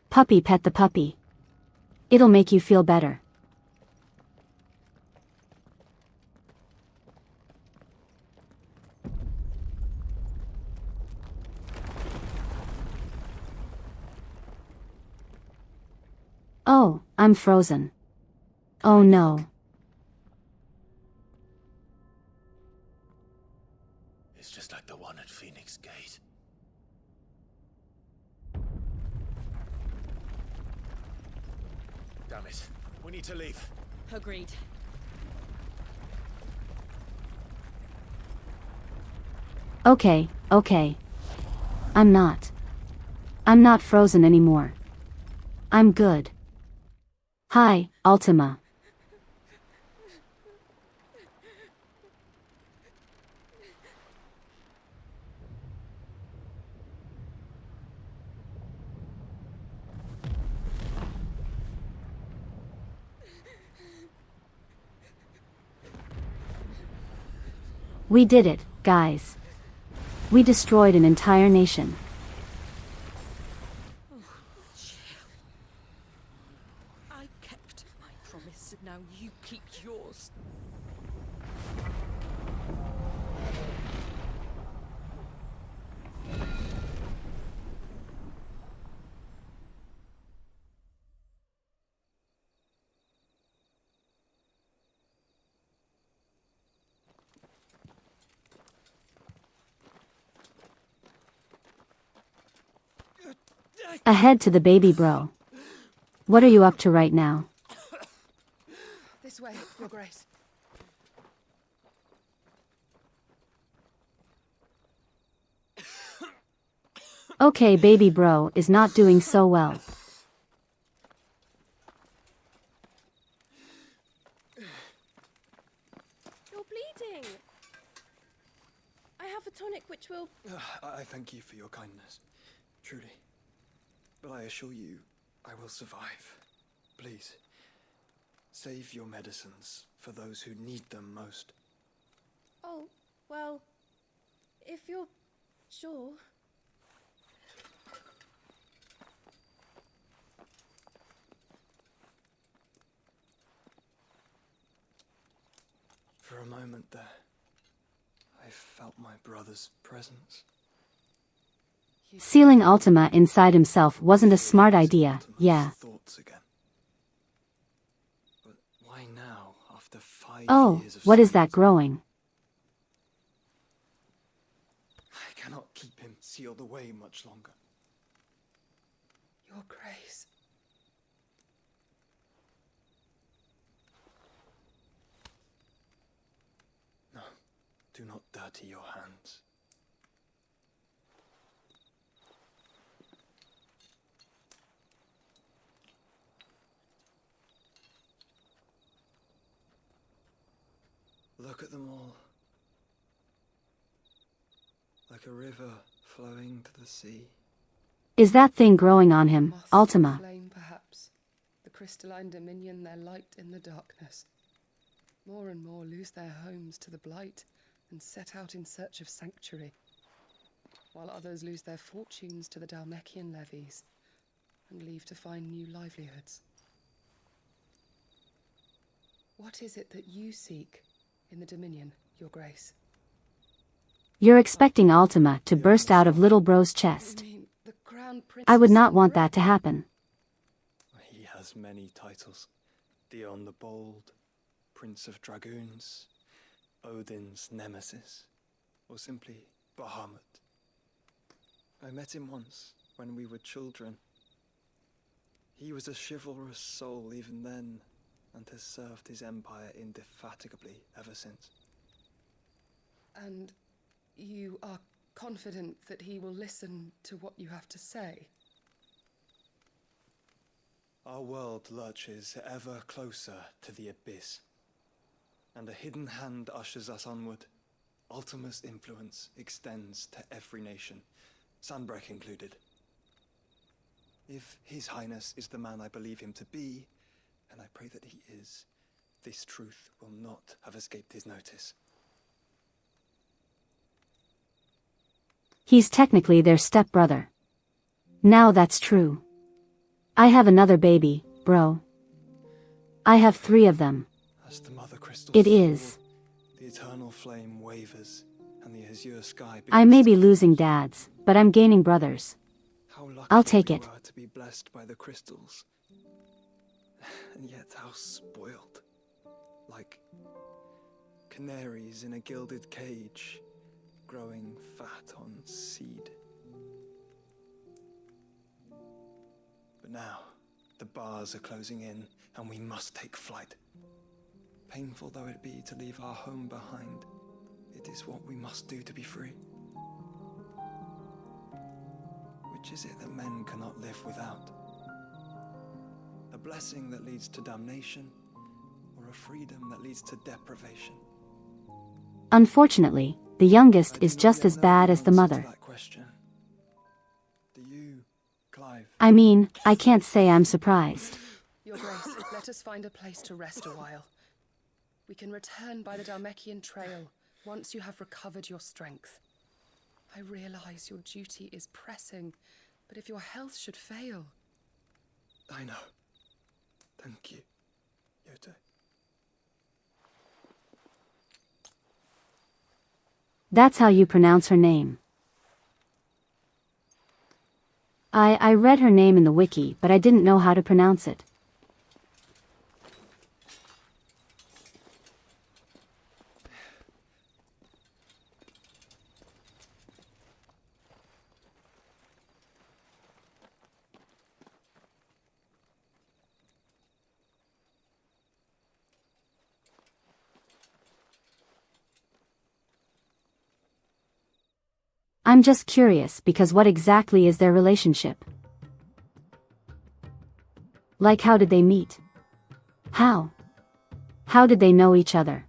A: Puppy, pet the puppy. It'll make you feel better. Oh, I'm frozen. Oh no.
D: It's just like the one at Phoenix Gate. Damn it. We need to leave.
N: Agreed.
A: Okay, okay. I'm not frozen anymore. I'm good. Hi, Ultima. We did it, guys. We destroyed an entire nation.
N: I kept my promise, now you keep yours.
A: Ahead to the baby bro. What are you up to right now?
O: This way, Your Grace.
A: Okay, baby bro is not doing so well.
S: You're bleeding. I have a tonic which will...
T: I thank you for your kindness, truly. But I assure you, I will survive. Please, save your medicines for those who need them most.
S: Oh, well, if you're sure...
T: For a moment there, I felt my brother's presence.
A: Sealing Ultima inside himself wasn't a smart idea, yeah.
T: Thoughts again. But why now, after 5
A: Oh,
T: years of
A: what is that
T: silence?
A: growing?
T: I cannot keep him sealed away much longer.
O: Your Grace.
T: No, do not dirty your hands. Look at them all. Like a river flowing to the sea.
A: Is that thing growing on him, Ultima?
O: Flame, perhaps. The crystalline dominion, their light in the darkness. More and more lose their homes to the blight and set out in search of sanctuary, while others lose their fortunes to the Dalmekian levies and leave to find new livelihoods. What is it that you seek in the Dominion, Your Grace?
A: You're expecting Ultima to burst out of little bro's chest. I would not want that to happen.
T: He has many titles. Dion the Bold, Prince of Dragoons, Odin's Nemesis, or simply Bahamut. I met him once, when we were children. He was a chivalrous soul even then, and has served his empire indefatigably ever since.
O: And you are confident that he will listen to what you have to say?
T: Our world lurches ever closer to the abyss, and a hidden hand ushers us onward. Ultima's influence extends to every nation, Sandbreck included. If His Highness is the man I believe him to be, and I pray that he is, this truth will not have escaped his notice.
A: He's technically their stepbrother. Now that's true. I have another baby, bro. I have 3 of them.
T: As the mother crystals
A: It
T: fall,
A: is.
T: the eternal flame wavers, and the azure sky
A: I
T: begins
A: may
T: to
A: be losing dads, but I'm gaining brothers.
T: How lucky
A: I'll take
T: we
A: it.
T: were to be blessed by the crystals. And yet how spoiled. Like canaries in a gilded cage, growing fat on seed. But now, the bars are closing in, and we must take flight. Painful though it be to leave our home behind, it is what we must do to be free. Which is it that men cannot live without? A blessing that leads to damnation, or a freedom that leads to deprivation?
A: Unfortunately, the youngest is just as bad as the mother.
T: That question. Do you, Clive?
A: I mean, I can't say I'm surprised.
O: Your Grace, let us find a place to rest a while. We can return by the Dalmekian trail once you have recovered your strength. I realize your duty is pressing, but if your health should fail...
T: I know. Thank you, Yote.
A: That's how you pronounce her name. I read her name in the wiki, but I didn't know how to pronounce it. I'm just curious because what exactly is their relationship? Like how did they meet? How? How did they know each other?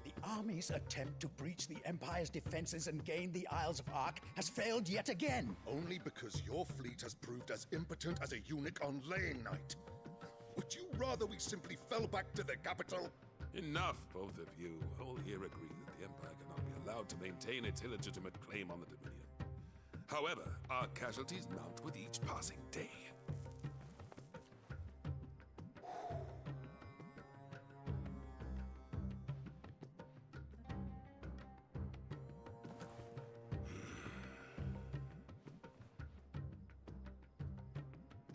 U: The army's attempt to breach the Empire's defenses and gain the Isles of Ark has failed yet again.
B: Only because your fleet has proved as impotent as a eunuch on laying night. Would you rather we simply fell back to the capital?
V: Enough, both of you. All here agree that the Empire cannot be allowed to maintain its illegitimate claim on the Dominion. However, our casualties mount with each passing day.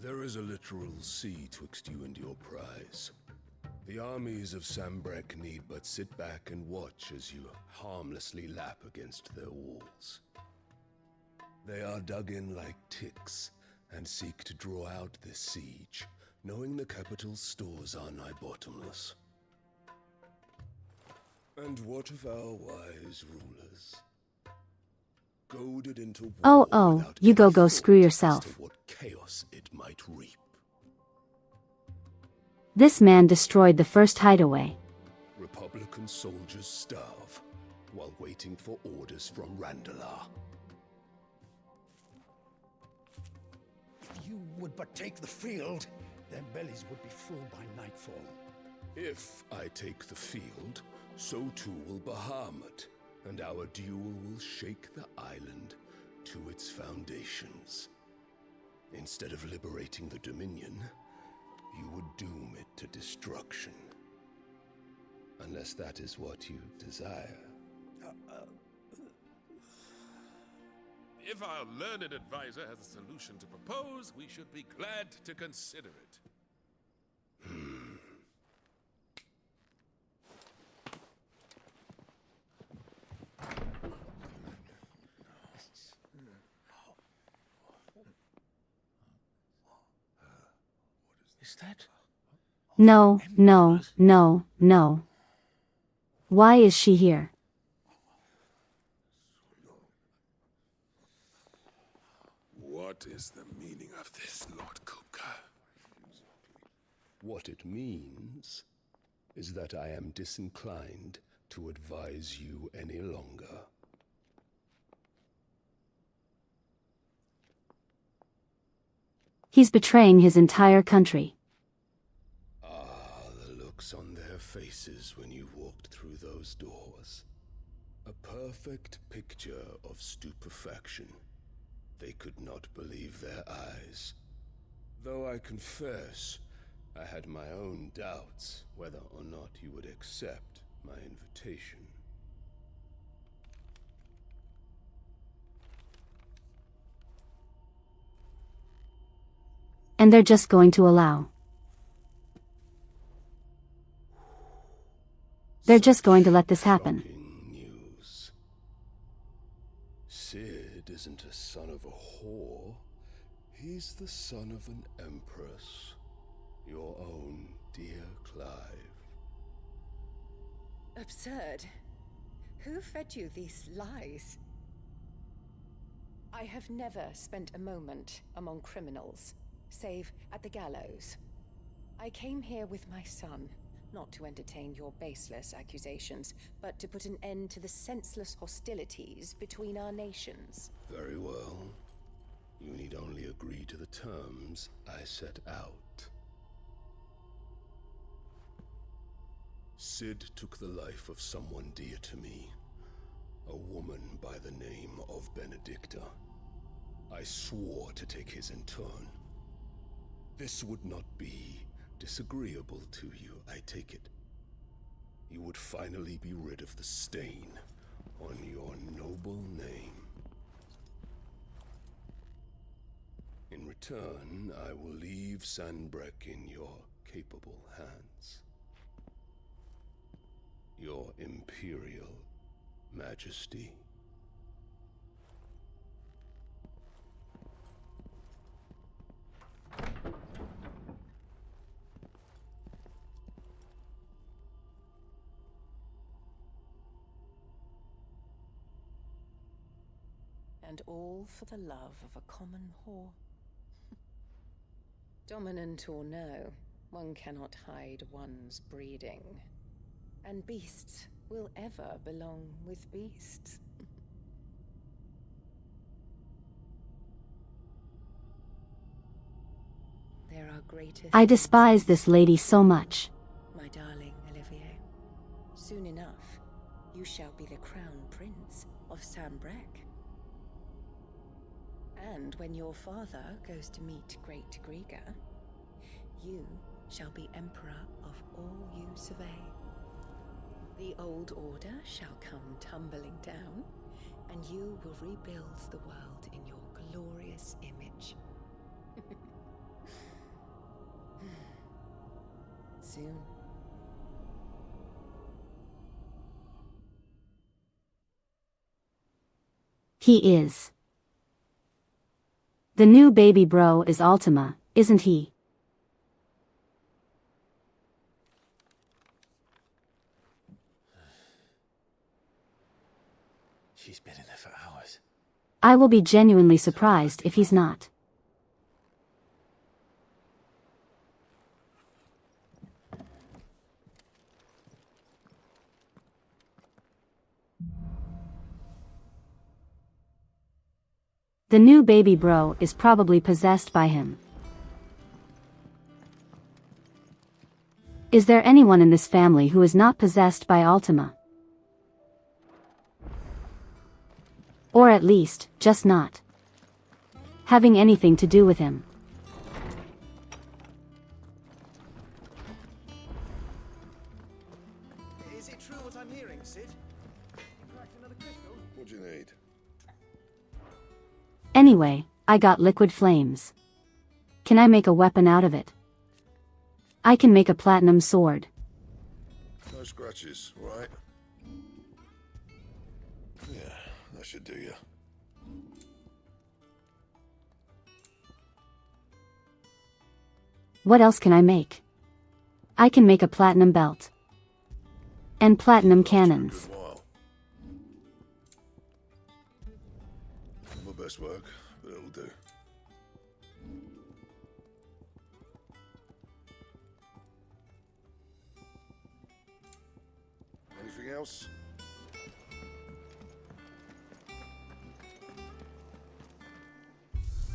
W: There is a literal sea twixt you and your prize. The armies of Sambrek need but sit back and watch as you harmlessly lap against their walls. They are dug in like ticks and seek to draw out this siege, knowing the capital's stores are nigh bottomless. And what of our wise rulers? Goaded into war
A: Oh, you go screw yourself.
W: what chaos it might reap.
A: This man destroyed the first hideaway.
W: Republican soldiers starve while waiting for orders from Randalar.
U: If you would but take the field, their bellies would be full by nightfall.
W: If I take the field, so too will Bahamut, and our duel will shake the island to its foundations. Instead of liberating the Dominion, you would doom it to destruction. Unless that is what you desire.
V: If our learned advisor has a solution to propose, we should be glad to consider it.
I: Is that?
A: No. Why is she here?
V: What is the meaning of this, Lord Kupka?
W: What it means is that I am disinclined to advise you any longer.
A: He's betraying his entire country.
W: The looks on their faces when you walked through those doors. A perfect picture of stupefaction. They could not believe their eyes. Though I confess, I had my own doubts whether or not you would accept my invitation.
A: And they're just going to allow. They're just going to let this happen.
W: News. Sid isn't a son of a whore. He's the son of an empress. Your own dear Clive.
X: Absurd. Who fed you these lies? I have never spent a moment among criminals, save at the gallows. I came here with my son, not to entertain your baseless accusations, but to put an end to the senseless hostilities between our nations.
W: Very well. You need only agree to the terms I set out. Sid took the life of someone dear to me, a woman by the name of Benedicta. I swore to take his in turn. This would not be disagreeable to you, I take it. You would finally be rid of the stain on your noble name. In return, I will leave Sanbrek in your capable hands. Your Imperial Majesty.
X: And all for the love of a common whore. Dominant or no, one cannot hide one's breeding. And beasts will ever belong with beasts. There are greater
A: I despise this lady so much.
X: my darling Olivier. Soon enough, you shall be the crown prince of Sambrec. And when your father goes to meet Great Griga, you shall be emperor of all you survey. The old order shall come tumbling down, and you will rebuild the world in your glorious image. Soon.
A: He is. The new baby bro is Ultima, isn't he?
D: She's been in there for hours.
A: I will be genuinely surprised if he's not. The new baby bro is probably possessed by him. Is there anyone in this family who is not possessed by Ultima? Or at least, just not having anything to do with him.
Q: Is it true what I'm hearing, Sid? You cracked another crystal?
B: What do you need?
A: Anyway, I got liquid flames. Can I make a weapon out of it? I can make a platinum sword.
B: No scratches, right? Yeah, that should do you.
A: What else can I make? I can make a platinum belt. And platinum cannons.
B: Not my best work, but it'll do. Anything else?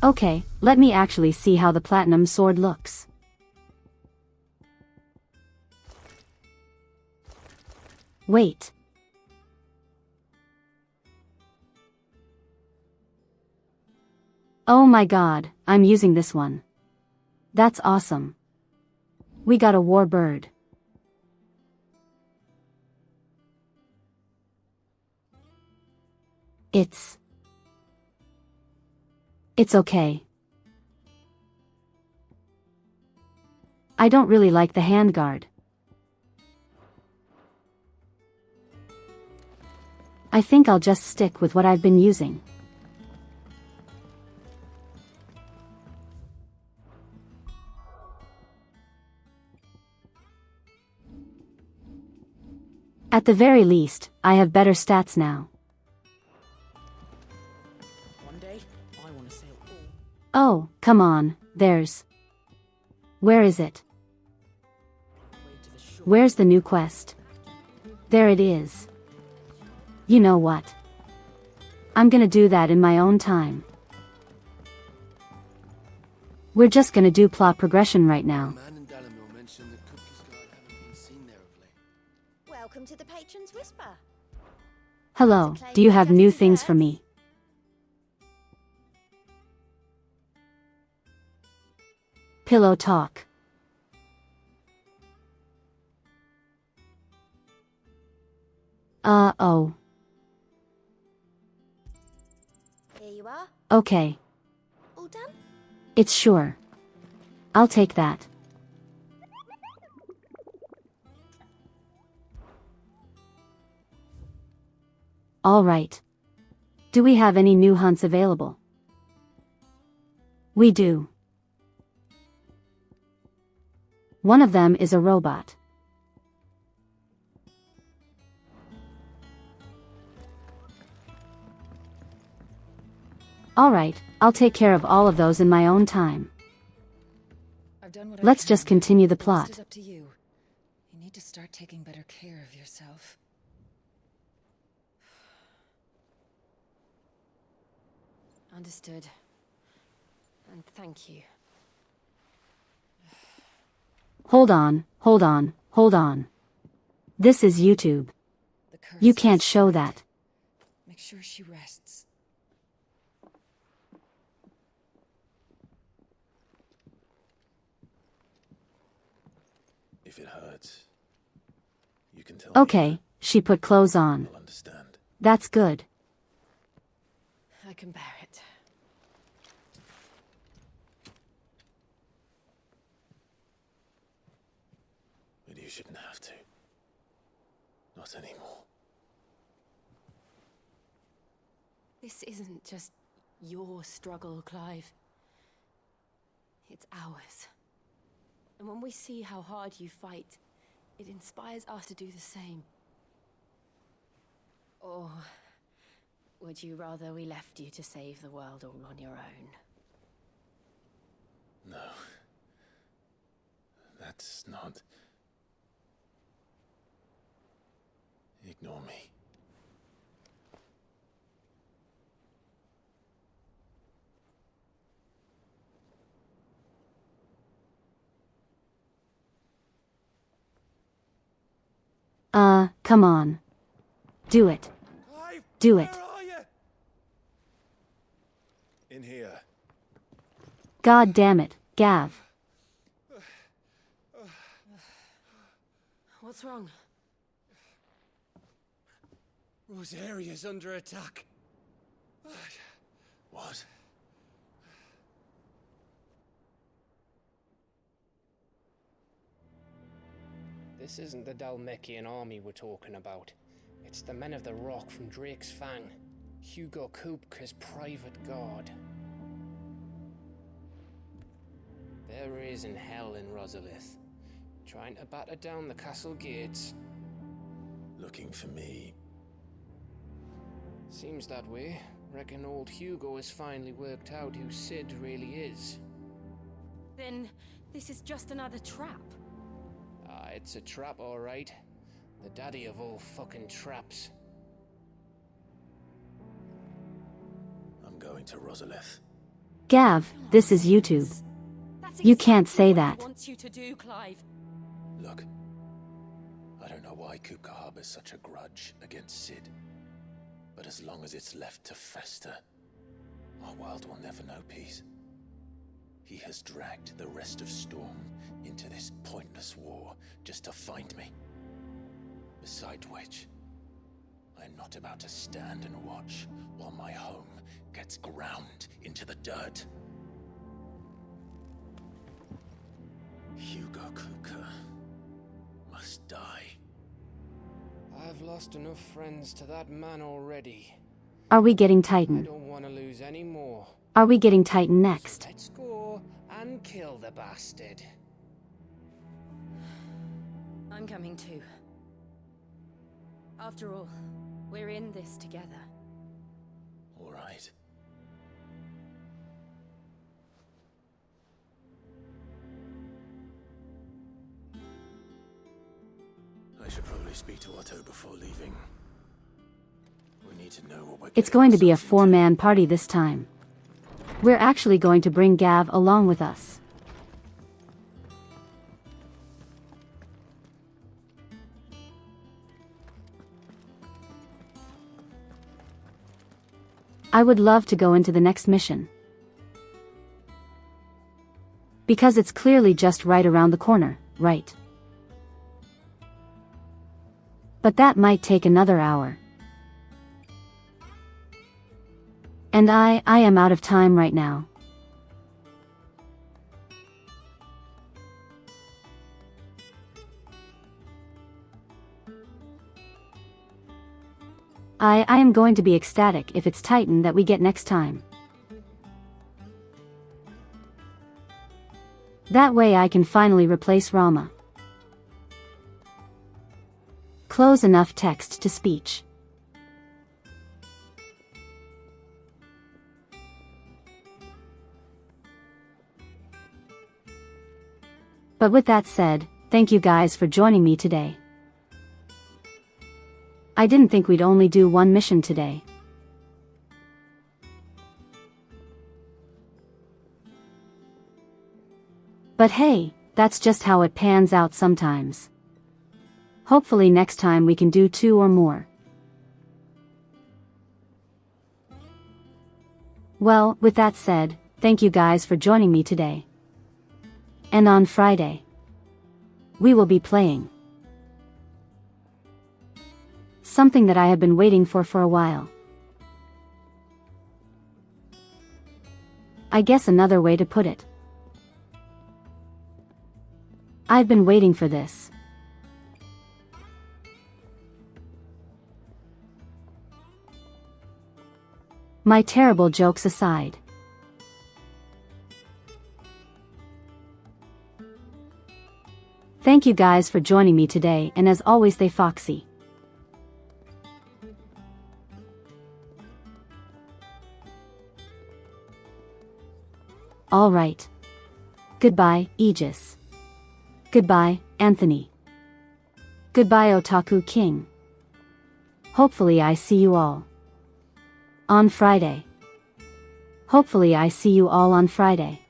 A: Okay, let me actually see how the platinum sword looks. Wait. Oh my god, I'm using this one. That's awesome. We got a war bird. It's okay. I don't really like the handguard. I think I'll just stick with what I've been using. At the very least, I have better stats now.
P: One day, I want to sail all.
A: Oh, come on, there's... Where is it? Where's the new quest? There it is. You know what? I'm gonna do that in my own time. We're just gonna do plot progression right now.
G: Welcome to the Patron's Whisper.
A: Hello, do you have new things for me? Pillow talk. Oh.
G: Here you are.
A: Okay.
G: All done?
A: It's sure. I'll take that. All right. Do we have any new hunts available? We do. One of them is a robot. Alright, I'll take care of all of those in my own time.
C: I've done what
A: Let's
C: I can.
A: just continue the
C: The rest
A: plot.
C: is up to you. You need to start taking better care of yourself. Understood. And thank you.
A: Hold on, hold on, hold on. This is YouTube. You can't show that.
C: Make sure she rests.
D: If it hurts, you can tell
A: Okay, she put clothes on.
D: I'll understand.
A: That's good.
C: I can bear it.
D: But you shouldn't have to. Not anymore.
C: This isn't just your struggle, Clive. It's ours. And when we see how hard you fight, it inspires us to do the same. Or would you rather we left you to save the world all on your own?
D: No. That's not... Ignore me.
A: Come on. Do it. Do it.
D: In here.
A: God damn it, Gav.
C: What's wrong?
P: Rosaria's under attack.
D: What?
H: This isn't the Dalmekian army we're talking about. It's the men of the Rock from Drake's Fang. Hugo Kupka's private guard. There is in hell in Rosalith, trying to batter down the castle gates.
D: Looking for me.
H: Seems that way. Reckon old Hugo has finally worked out who Sid really is.
C: Then this is just another trap.
H: It's a trap, all right. The daddy of all fucking traps.
D: I'm going to Rosalith.
A: Gav, this is YouTube. You can't say that.
C: Wants you to do, Clive.
D: Look, I don't know why Kupka harbors such a grudge against Sid. But as long as it's left to fester, our world will never know peace. He has dragged the rest of Storm into this pointless war just to find me. Besides which, I am not about to stand and watch while my home gets ground into the dirt. Hugo Kupka must die.
H: I've lost enough friends to that man already.
A: Are we getting
H: I
A: Titan?
H: don't want to lose any more.
A: Are we getting Titan next?
H: Let's go and kill the bastard.
C: I'm coming too. After all, we're in this together.
D: All right. I should probably speak to Otto before leaving. We need to know what we're
A: It's going to be a four-man party this time. We're actually going to bring Gav along with us. I would love to go into the next mission. Because it's clearly just right around the corner, right? But that might take another hour. And I am out of time right now. I am going to be ecstatic if it's Titan that we get next time. That way I can finally replace Rama. Close enough text to speech. But with that said, thank you guys for joining me today. I didn't think we'd only do one mission today. But hey, that's just how it pans out sometimes. Hopefully next time we can do 2 or more. Well, with that said, thank you guys for joining me today. And on Friday, we will be playing something that I have been waiting for a while. I guess another way to put it. I've been waiting for this. My terrible jokes aside. Thank you guys for joining me today, and as always, stay Foxy. Alright. Goodbye, Aegis. Goodbye, Anthony. Goodbye, Otaku King. Hopefully I see you all on Friday. Hopefully I see you all on Friday.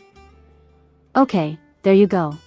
A: Okay, there you go.